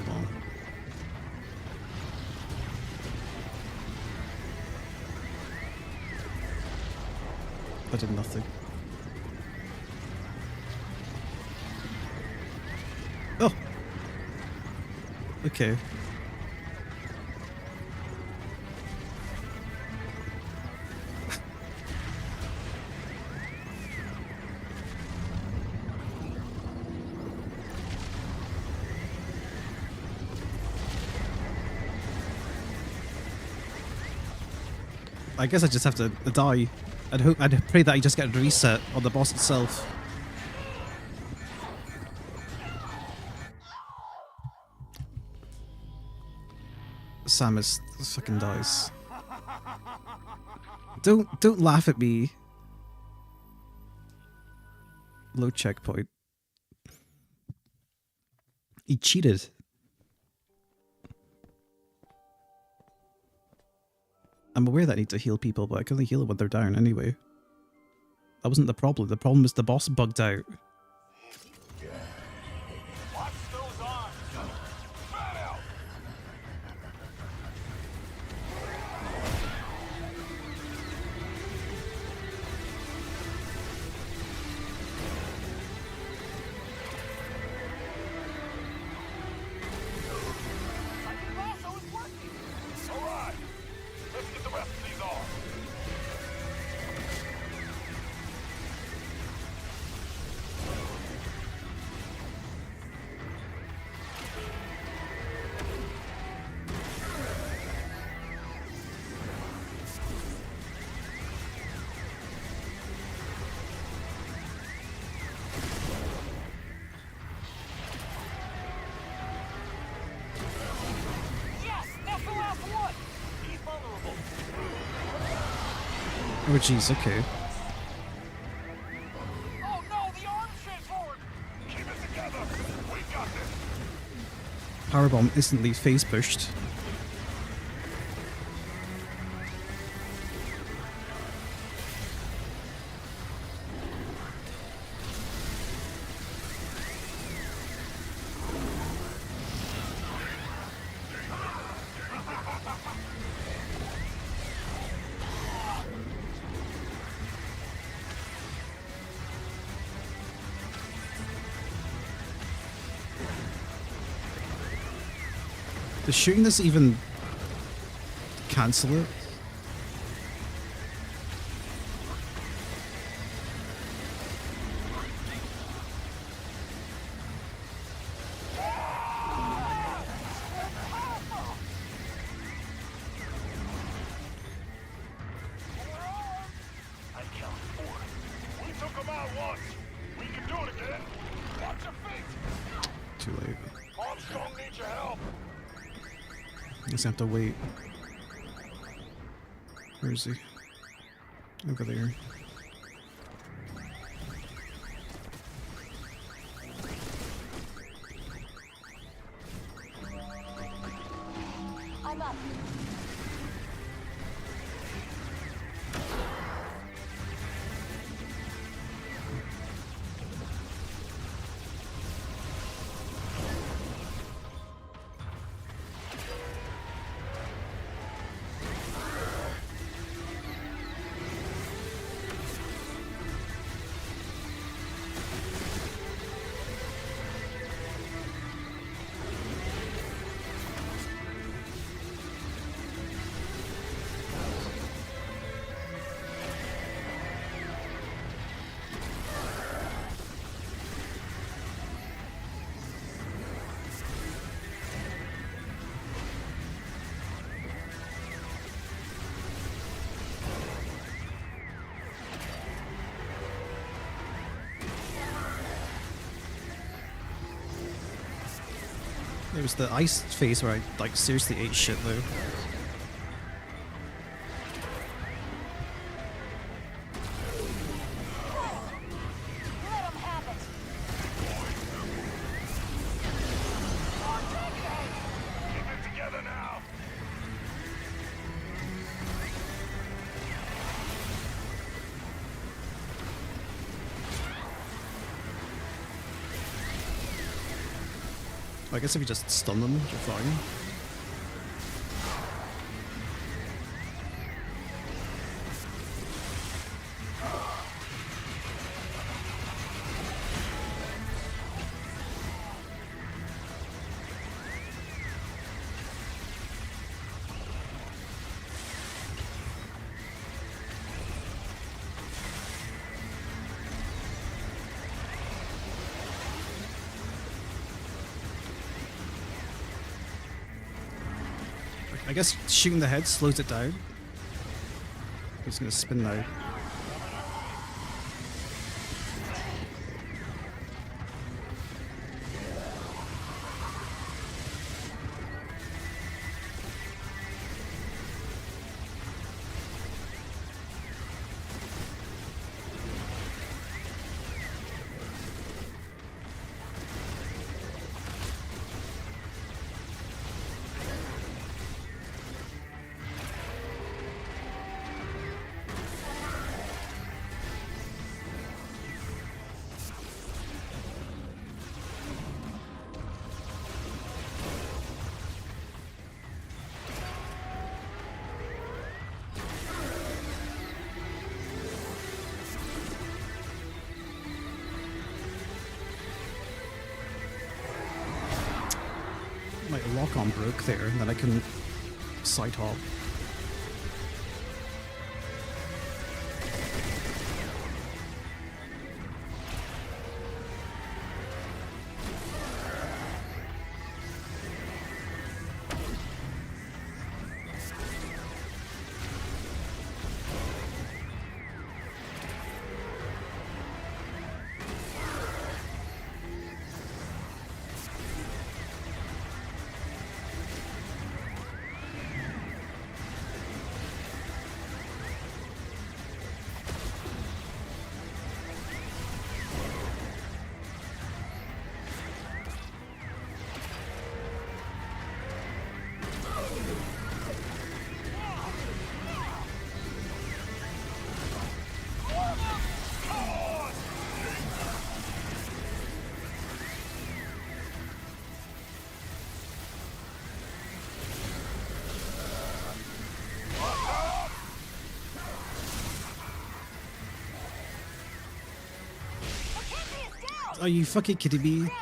Come on. I did nothing. Oh! Okay. I guess I just have to die. I'd pray that I just get a reset on the boss itself. Samus fucking dies. Don't laugh at me. Low checkpoint. He cheated. I'm aware that I need to heal people, but I can only heal them when they're down anyway. That wasn't the problem. The problem is the boss bugged out. Watch those arms. Fat out. All right. Let's get the rest of these arms. Oh jeez, okay. Oh no, the arm shit forward! Keep it together. We got this. Powerbomb instantly face pushed. Does shooting this even cancel it? I count 4. We took them out once. We can do it again. Watch your feet. Too late. Armstrong needs your help. Just have to wait. Where is he? Over there. I'm up. It was the ice phase where I like seriously ate shit though. Let 'em have it. Keep it together now. I guess if you just stun them, you're fine. I guess shooting the head slows it down. It's gonna spin now. My lock-on broke there, and then I couldn't side hop. Are you fucking kidding me? Damn it!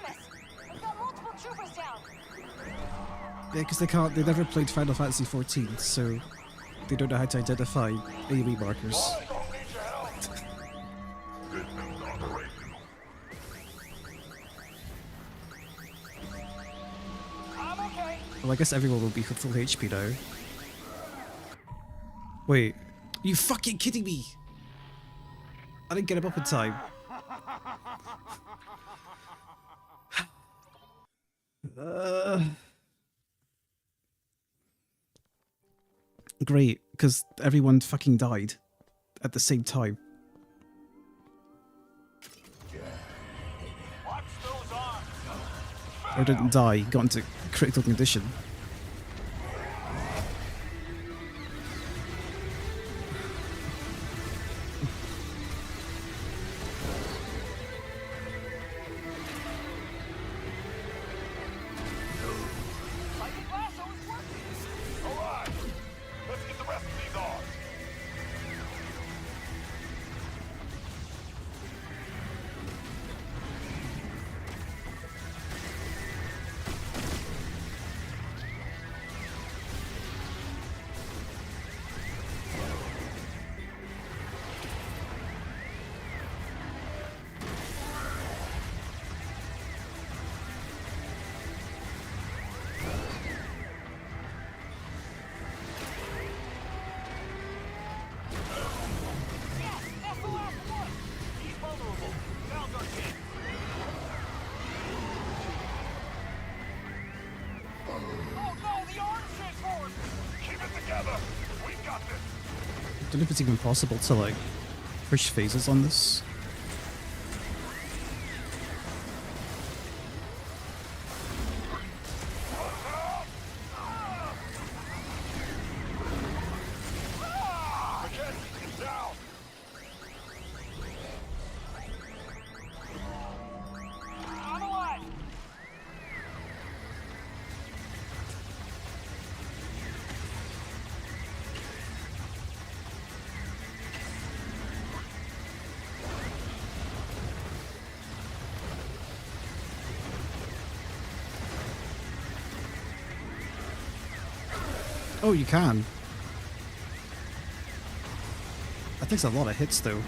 We've got multiple troopers down. Yeah, because they never played Final Fantasy 14, so they don't know how to identify AoE markers. Systems operational. I'm okay. Well, I guess everyone will be full HP now. Wait, you fucking kidding me? I didn't get him up in time. Great, because everyone fucking died at the same time. Watch those arms. Or didn't die, got into critical condition. Psychic lasso is working. Alright, let's get the rest of these arms. Yes, that's the last one. He's vulnerable. Found our kid. Oh no, the arms transformed. Keep it together. We got this. I don't know if it's even possible to, like, push phases on this. Again, it's down. I'm alive. Oh, you can. That takes a lot of hits, though.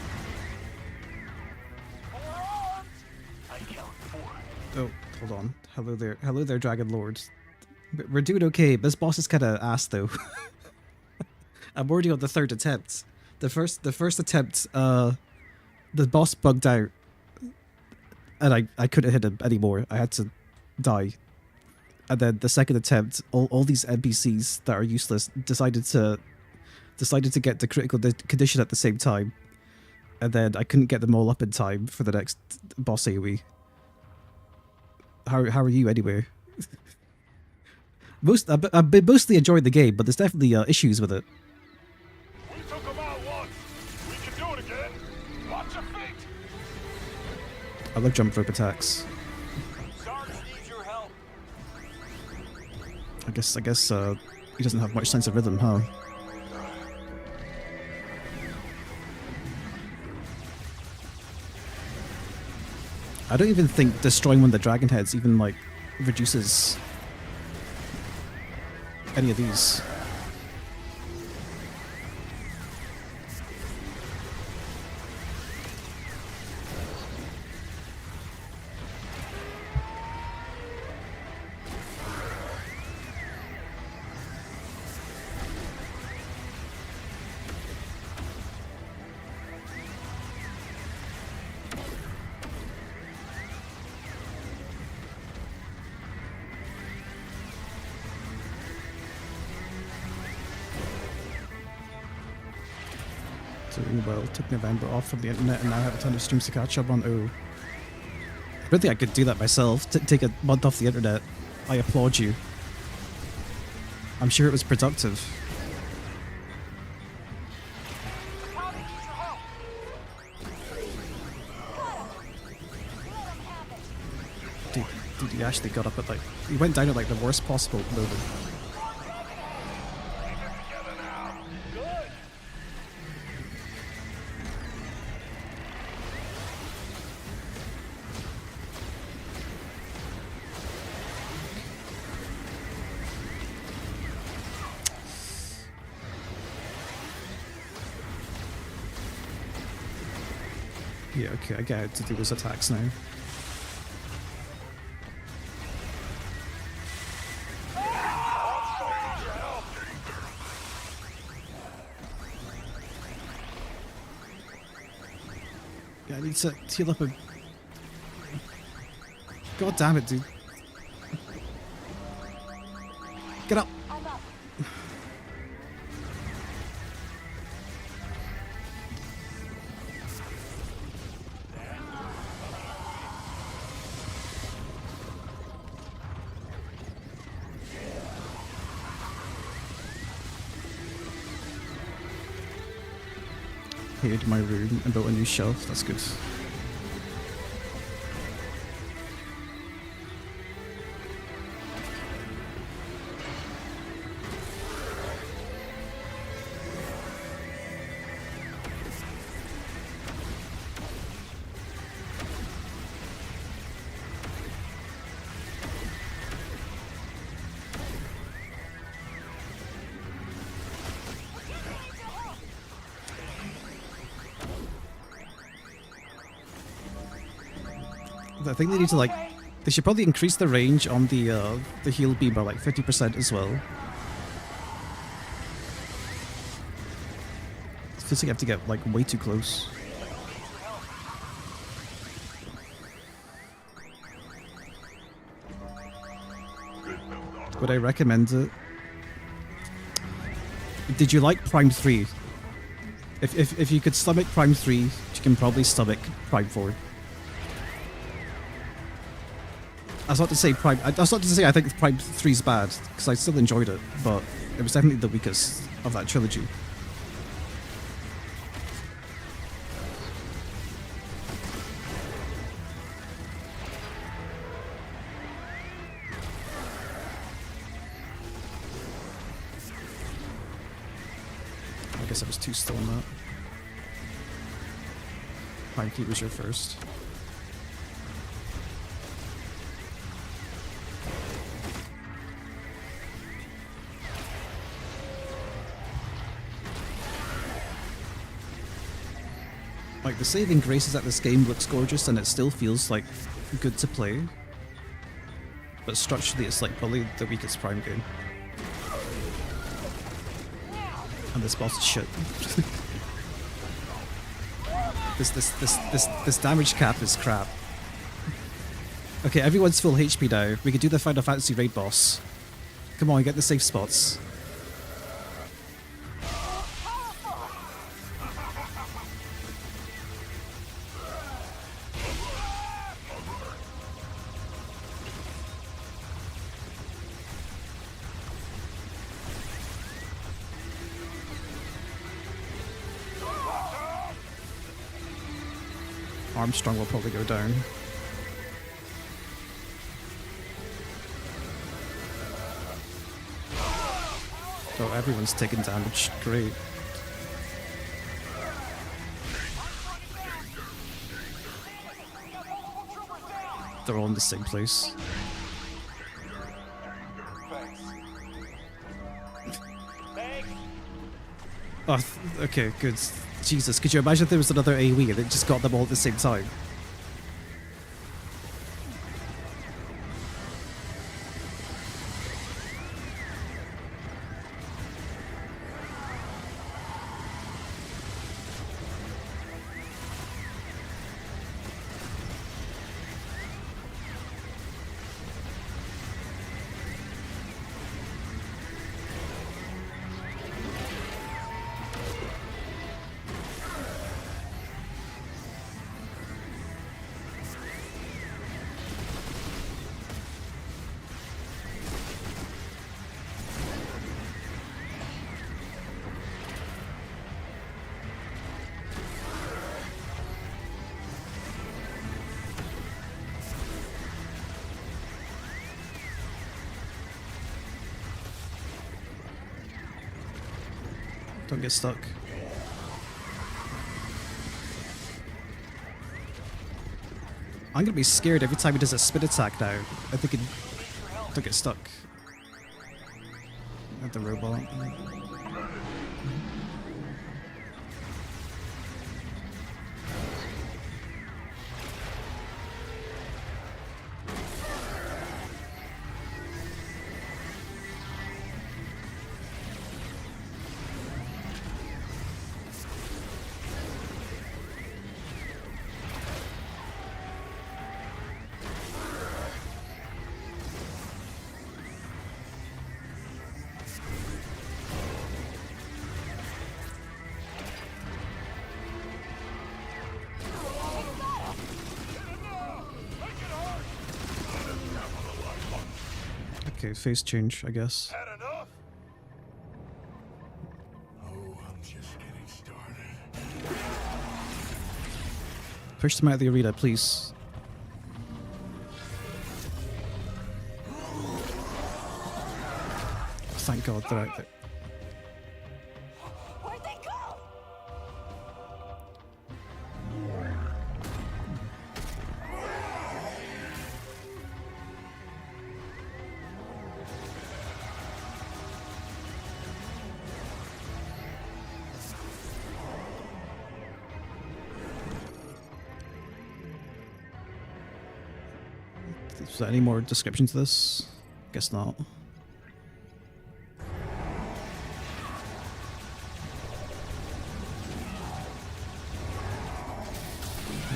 I count 4. Oh, hold on. Hello there, Dragon Lord. We're doing okay. This boss is kind of ass, though. I'm already on the 3rd attempt. The first attempt, the boss bugged out, and I couldn't hit him anymore. I had to die. And then the second attempt, all these NPCs that are useless decided to get the critical condition at the same time, and then I couldn't get them all up in time for the next boss AoE. How are you anyway? I've been mostly enjoying the game, but there's definitely issues with it. We took them out once. We can do it again. Watch your feet. I love jump rope attacks. Sarge needs your help. I guess he doesn't have much sense of rhythm, huh? I don't even think destroying one of the dragon heads even, like, reduces any of these. So, well, took November off from the internet and now have a ton of streams to catch up on. Oh. I don't think I could do that myself. Take a month off the internet. I applaud you. I'm sure it was productive. Tommy needs your help. Dude, he actually got up at, like, he went down at, like, the worst possible moment. Yeah, okay, I get how to do those attacks now. Yeah, I need to heal up a... God damn it, dude. Get up! I'm up. Cleared my room and built a new shelf, that's good. I think they need to like, they should probably increase the range on the heal beam by like 50% as well. It feels like you have to get like way too close. Would I recommend it? Did you like Prime 3? If you could stomach Prime 3, you can probably stomach Prime 4. That's not to say I think Prime 3 is bad, because I still enjoyed it, but it was definitely the weakest of that trilogy. I guess I was too slow on that. Prime 3 was your first. Like, the saving grace is that this game looks gorgeous and it still feels, like, good to play. But structurally, it's, like, probably the weakest Prime game. And this boss is shit. This damage cap is crap. Okay, everyone's full HP now. We can do the Final Fantasy raid boss. Come on, get the safe spots. Armstrong will probably go down. Oh, everyone's taking damage. Great. They're all in the same place. Oh, okay, good. Jesus, could you imagine if there was another AoE and it just got them all at the same time? Don't get stuck. I'm gonna be scared every time he does a spin attack now. I think don't get stuck. At the robot. Okay, phase change, I guess. Had enough? Oh, I'm just getting started. Push them out of the arena, please. Thank God they're out there. Where'd they go? Is there any more description to this? Guess not.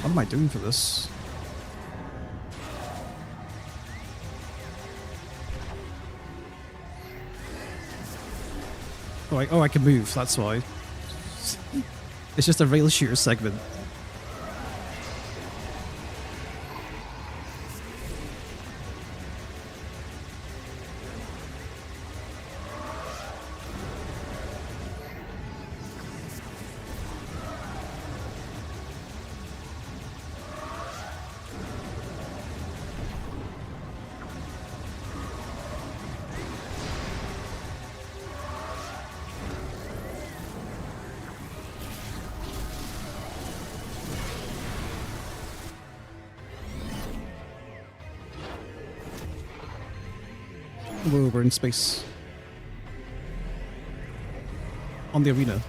What am I doing for this? Oh, I can move, that's why. It's just a rail shooter segment. Whoa, we're in space. On the arena.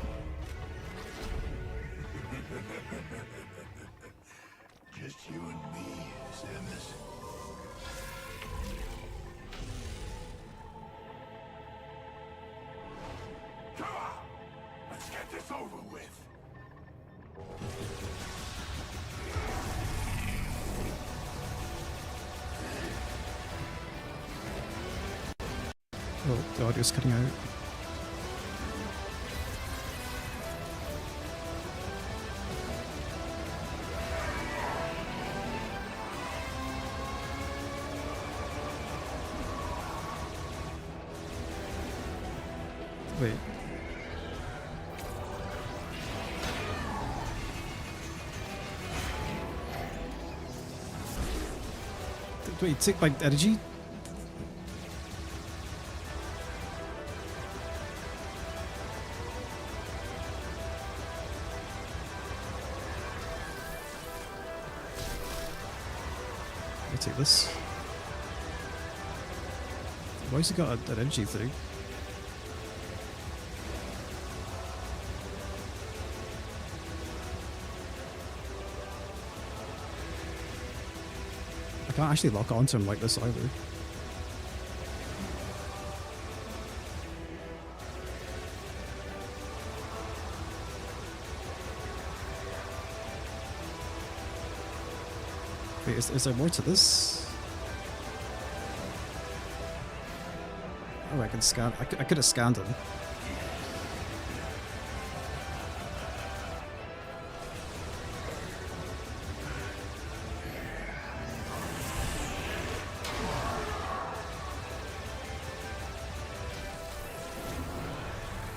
Just you and me, Samus. Come on! Let's get this over with. Oh, the audio's cutting out. Wait. Wait, take my energy? I'll take this. Why's he got an energy thing? I can't actually lock onto him like this either. Wait, is there more to this? Oh, I can scan. I could have scanned him.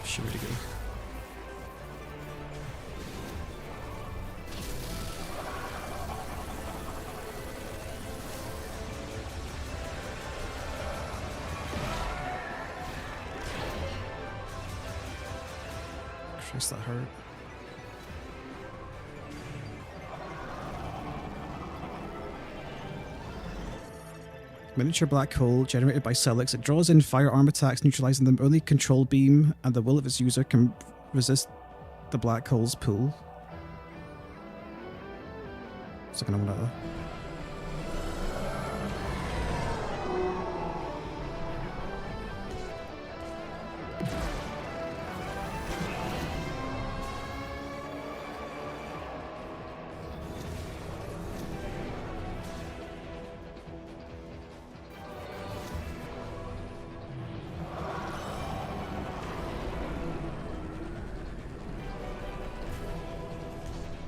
Should we go? Christ, that hurt. Miniature black hole generated by Sylux. It draws in firearm attacks, neutralizing them. Only control beam and the will of its user can resist the black hole's pull. So I'm gonna wanna.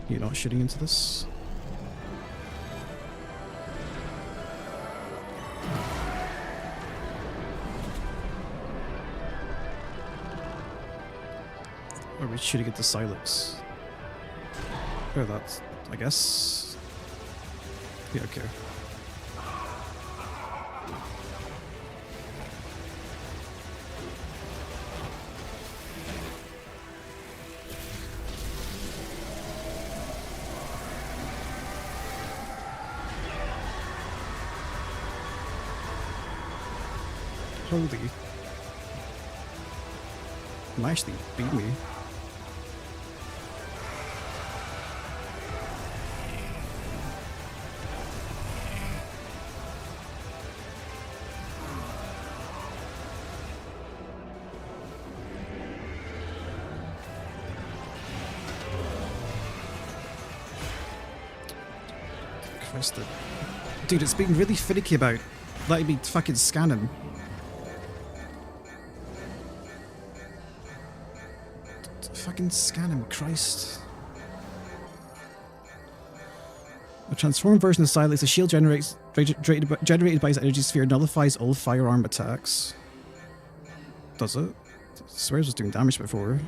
You're not shooting into this? Or are we shooting at the Sylux? Oh, that's... I guess... Yeah, okay. Holy. It actually beat me. Christ, dude, it's been really finicky about letting me fucking scan him. Fucking scan him, Christ. A transformed version of Sylux, the shield generated by his energy sphere nullifies all firearm attacks. Does it? I swear it was doing damage before.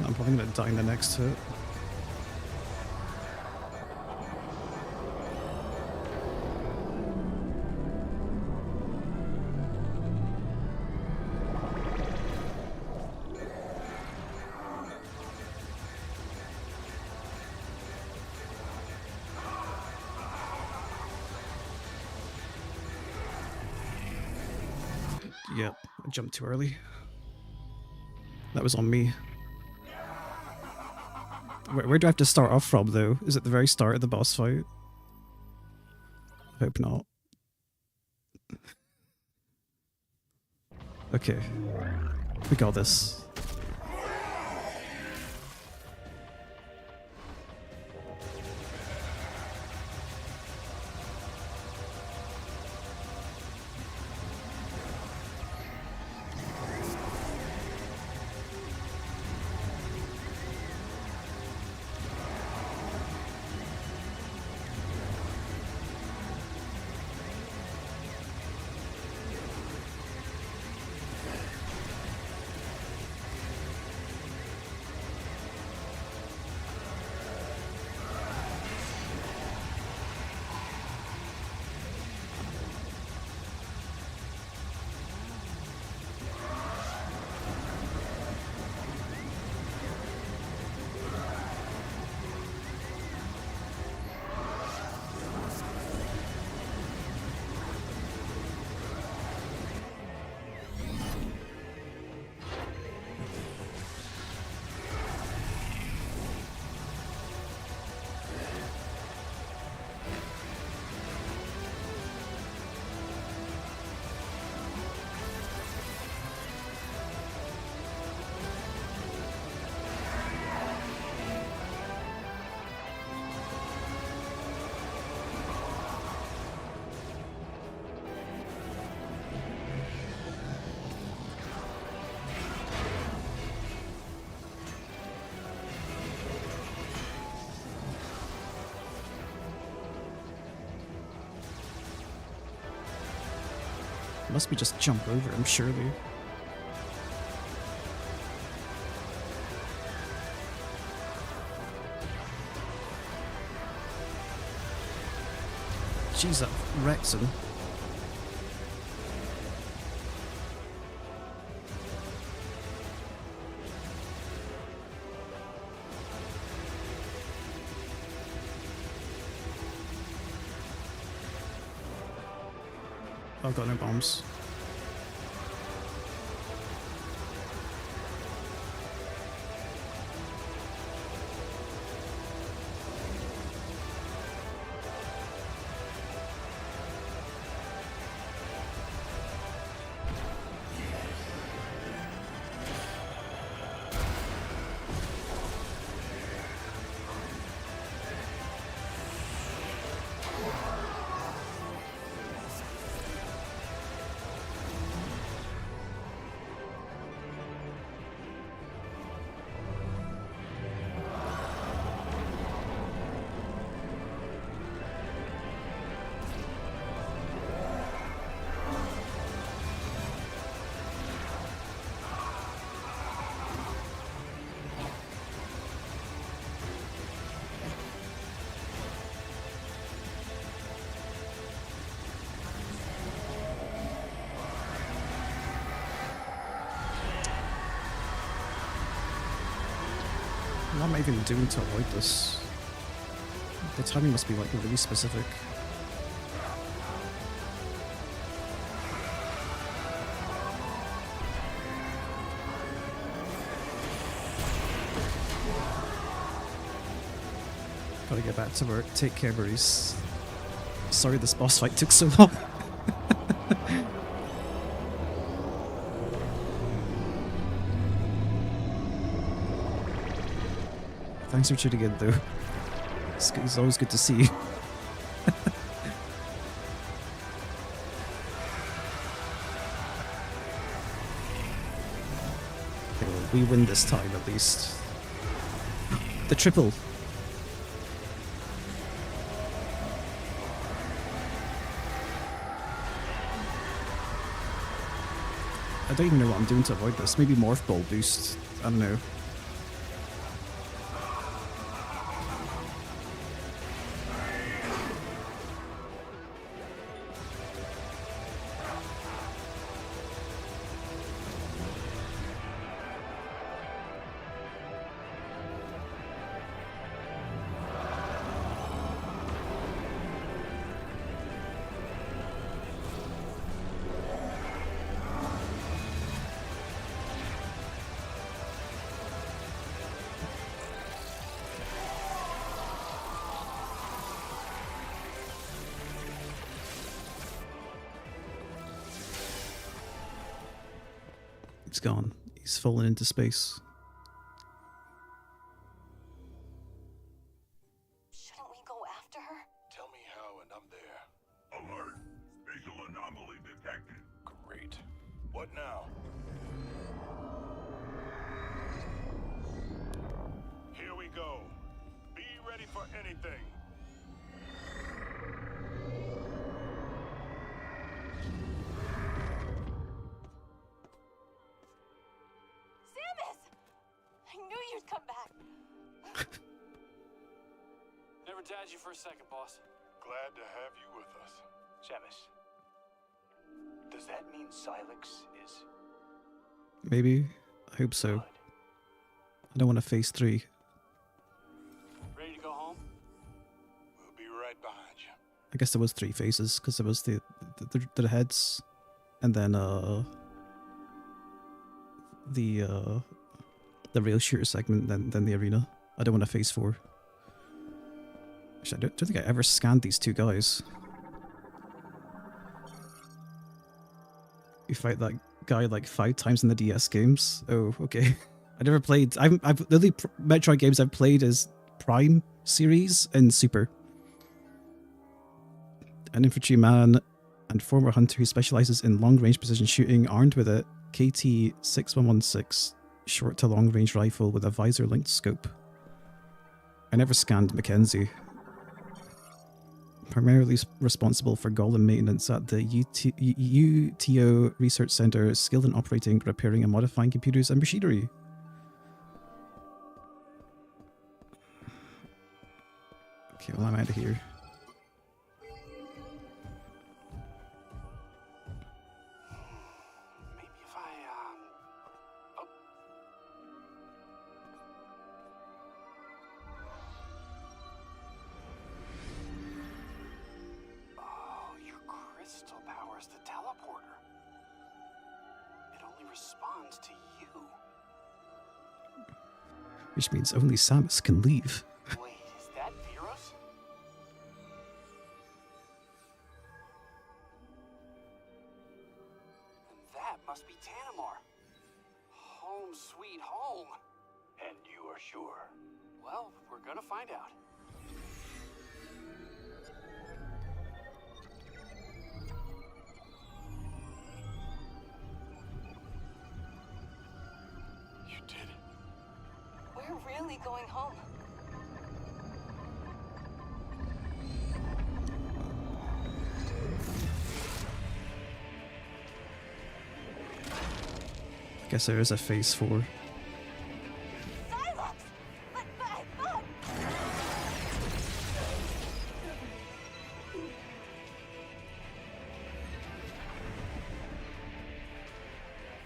I'm probably gonna die in the next hit. Yep, I jumped too early. That was on me. Where do I have to start off from, though? Is it the very start of the boss fight? Hope not. Okay. We got this. Must be just jump over him, surely. Jeez, that wrecks him. I've got no bombs. What am I even doing to avoid this? The timing must be like really specific. Gotta get back to work. Take care, Maurice. Sorry this boss fight took so long. Thanks for tuning in, though. It's always good to see you. Okay, well, we win this time, at least. The triple. I don't even know what I'm doing to avoid this. Maybe Morph Ball boost. I don't know. It's gone. He's fallen into space. Shouldn't we go after her? Tell me how and I'm there. Alert! Spatial anomaly detected. Great. What now? Here we go. Be ready for anything. Samus! I knew you'd come back. Never doubted you for a second, boss. Glad to have you with us. Samus, does that mean Sylux is Maybe. I hope so. good? I don't want to face 3. Ready to go home? We'll be right behind you. I guess there was 3 phases, because there was the heads, and then the rail shooter segment, then the arena. I don't want to phase 4. Actually, I don't think I ever scanned these 2 guys. You fight that guy like 5 times in the DS games. Oh, okay. I never played. I've the only Metroid games I've played is Prime series and Super. An infantryman and former hunter who specializes in long-range precision shooting, armed with a KT-6116 short to long-range rifle with a visor-linked scope. I never scanned Mackenzie. Primarily responsible for golem maintenance at the UTO Research Center, skilled in operating, repairing, and modifying computers and machinery. Okay, well, I'm out of here. Maybe if I, oh. Oh, your crystal powers the teleporter. It only responds to you. Which means only Samus can leave. Wait, is that Virus? And that must be Tanamar. Home sweet home. And you are sure? Well, we're gonna find out. You did it. We're really going home. I guess there is a phase 4. Sylux! Look!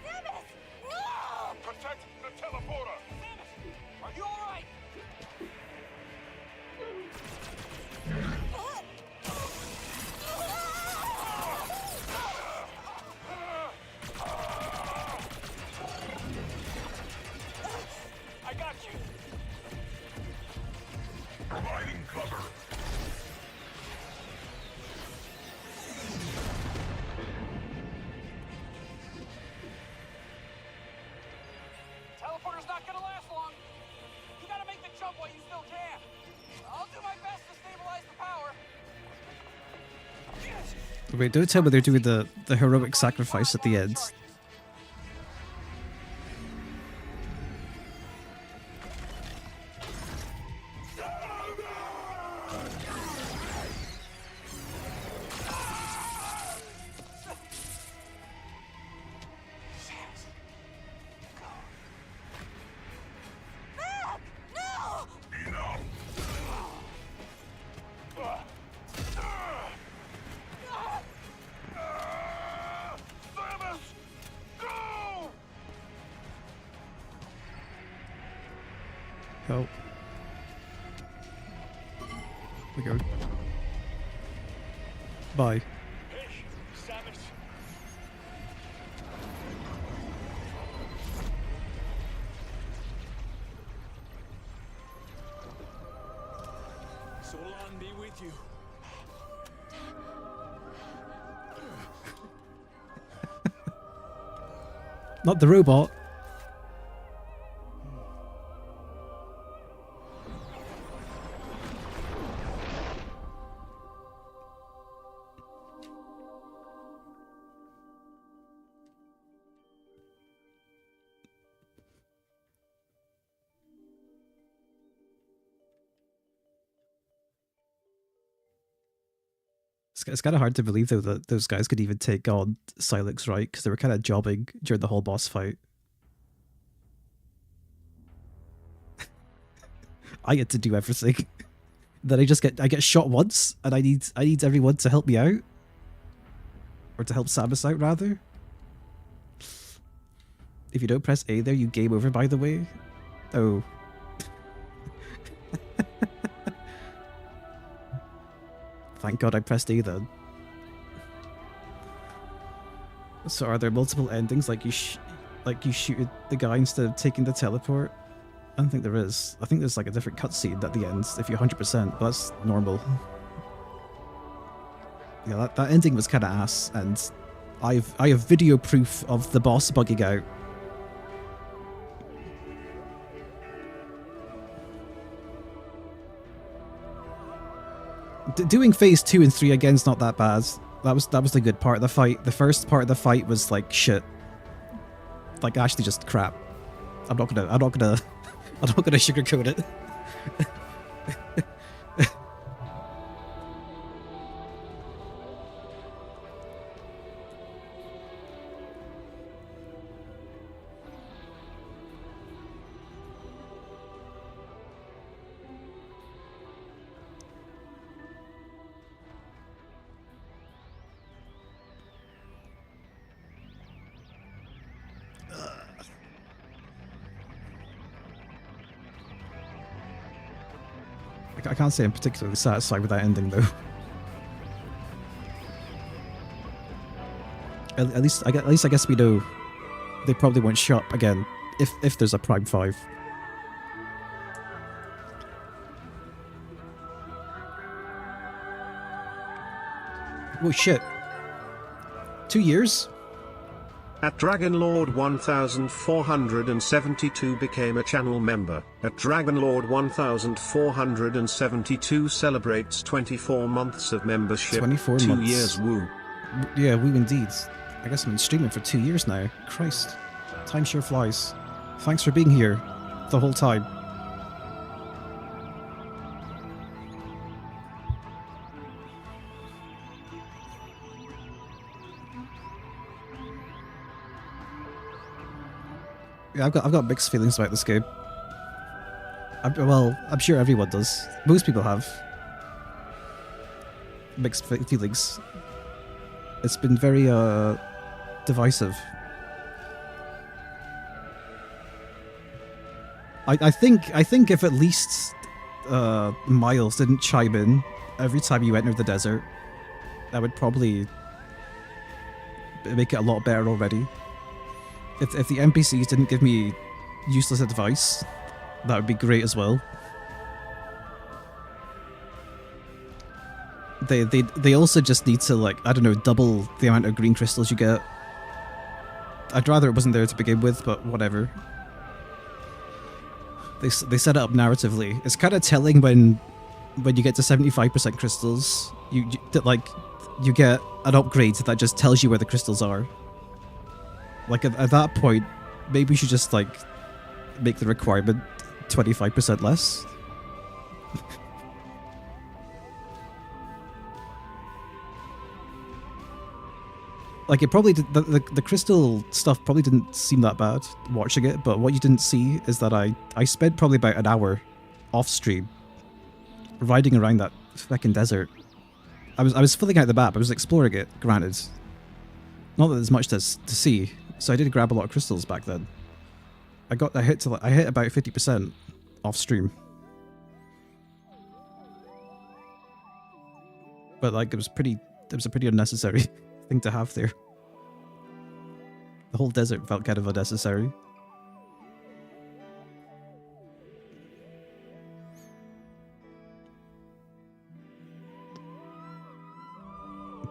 Samus! No! Protect the teleporter! Are you alright? I got you. Providing cover. Teleporter's not gonna last long. You gotta make the jump while you still can. I'll do my best to stabilize the power. Wait, don't tell me they're doing the heroic sacrifice at the end. Samus! Go! Help. We go. Bye. Hey, Samus. Solon be with you. Not the robot. It's kind of hard to believe though that those guys could even take on Sylux, right? Because they were kind of jobbing during the whole boss fight. I get to do everything. Then I get shot once, and I need everyone to help me out, or to help Samus out rather. If you don't press A there, you game over. By the way, oh. Thank God I pressed A then. So are there multiple endings, like you shoot the guy instead of taking the teleport? I don't think there is. I think there's like a different cutscene at the end if you're 100%, but that's normal. Yeah, that ending was kind of ass, and I have video proof of the boss bugging out. Doing phase 2 and 3 again is not that bad. That was the good part of the fight. The first part of the fight was like shit. Like actually just crap. I'm not gonna sugarcoat it. I can't say I'm particularly satisfied with that ending though. At least I guess we know they probably won't show up again if there's a Prime 5. Oh shit. 2 years? At Dragonlord 1472 became a channel member. At Dragonlord 1472 celebrates 24 months of membership. 24 2 months. years, woo. Yeah, woo indeed. I guess I've been streaming for 2 years now. Christ. Time sure flies. Thanks for being here the whole time. Yeah, I've got mixed feelings about this game. I'm sure everyone does. Most people have mixed feelings. It's been very divisive. I think if at least Miles didn't chime in every time you enter the desert, that would probably make it a lot better already. If the NPCs didn't give me useless advice, that would be great as well. They also just need to, like, I don't know, double the amount of green crystals you get. I'd rather it wasn't there to begin with, but whatever. They set it up narratively. It's kind of telling when you get to 75% crystals, you get an upgrade that just tells you where the crystals are. Like at that point, maybe you should just like make the requirement 25% less. Like it probably did, the crystal stuff probably didn't seem that bad watching it, but what you didn't see is that I spent probably about an hour off stream riding around that fucking desert. I was filling out the map. I was exploring it. Granted, not that there's much to see, so I did grab a lot of crystals back then. I hit about 50% off stream, but like it was a pretty unnecessary thing to have there. The whole desert felt kind of unnecessary.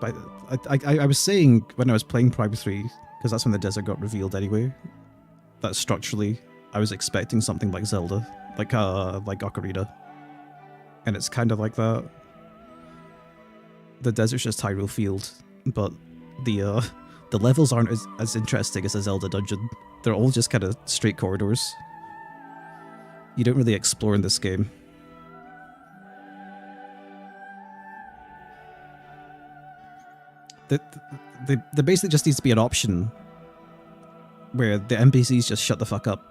But I was saying when I was playing Prime 3, because that's when the desert got revealed anyway, that structurally I was expecting something like Zelda, like Ocarina, and it's kind of like that. The desert's just Hyrule Field, but the levels aren't as interesting as a Zelda dungeon. They're all just kind of straight corridors. You don't really explore in this game. There basically just needs to be an option where the NPCs just shut the fuck up.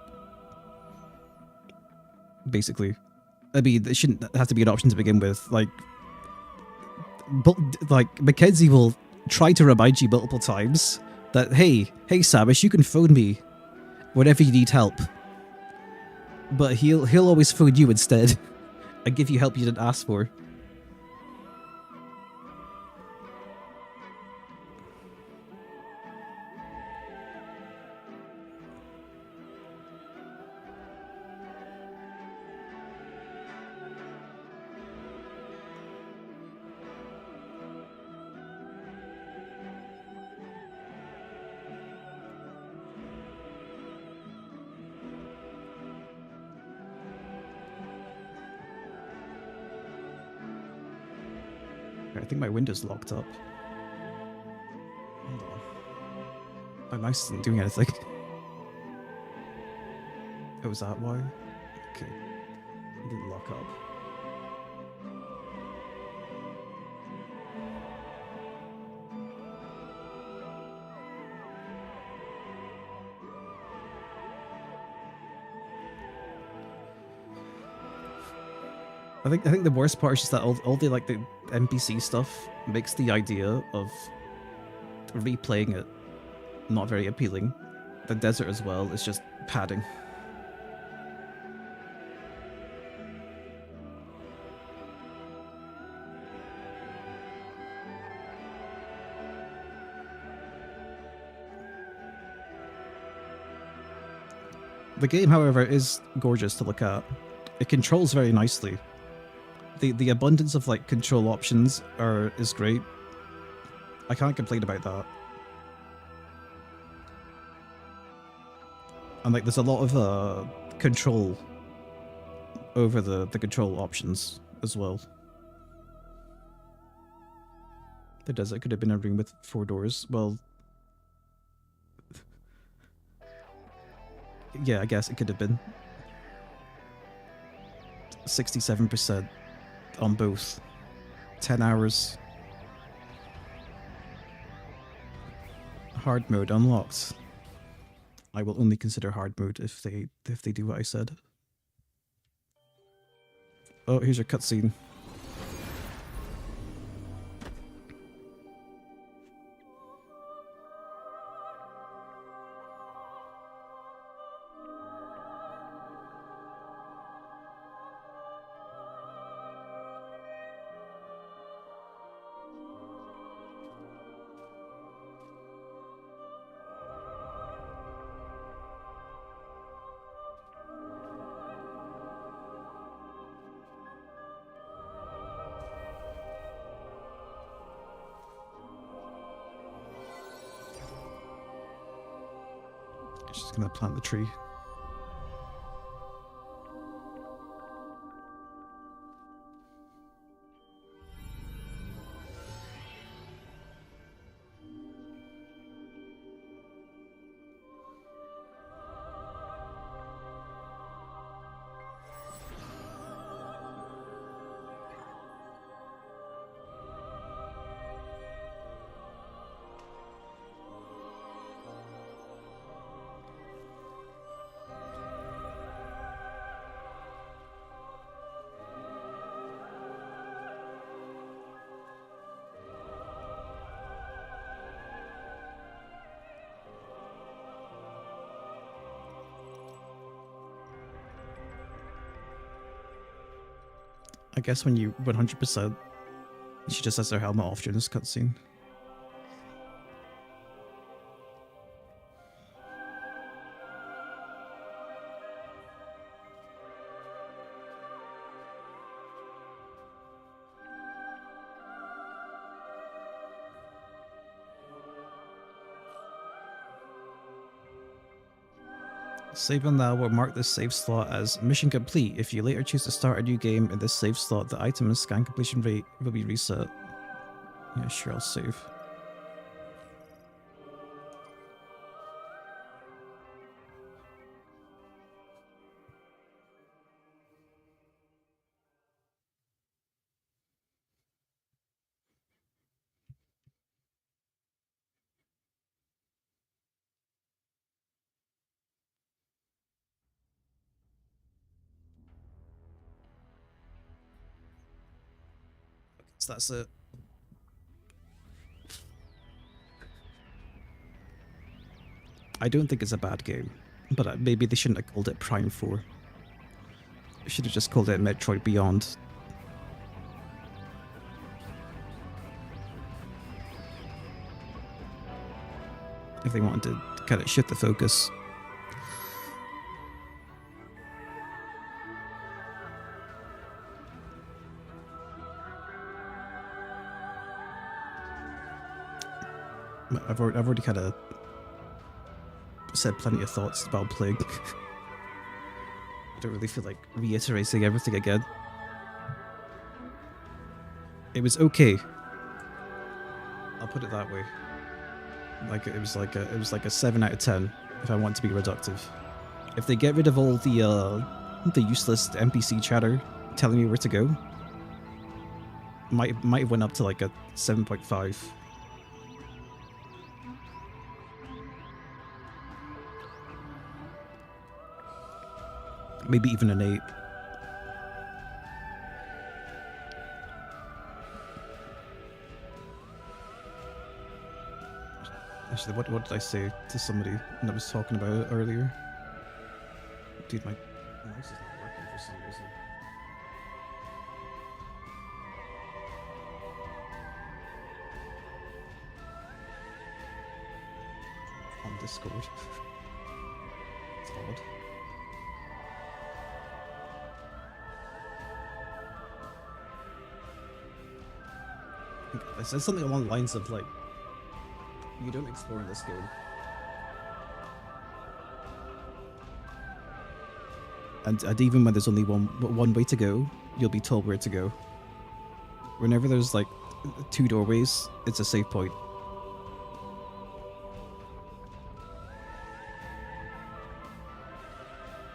Basically. I mean, it shouldn't have to be an option to begin with. Like Mackenzie will try to remind you multiple times that, hey Samus, you can phone me whenever you need help. But he'll always phone you instead and give you help you didn't ask for. I think my window's locked up. Hold on. My mouse isn't doing anything. Oh, is that why? Okay. It didn't lock up. I think the worst part is just that all the like the NPC stuff makes the idea of replaying it not very appealing. The desert as well is just padding. The game, however, is gorgeous to look at. It controls very nicely. The abundance of like control options is great. I can't complain about that. And like there's a lot of control over the control options as well. The desert could have been a room with 4 doors. Well, yeah, I guess it could have been. 67% on both. 10 hours. Hard mode unlocked. I will only consider hard mode if they do what I said. Oh, here's your cutscene. Just gonna plant the tree. I guess when you 100%, she just has her helmet off during this cutscene. Save on now will mark this save slot as mission complete. If you later choose to start a new game in this save slot, the item and scan completion rate will be reset. Yeah, sure, I'll save. So that's it. I don't think it's a bad game, but maybe they shouldn't have called it Prime 4. They should have just called it Metroid Beyond. If they wanted to kind of shift the focus. I've already kind of said plenty of thoughts about Plague. I don't really feel like reiterating everything again. It was okay. I'll put it that way. Like it was like a 7 out of 10 if I want to be reductive. If they get rid of all the useless NPC chatter telling me where to go, might have went up to like a 7.5. Maybe even an 8. Actually, what did I say to somebody when I was talking about it earlier? Dude, my mouse is not working for some reason. On Discord. It's odd. I said something along the lines of like, you don't explore in this game. And even when there's only one way to go, you'll be told where to go. Whenever there's like 2 doorways, it's a save point.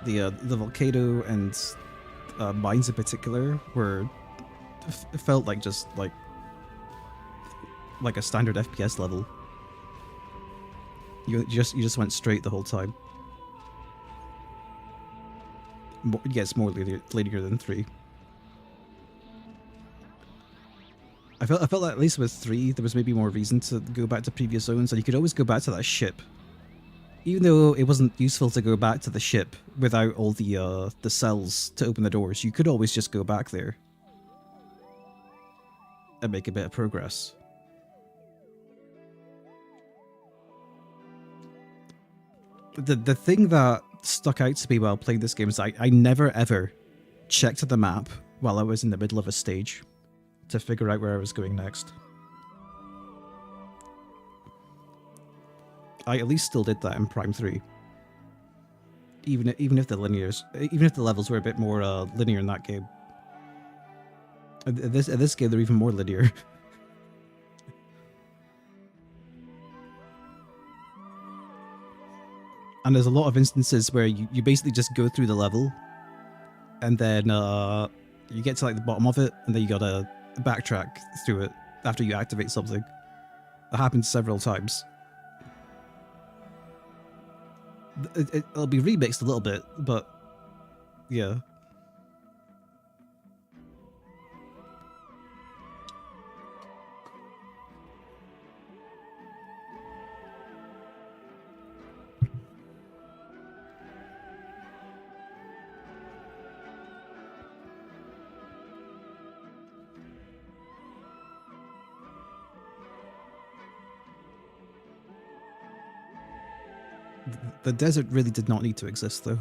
The volcano and mines in particular were it felt like just like a standard FPS level. You just went straight the whole time. Yeah, it's more linear than 3. I felt that at least with 3 there was maybe more reason to go back to previous zones, and you could always go back to that ship. Even though it wasn't useful to go back to the ship without all the cells to open the doors, you could always just go back there and make a bit of progress. The thing that stuck out to me while playing this game is I never ever checked the map while I was in the middle of a stage to figure out where I was going next. I at least still did that in Prime 3. even if the levels were a bit more linear in that game. In this game, they're even more linear. And there's a lot of instances where you basically just go through the level, and then you get to like the bottom of it, and then you gotta backtrack through it after you activate something. That happens several times. It'll be remixed a little bit, but yeah. The desert really did not need to exist, though.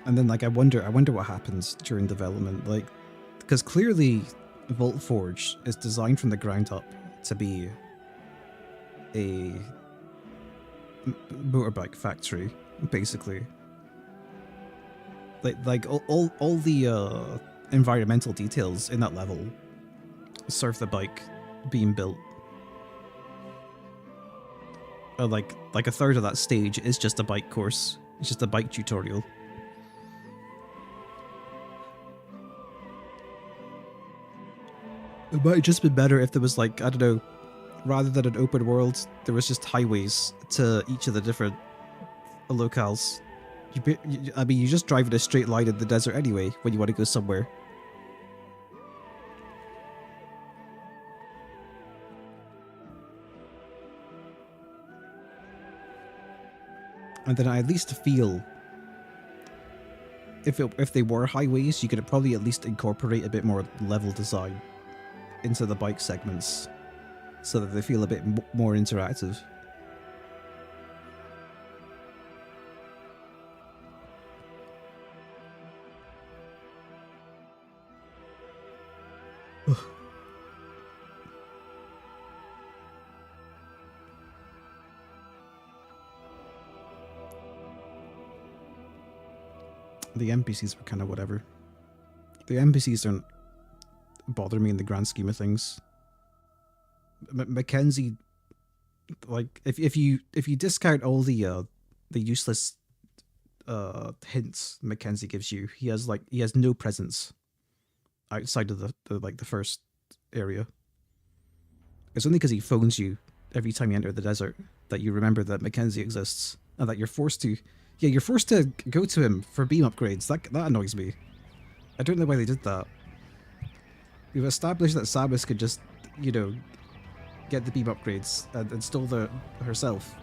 And then, like, I wonder what happens during development, like, because clearly, Vault Forge is designed from the ground up to be a motorbike factory, basically. Like all the environmental details in that level serve the bike being built. Like a third of that stage is just a bike course. It's just a bike tutorial. It might have just been better if there was, like, I don't know, rather than an open world, there was just highways to each of the different locales. I mean, you just drive in a straight line in the desert anyway when you want to go somewhere. And then I at least feel if they were highways, you could probably at least incorporate a bit more level design into the bike segments so that they feel a bit more interactive. The NPCs were kind of whatever. The NPCs don't bother me in the grand scheme of things. Mackenzie, like, if you discount all the useless hints Mackenzie gives you, he has no presence outside of the first area. It's only because he phones you every time you enter the desert that you remember that Mackenzie exists and that you're forced to. Yeah, you're forced to go to him for beam upgrades. That annoys me. I don't know why they did that. We've established that Samus could just, you know, get the beam upgrades and install herself.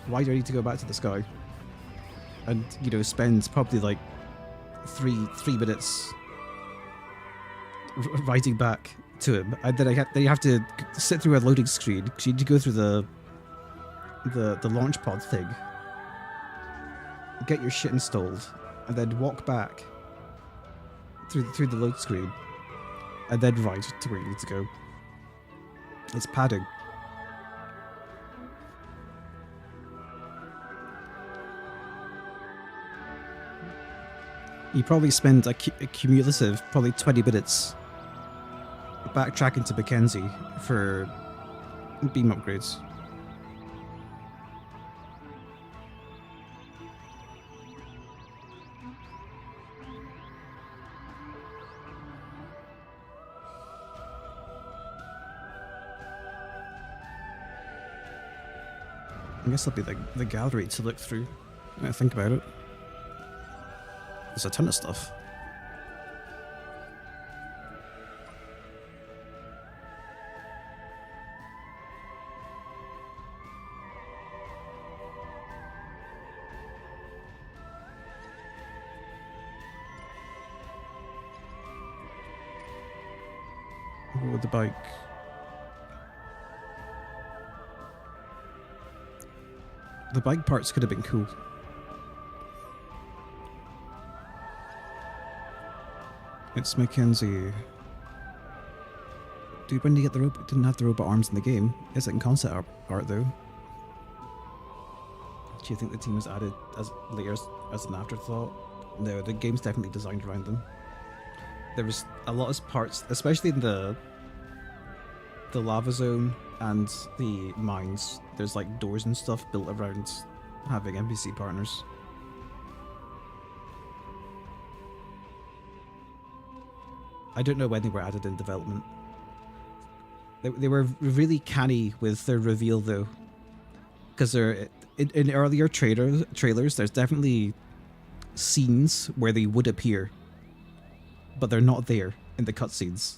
Why do I need to go back to the sky? And, you know, spend probably like three minutes riding back to him, and then you have to sit through a loading screen because you need to go through the launch pod thing, get your shit installed, and then walk back through the load screen, and then ride to where you need to go. It's padding. You probably spend a cumulative probably 20 minutes backtracking to Mackenzie for beam upgrades. I guess that'll be the gallery to look through when I think about it. There's a ton of stuff. What would the bike? The bike parts could have been cool. It's Mackenzie. Dude, when did you get the robot? Didn't have the robot arms in the game. Is it in concept art though? Do you think the team was added as later as an afterthought? No, the game's definitely designed around them. There was a lot of parts, especially in the lava zone and the mines. There's like doors and stuff built around having NPC partners. I don't know when they were added in development. They were really canny with their reveal though, because they're in earlier trailers. There's definitely scenes where they would appear, but they're not there in the cutscenes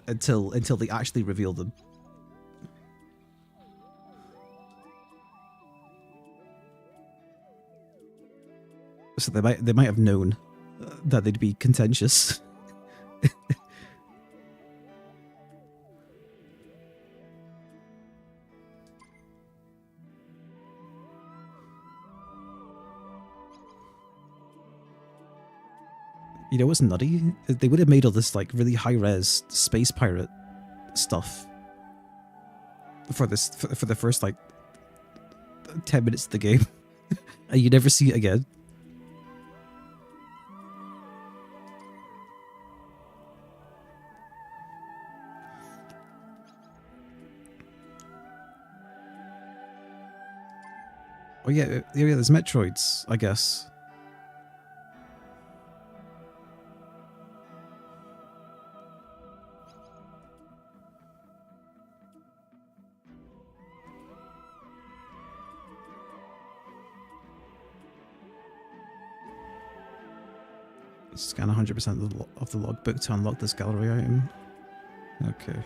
until they actually reveal them. So they might have known that they'd be contentious. You know what's nutty? They would have made all this like really high-res space pirate stuff for the first like 10 minutes of the game, and you never see it again. Oh yeah, there's Metroids, I guess. Scan 100% of the logbook to unlock this gallery item. Okay.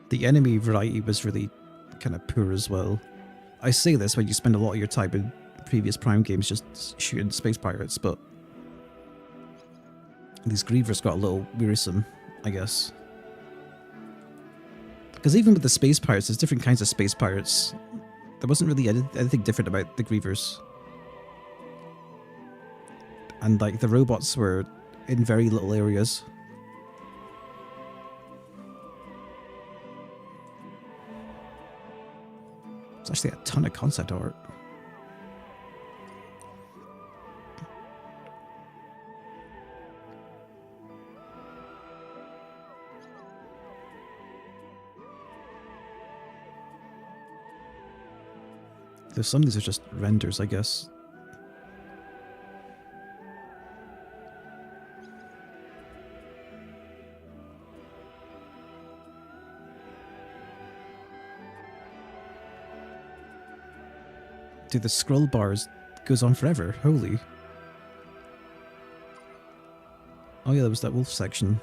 The enemy variety was really kind of poor as well. I say this when you spend a lot of your time in previous Prime games just shooting space pirates, but these grievers got a little wearisome, I guess. Because even with the space pirates, there's different kinds of space pirates. There wasn't really anything different about the grievers. And like the robots were in very little areas. There's actually a ton of concept art. There's some of these are just renders, I guess. Dude, the scroll bars goes on forever. Holy. Oh yeah, there was that wolf section.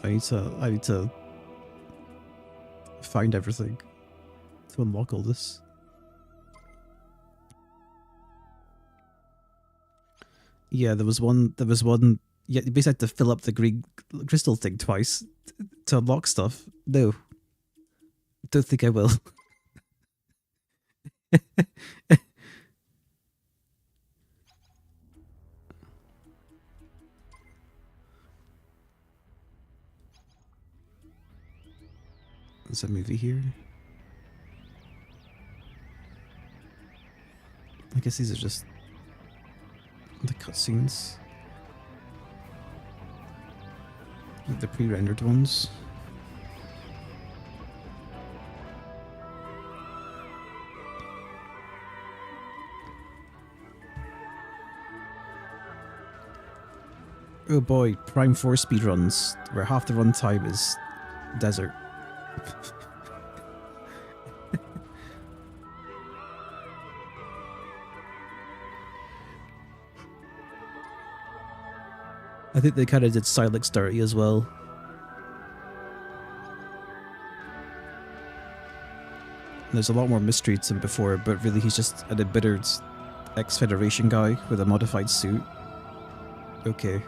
I need to find everything to unlock all this. Yeah, there was one, yeah, you basically had to fill up the green crystal thing twice to unlock stuff. No. Don't think I will. There's a movie here. I guess these are just the cutscenes. Like the pre-rendered ones. Oh boy, Prime 4 speedruns, where half the runtime is desert. I think they kind of did Sylux dirty as well. There's a lot more mystery to him before, but really he's just an embittered ex-Federation guy with a modified suit. Okay.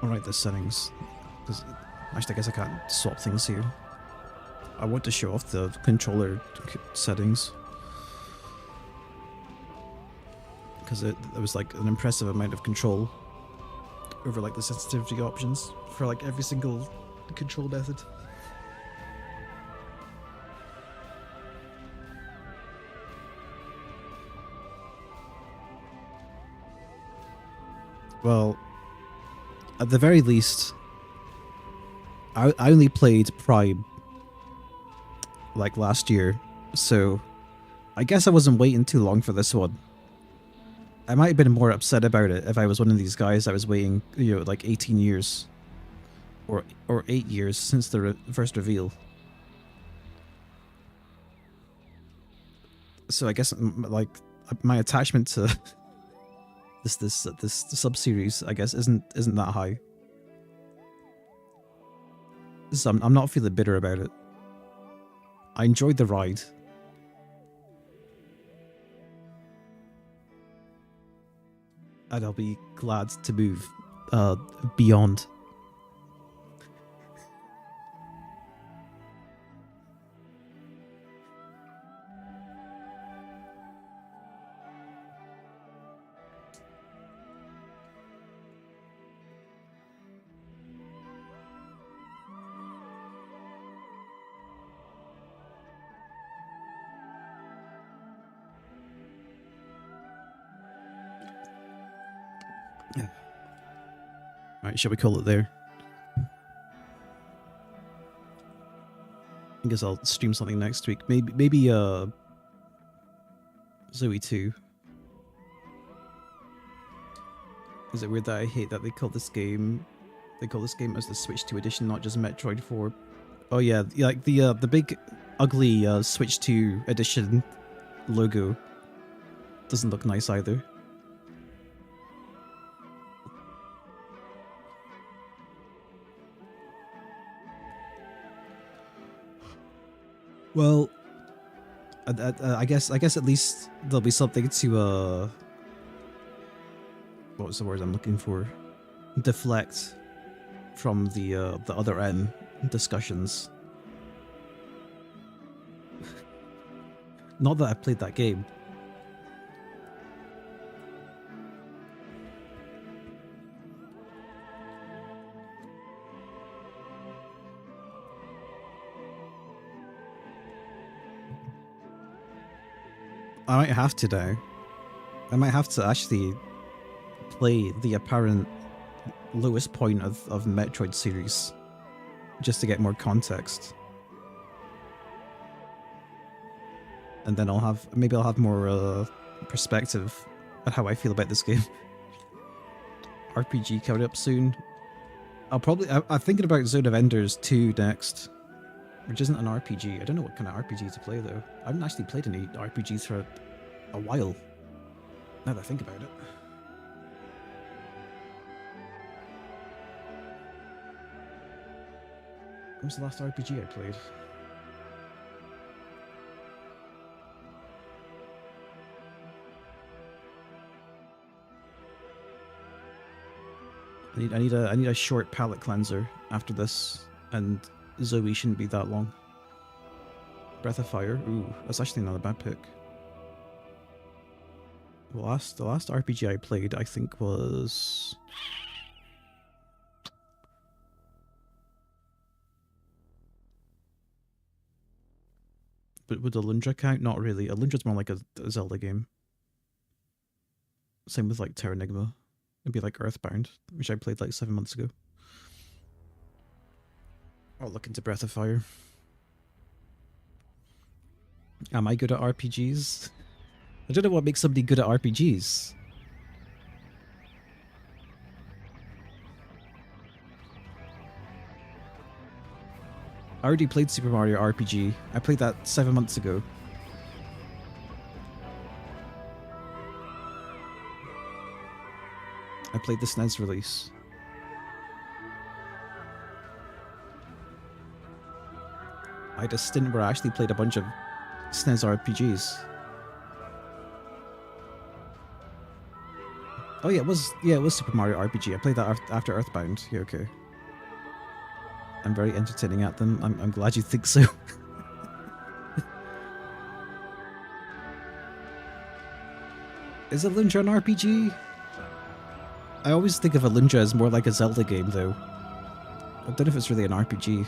Alright, the settings. Actually, I guess I can't swap things here. I want to show off the controller settings. Because it was like an impressive amount of control over like the sensitivity options for like every single control method. Well, at the very least, I only played Prime like last year, so I guess I wasn't waiting too long for this one. I might have been more upset about it if I was one of these guys that was waiting, you know, like 18 years or 8 years since the first reveal. So I guess like my attachment to this sub-series, I guess, isn't that high. So I'm not feeling bitter about it. I enjoyed the ride. And I'll be glad to move beyond. Alright, shall we call it there? I guess I'll stream something next week. Maybe Zoe 2. Is it weird that I hate that they call this game as the Switch 2 edition, not just Metroid 4? Oh yeah, like the big ugly Switch 2 edition logo doesn't look nice either. Well, I guess at least there'll be something to what was the word I'm looking for? Deflect from the other end discussions. Not that I played that game. I might have to now. I might have to actually play the apparent lowest point of Metroid series just to get more context. And then maybe I'll have more perspective on how I feel about this game. RPG coming up soon. I'm thinking about Zone of Enders 2 next. Which isn't an RPG. I don't know what kind of RPG to play though. I haven't actually played any RPGs for a while. Now that I think about it. When was the last RPG I played? I need a short palate cleanser after this, and Zoe shouldn't be that long. Breath of Fire. Ooh, that's actually not a bad pick. The last RPG I played, I think, was But would Alundra count? Not really. Alundra's more like a Zelda game. Same with like Terra Enigma. It'd be like Earthbound, which I played like 7 months ago. I'll look into Breath of Fire. Am I good at RPGs? I don't know what makes somebody good at RPGs. I already played Super Mario RPG. I played that 7 months ago. I played the SNES release. I had a stint where I actually played a bunch of SNES RPGs. Oh yeah, it was Super Mario RPG. I played that after Earthbound. Yeah, okay. I'm very entertaining at them. I'm glad you think so. Is Alundra an RPG? I always think of Alundra as more like a Zelda game, though. I don't know if it's really an RPG.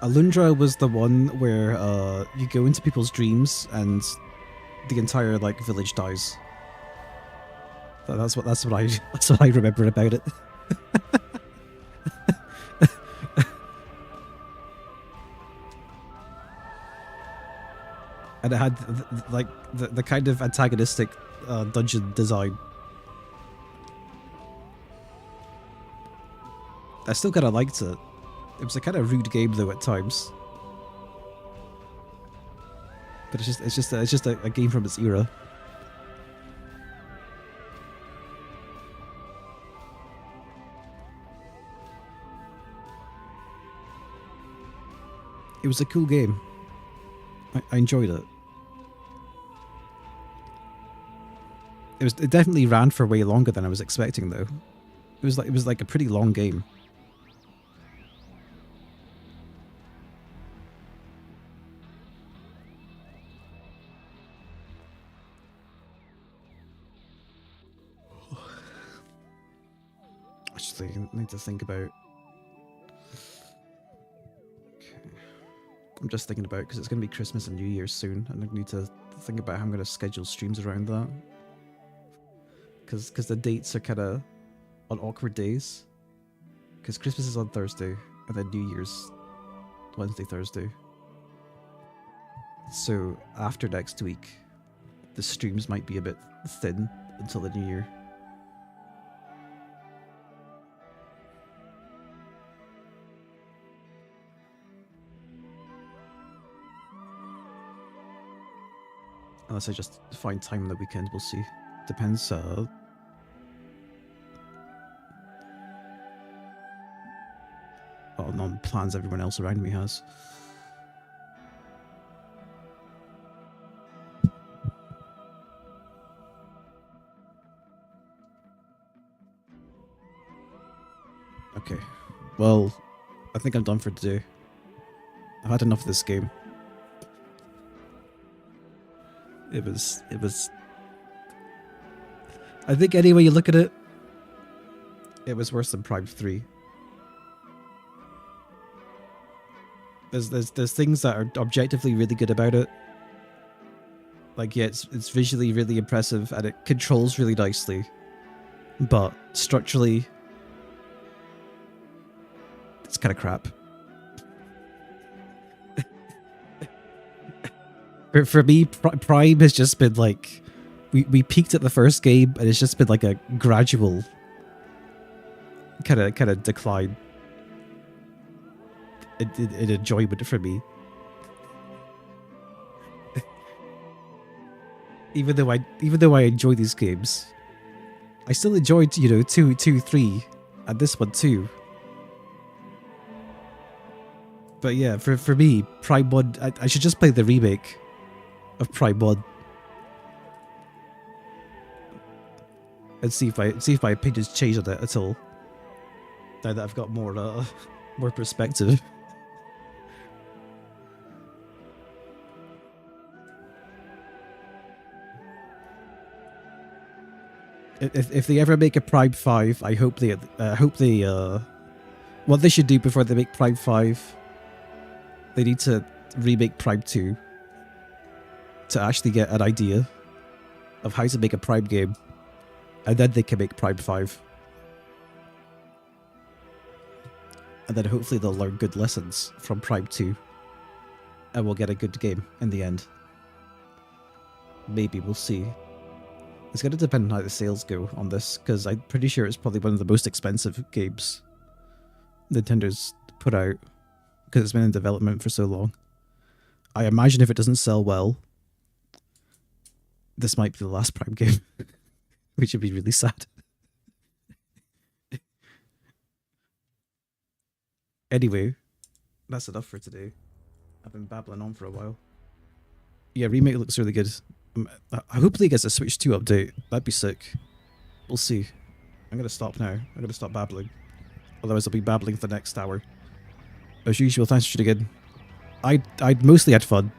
Alundra was the one where you go into people's dreams and the entire like village dies. That's what I remember about it. And it had like the kind of antagonistic dungeon design. I still kind of liked it. It was a kind of rude game though at times, but it's just a game from its era. It was a cool game. I enjoyed it. It definitely ran for way longer than I was expecting though. It was like a pretty long game. I need to think about. Okay. I'm just thinking about because it's going to be Christmas and New Year's soon, and I need to think about how I'm going to schedule streams around that. Because the dates are kind of on awkward days. Because Christmas is on Thursday, and then New Year's Wednesday, Thursday. So after next week, the streams might be a bit thin until the New Year. Unless I just find time on the weekend, we'll see. Depends, on plans everyone else around me has. Okay. Well, I think I'm done for today. I've had enough of this game. It was I think any way you look at it, it was worse than Prime 3. There's things that are objectively really good about it. Like, yeah, it's visually really impressive and it controls really nicely. But structurally, it's kind of crap. For me, Prime has just been like, we peaked at the first game, and it's just been like a gradual kind of decline in enjoyment for me. Even though I enjoy these games, I still enjoyed 2, 3, and this one too. But yeah, for me, Prime 1, I should just play the remake of Prime 1. And see if my opinions change on it at all. Now that I've got more more perspective. If they ever make a Prime 5, I hope they what they should do before they make Prime 5, they need to remake Prime 2 to actually get an idea of how to make a Prime game, and then they can make Prime 5. And then hopefully they'll learn good lessons from Prime 2, and we'll get a good game in the end. Maybe, we'll see. It's going to depend on how the sales go on this, because I'm pretty sure it's probably one of the most expensive games Nintendo's put out, because it's been in development for so long. I imagine if it doesn't sell well, this might be the last Prime game, which would be really sad. Anyway, that's enough for today. I've been babbling on for a while. Yeah, remake looks really good. I hope they get a Switch 2 update. That'd be sick. We'll see. I'm gonna stop now. I'm gonna stop babbling. Otherwise I'll be babbling for the next hour. As usual, thanks for tuning in. I mostly had fun.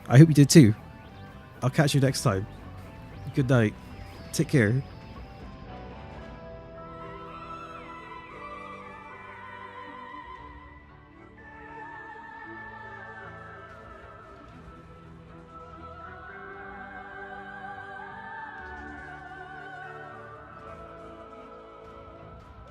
I hope you did too. I'll catch you next time. Good night. Take care.